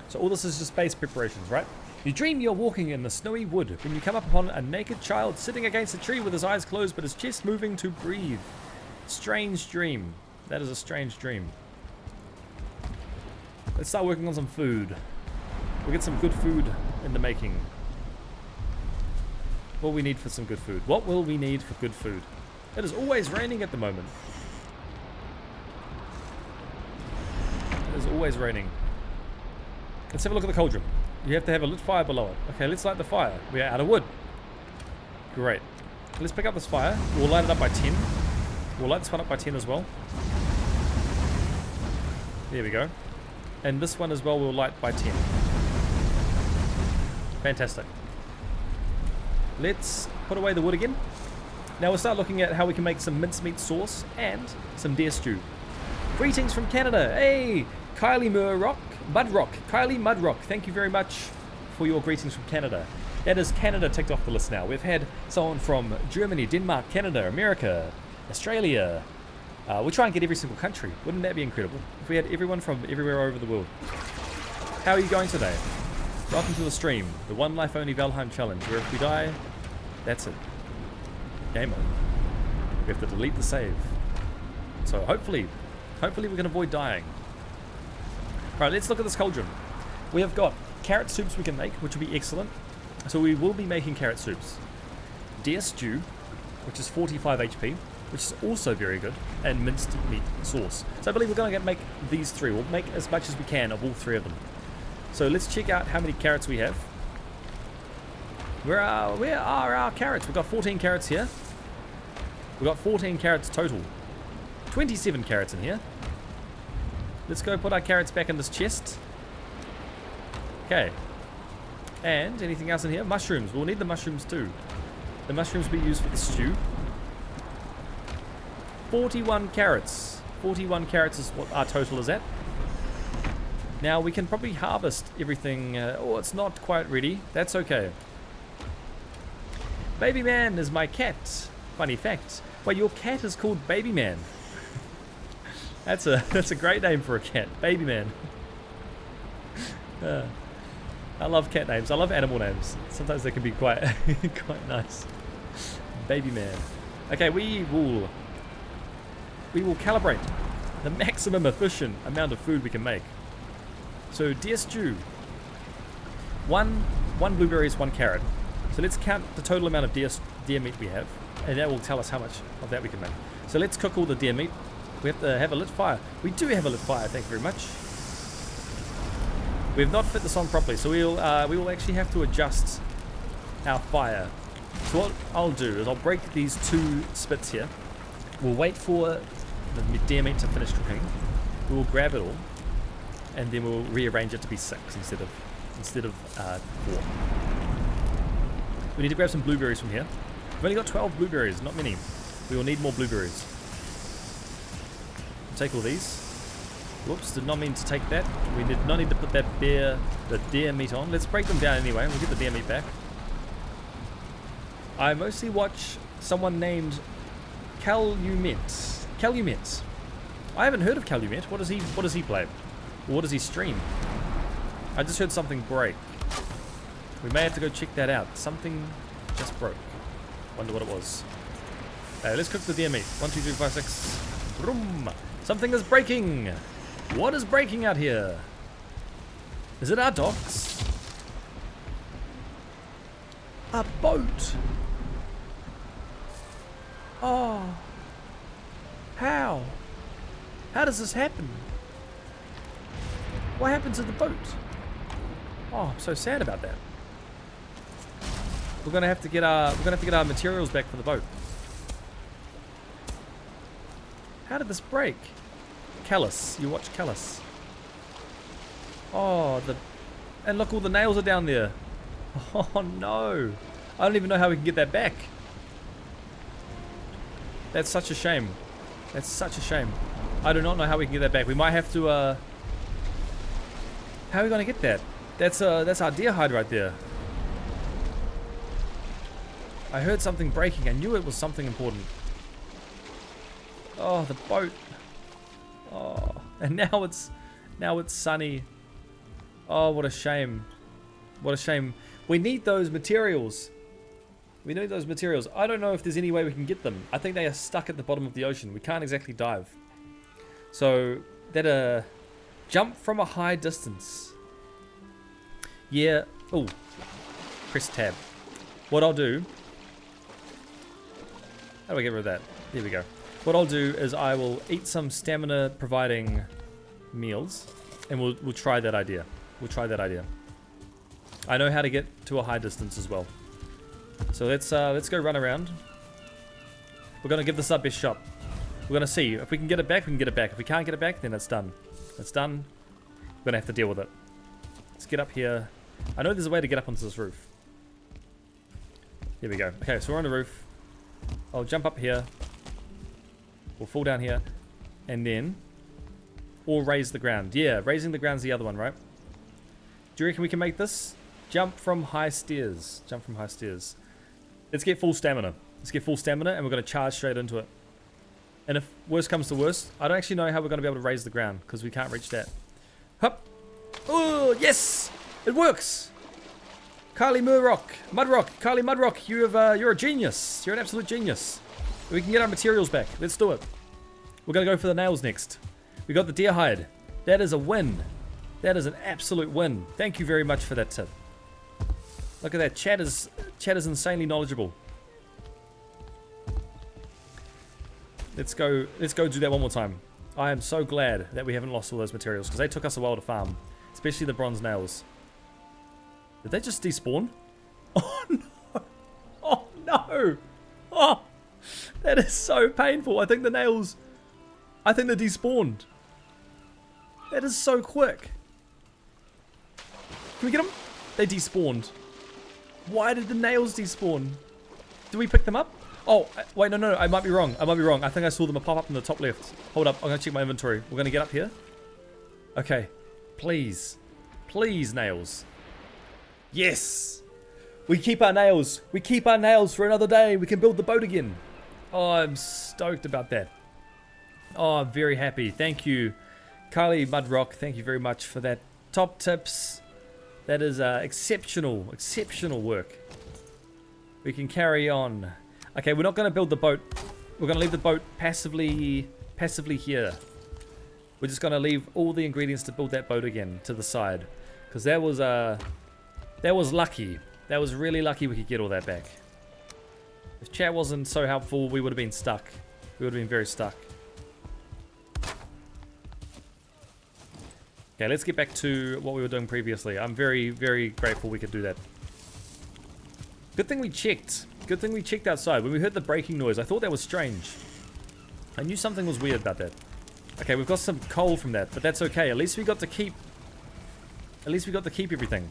Speaker 1: So all this is just base preparations, right? You dream you're walking in the snowy wood when you come up upon a naked child sitting against a tree with his eyes closed but his chest moving to breathe. Strange dream. That is a strange dream. Let's start working on some food. We'll get some good food in the making. What will we need for some good food? What will we need for good food? It is always raining at the moment. It is always raining. Let's have a look at the cauldron. You have to have a lit fire below it. Okay, let's light the fire. We are out of wood. Great. Let's pick up this fire. We'll light it up by 10. We'll light this one up by 10 as well. There we go. And this one as well we'll light by 10. Fantastic. Let's put away the wood again. Now we'll start looking at how we can make some mincemeat sauce and some deer stew. Greetings from Canada. Hey, Kylie Mudrock. Kylie Mudrock, thank you very much for your greetings from Canada. That is Canada ticked off the list now. We've had someone from Germany, Denmark, Canada, America, Australia. We'll try and get every single country. Wouldn't that be incredible? If we had everyone from everywhere over the world. How are you going today? Welcome to the stream, the One Life Only Valheim Challenge, where if we die, that's it. Game over. We have to delete the save. So hopefully we can avoid dying. Right, let's look at this cauldron. We have got carrot soups we can make, which will be excellent. So we will be making carrot soups. Deer stew, which is 45 HP, which is also very good, and minced meat sauce. So I believe we're going to make these 3. We'll make as much as we can of all 3 of them. So let's check out how many carrots we have. Where are our carrots? We've got 14 carrots here. We've got 14 carrots total. 27 carrots in here. Let's go put our carrots back in this chest. Okay. And anything else in here? Mushrooms. We'll need the mushrooms too. The mushrooms we use for the stew. 41 carrots. 41 carrots is what our total is at. Now we can probably harvest everything. Oh, it's not quite ready. That's okay. Baby Man is my cat. Funny fact. Well, your cat is called Baby Man. That's a great name for a cat. Baby Man. I love cat names. I love animal names. Sometimes they can be quite quite nice. Baby Man. Okay, we will calibrate the maximum efficient amount of food we can make. So deer stew. One blueberry is 1 carrot. So let's count the total amount of deer meat we have, and that will tell us how much of that we can make. So let's cook all the deer meat. We have to have a lit fire. We do have a lit fire, thank you very much. We have not fit this on properly, so we will actually have to adjust our fire. So what I'll do is I'll break these 2 spits here. We'll wait for the deer meat to finish cooking. We will grab it all, and then we'll rearrange it to be 6 instead of 4. We need to grab some blueberries from here. We've only got 12 blueberries, not many. We will need more blueberries. Take all these. Whoops, did not mean to take that. We did not need to put the deer meat on. Let's break them down anyway, and we'll get the deer meat back. I mostly watch someone named Calumet. Calumet. I haven't heard of Calumet. What does he play? Or what does he stream? I just heard something break. We may have to go check that out. Something just broke. Wonder what it was. Let's cook the deer meat. 1, 2, 3, 4, 5, 6. Vroom. Something is breaking. What is breaking out here? Is it our docks? A boat. Oh. How? How does this happen? What happened to the boat? Oh, I'm so sad about that. We're gonna have to get our materials back for the boat. How did this break? Callus, you watch Callus. Oh, and look, all the nails are down there. Oh no. I don't even know how we can get that back. That's such a shame. That's such a shame. I do not know how we can get that back. We might have to, how are we gonna get that? That's our deer hide right there. I heard something breaking. I knew it was something important. Oh, the boat. Oh, and now it's sunny. Oh, what a shame. What a shame. We need those materials. We need those materials. I don't know if there's any way we can get them. I think they are stuck at the bottom of the ocean. We can't exactly dive. So, that jump from a high distance. Yeah. Oh, press tab. What I'll do. How do I get rid of that? There we go. What I'll do is I will eat some stamina providing meals, and we'll try that idea. We'll try that idea. I know how to get to a high distance as well. So let's go run around. We're gonna give this our best shot. We're gonna see if we can get it back. We can get it back. If we can't get it back, then it's done. It's done. We're gonna have to deal with it. Let's get up here. I know there's a way to get up onto this roof. Here we go. Okay, so we're on the roof. I'll jump up here. We'll fall down here. And then... or raise the ground. Yeah, raising the ground's the other one, right? Do you reckon we can make this? Jump from high stairs. Jump from high stairs. Let's get full stamina. Let's get full stamina and we're going to charge straight into it. And if worst comes to worst, I don't actually know how we're going to be able to raise the ground because we can't reach that. Hup! Oh, yes! It works! Carly Mudrock, Carly Mudrock, you're a genius. You're an absolute genius. We can get our materials back. Let's do it. We're going to go for the nails next. We got the deer hide. That is a win. That is an absolute win. Thank you very much for that tip. Look at that. Chat is insanely knowledgeable. Let's go do that one more time. I am so glad that we haven't lost all those materials because they took us a while to farm, especially the bronze nails. Did they just despawn? Oh no! Oh no! Oh, that is so painful. I think the nails, I think they despawned. That is so quick. Can we get them? They despawned. Why did the nails despawn? Did we pick them up? Oh, wait, no, I might be wrong. I think I saw them pop up in the top left. Hold up, I'm going to check my inventory. We're going to get up here. Okay, please. Please, nails. Yes! We keep our nails. We keep our nails for another day. We can build the boat again. Oh, I'm stoked about that. Oh, I'm very happy. Thank you, Carly Mudrock. Thank you very much for that. Top tips. That is exceptional work. We can carry on. Okay, we're not going to build the boat. We're going to leave the boat passively here. We're just going to leave all the ingredients to build that boat again to the side. Because that was lucky. That was really lucky we could get all that back. If chat wasn't so helpful, we would have been stuck. We would have been very stuck. Okay, let's get back to what we were doing previously. I'm very, very grateful we could do that. Good thing we checked. Good thing we checked outside. When we heard the breaking noise, I thought that was strange. I knew something was weird about that. Okay, we've got some coal from that, but that's okay. At least we got to keep... At least we got to keep everything.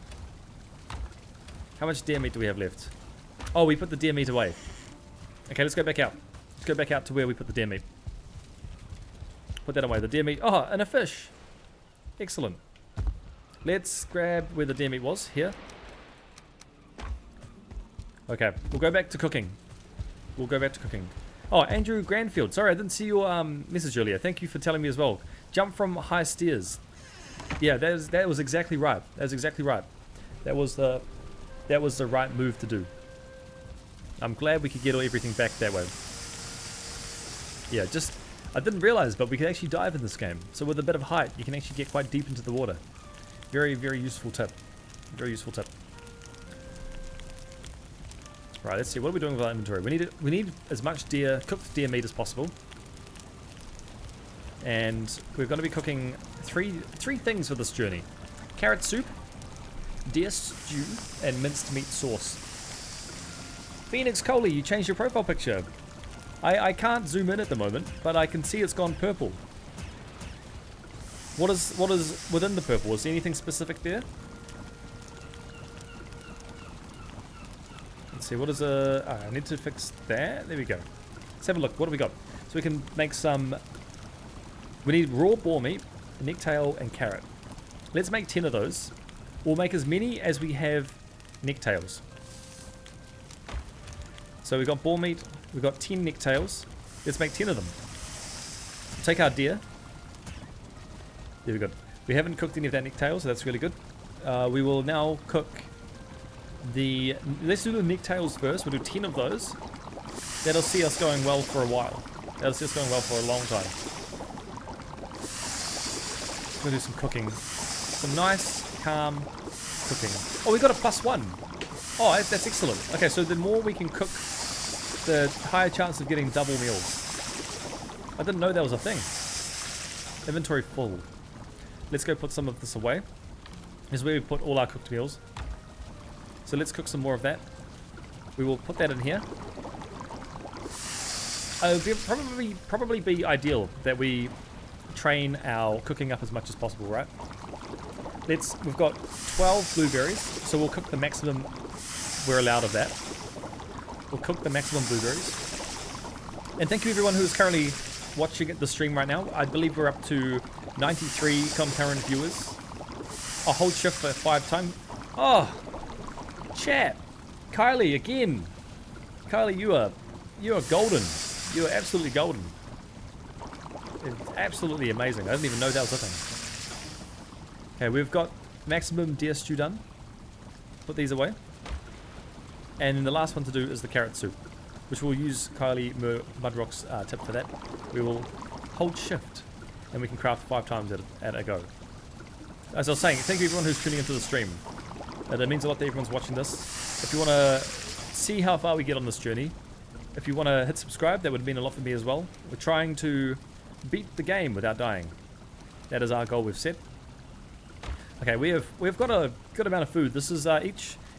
Speaker 1: How much deer meat do we have left? Oh, we put the deer meat away. Okay, let's go back out. Let's go back out to where we put the deer meat. Put that away. The deer meat... Oh, and a fish. Excellent. Let's grab where the deer meat was. Here. Okay, we'll go back to cooking. We'll go back to cooking. Oh, Andrew Granfield. Sorry, I didn't see your message earlier. Thank you for telling me as well. Jump from high stairs. Yeah, that was exactly right. That was exactly right. That was the right move to do. I'm glad we could get everything back that way. Yeah, just I didn't realize, but we can actually dive in this game. So with a bit of height, you can actually get quite deep into the water. Very, very useful tip. Very useful tip. Right, let's see. What are we doing with our inventory? We need as much cooked deer meat as possible. And we're going to be cooking three things for this journey: carrot soup, deer stew, and minced meat sauce. Phoenix Coley, you changed your profile picture. I can't zoom in at the moment, but I can see it's gone purple. What is within the purple? Is there anything specific there? Let's see, what is I need to fix that. There we go. Let's have a look. What do we got? So we can make some... We need raw boar meat, necktail, and carrot. Let's make 10 of those. We'll make as many as we have necktails. So we've got boar meat, we've got 10 necktails. Let's make 10 of them. Take our deer. There we go. We haven't cooked any of that necktail, so that's really good. We will now cook the... Let's do the necktails first. We'll do 10 of those. That'll see us going well for a while. That'll see us going well for a long time. We'll do some cooking. Some nice, calm cooking. Oh, we got a +1. Oh, that's excellent. Okay, so the more we can cook, the higher chance of getting double meals. I didn't know that was a thing. Inventory full. Let's go put some of this away. This is where we put all our cooked meals. So let's cook some more of that. We will put that in here. It would probably be ideal that we train our cooking up as much as possible, right? We've got 12 blueberries, so we'll cook the maximum we're allowed of that. We'll cook the maximum blueberries. And thank you everyone who is currently watching the stream right now. I believe we're up to 93 concurrent viewers. I'll hold shift for 5 times. Oh, chat. Kylie again. Kylie, you are golden. You are absolutely golden. It's absolutely amazing. I didn't even know that was a thing. Okay, we've got maximum deer stew done. Put these away. And then the last one to do is the carrot soup, which we'll use Kylie Mudrock's tip for that. We will hold shift and we can craft 5 times at a go. As I was saying, thank you everyone who's tuning into the stream. That means a lot that everyone's watching this. If you want to see how far we get on this journey, if you want to hit subscribe, that would mean a lot for me as well. We're trying to beat the game without dying. That is our goal we've set. Okay, we've got a good amount of food. This is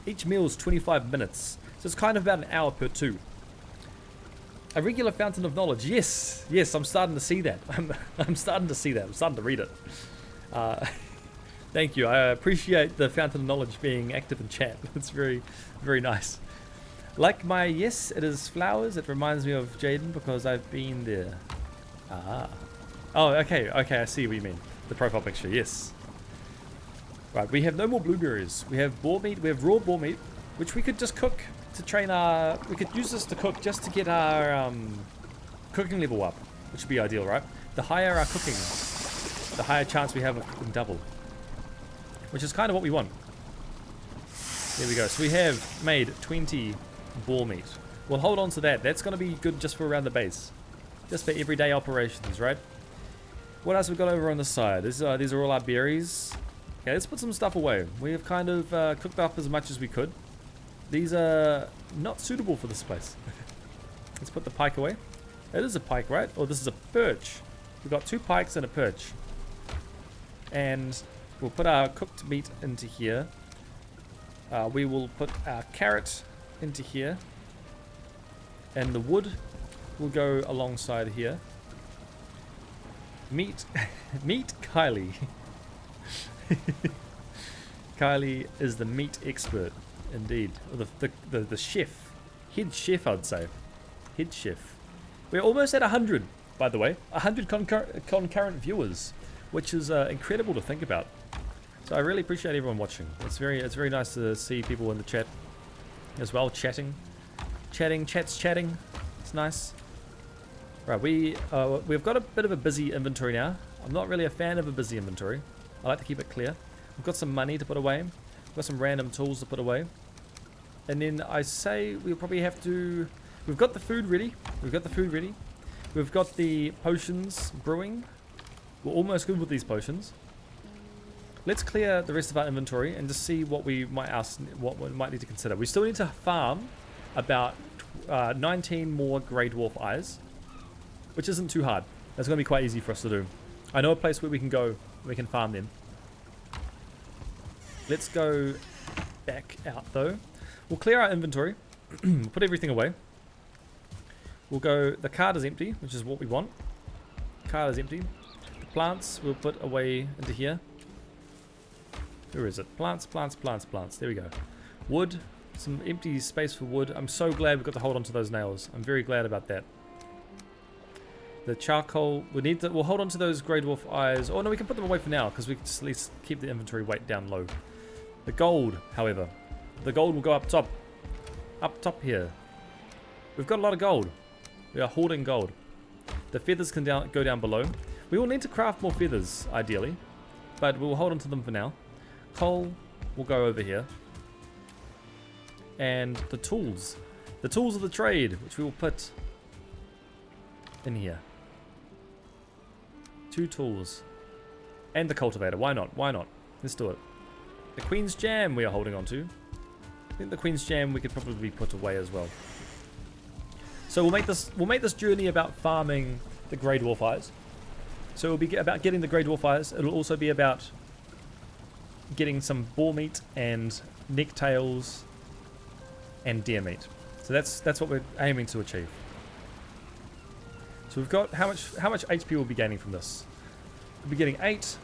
Speaker 1: each meal is 25 minutes, so it's kind of about an hour per 2. A regular fountain of knowledge. Yes, I'm starting to see that. I'm starting to see that. I'm starting to read it. Thank you. I appreciate the fountain of knowledge being active in chat. It's very, very nice. Like my yes, it is flowers. It reminds me of Jaden because I've been there. Ah. Oh, okay. I see what you mean. The profile picture. Yes. Right. We have no more blueberries. We have boar meat. We have raw boar meat, which we could just cook to train our. We could use this to cook just to get our cooking level up, which would be ideal, right? The higher our cooking, the higher chance we have of cooking double, which is kind of what we want. There we go. So we have made 20 boar meat. We'll hold on to that. That's going to be good just for around the base. Just for everyday operations, right? What else we got over on the side? These are all our berries. Okay, let's put some stuff away. We have kind of cooked up as much as we could. These are not suitable for this place. Let's put the pike away. It is a pike, right? Oh, this is a perch. We've got 2 pikes and a perch. And we'll put our cooked meat into here. We will put our carrot into here. And the wood will go alongside here. Meet meet Kylie. Kylie is the meat expert, indeed. Or the chef. Head chef, I'd say. Head chef. We're almost at 100, by the way. 100 concurrent viewers, which is incredible to think about. So I really appreciate everyone watching. It's very nice to see people in the chat as well, chatting. Chat's chatting. It's nice. Right, we've got a bit of a busy inventory now. I'm not really a fan of a busy inventory. I like to keep it clear. We've got some money to put away. We've got some random tools to put away. And then I say we'll probably have to... We've got the food ready. We've got the potions brewing. We're almost good with these potions. Let's clear the rest of our inventory and just see what we might need to consider. We still need to farm about 19 more grey dwarf eyes, which isn't too hard. That's going to be quite easy for us to do. I know a place where we can go, we can farm them. Let's go back out though. We'll clear our inventory. We'll put everything away. We'll go, the cart is empty, which is what we want. Cart is empty. The plants we'll put away into here. Where is it? Plants. There we go. Wood. Some empty space for wood. I'm so glad we got to hold on to those nails. I'm very glad about that. The charcoal. We'll hold on to those grey dwarf eyes. Oh no, we can put them away for now because we can just at least keep the inventory weight down low. The gold, however. The gold will go up top. Up top here. We've got a lot of gold. We are hoarding gold. The feathers can go down below. We will need to craft more feathers, ideally. But we'll hold on to them for now. Coal will go over here. And the tools. The tools of the trade, which we will put in here. 2 tools. And the cultivator. Why not? Why not? Let's do it. The Queen's Jam we are holding on to. I think the Queen's Jam we could probably put away as well. So we'll make this journey about farming the grey dwarf eyes. So it'll be about getting the grey dwarf eyes. It'll also be about getting some boar meat and necktails and deer meat. So that's what we're aiming to achieve. So we've got how much HP we'll be gaining from this. We'll be getting 8,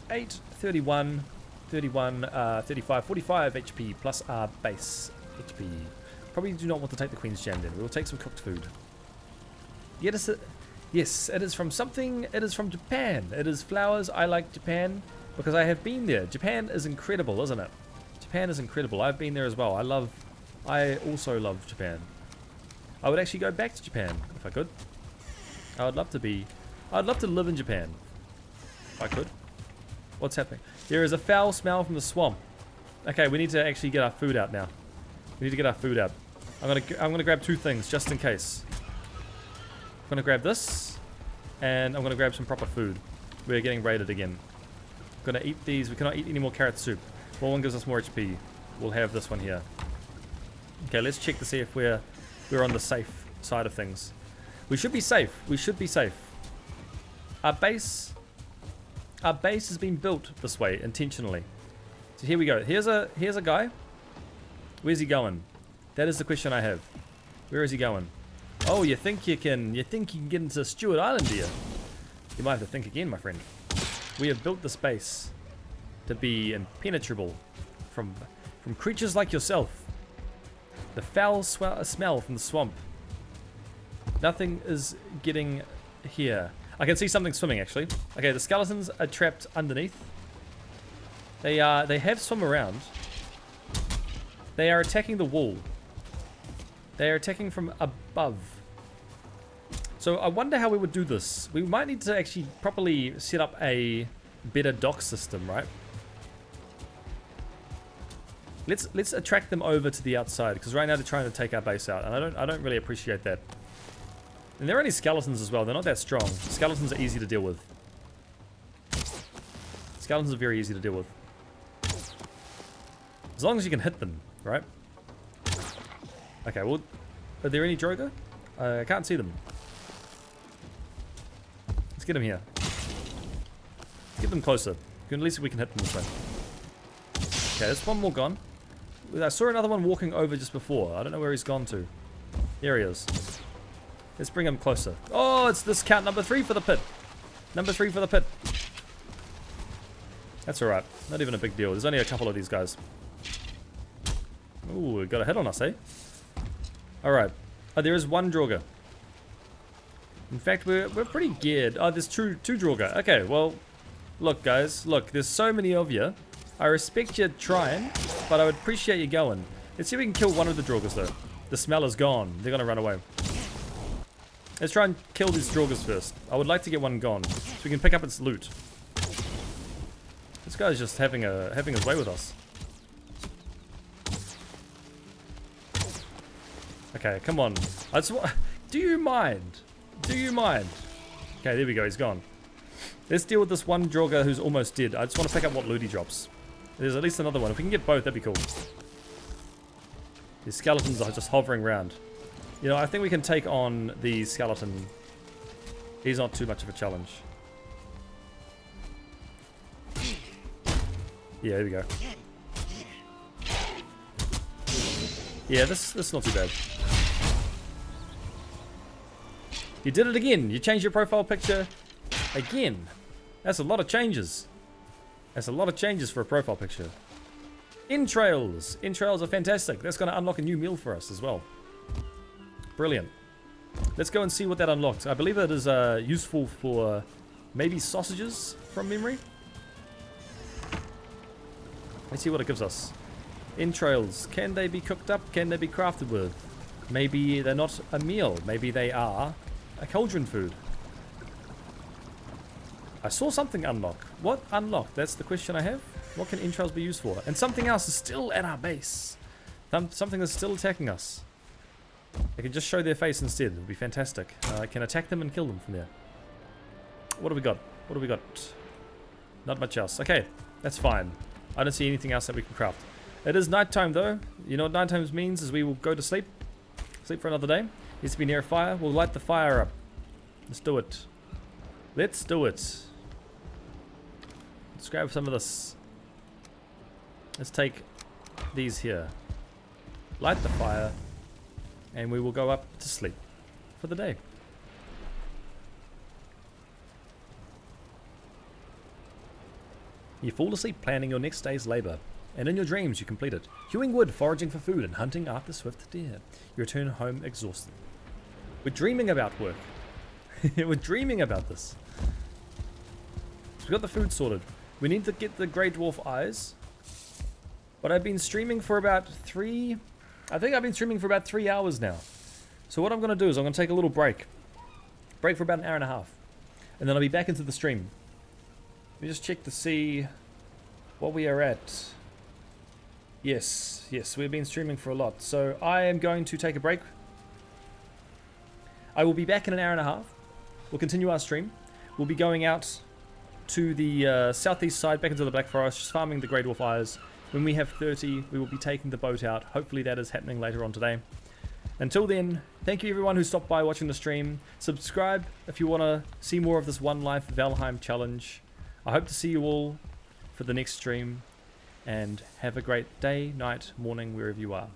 Speaker 1: 31, 35, 45 HP plus our base HP. Probably do not want to take the Queen's Jam then. We will take some cooked food. Yes, it is from something. It is from Japan. It is flowers. I like Japan because I have been there. Japan is incredible, isn't it? Japan is incredible. I've been there as well. I also love Japan. I would actually go back to Japan if I could. I'd love to live in Japan if I could. What's happening? There is a foul smell from the swamp. Okay, we need to actually get our food out now. We need to get our food out. I'm gonna grab 2 things just in case. I'm gonna grab this, and I'm gonna grab some proper food. We're getting raided again. I'm gonna eat these. We cannot eat any more carrot soup. Well, one gives us more HP. We'll have this one here. Okay, let's check to see if we're on the safe side of things. We should be safe. We should be safe. Our base has been built this way intentionally. So here we go. Here's a guy. Where's he going? That is the question I have. Where is he going? Oh, you think you can get into Stewart Island here? You might have to think again, my friend. We have built this base to be impenetrable from creatures like yourself. The foul smell from the swamp. Nothing is getting here. I can see something swimming actually. Okay, the skeletons are trapped underneath. They have swum around. They are attacking the wall. They are attacking from above. So I wonder how we would do this. We might need to actually properly set up a better dock system, right? Let's attract them over to the outside because right now they're trying to take our base out, and I don't really appreciate that. And they're only skeletons as well. They're not that strong. Skeletons are easy to deal with. Skeletons are very easy to deal with. As long as you can hit them, right? Okay, well, are there any Droga? I can't see them. Let's get them here. Let's get them closer. At least we can hit them this way. Okay, there's one more gone. I saw another one walking over just before. I don't know where he's gone to. There he is. Let's bring him closer. Oh, it's this count number 3 for the pit. Number 3 for the pit. That's alright. Not even a big deal. There's only a couple of these guys. Ooh, we got a hit on us, eh? Alright. Oh, there is one Draugr. In fact, we're pretty geared. Oh, there's two Draugr. Okay, well, look, guys. Look, there's so many of you. I respect you trying, but I would appreciate you going. Let's see if we can kill one of the Draugrs, though. The smell is gone. They're going to run away. Let's try and kill these Draugrs first. I would like to get one gone, so we can pick up its loot. This guy's just having his way with us. Okay, come on. Do you mind? Do you mind? Okay, there we go. He's gone. Let's deal with this one Draugr who's almost dead. I just want to pick up what loot he drops. There's at least another one. If we can get both, that'd be cool. These skeletons are just hovering around. You know, I think we can take on the skeleton. He's not too much of a challenge. Yeah, there we go. Yeah, this is not too bad. You did it again. You changed your profile picture again. That's a lot of changes. That's a lot of changes for a profile picture. Entrails. Entrails are fantastic. That's going to unlock a new meal for us as well. Brilliant. Let's go and see what that unlocks. I believe it is useful for maybe sausages from memory. Let's see what it gives us. Entrails. Can they be cooked up? Can they be crafted with? Maybe they're not a meal. Maybe they are a cauldron food. I saw something unlock. What unlocked? That's the question I have. What can entrails be used for? And something else is still at our base. Something that's still attacking us. I can just show their face instead. It would be fantastic. I can attack them and kill them from there. What do we got? What do we got? Not much else. Okay, that's fine. I don't see anything else that we can craft. It is nighttime though. You know what nighttime means is we will go to sleep. Sleep for another day. Needs to be near a fire. We'll light the fire up. Let's do it. Let's do it. Let's grab some of this. Let's take these here. Light the fire. And we will go up to sleep for the day. You fall asleep planning your next day's labor, and in your dreams you complete it. Hewing wood, foraging for food, and hunting after swift deer. You return home exhausted. We're dreaming about work. We're dreaming about this. So we got the food sorted. We need to get the Grey Dwarf eyes. But I've been streaming for about 3 hours now. So what I'm going to do is I'm going to take a little break. Break for about an hour and a half. And then I'll be back into the stream. Let me just check to see what we are at. Yes, we've been streaming for a lot. So I am going to take a break. I will be back in an hour and a half. We'll continue our stream. We'll be going out to the southeast side, back into the Black Forest, just farming the Grey Dwarf eyes. When we have 30, we will be taking the boat out. Hopefully that is happening later on today. Until then, thank you everyone who stopped by watching the stream. Subscribe if you want to see more of this One Life Valheim challenge. I hope to see you all for the next stream. And have a great day, night, morning, wherever you are.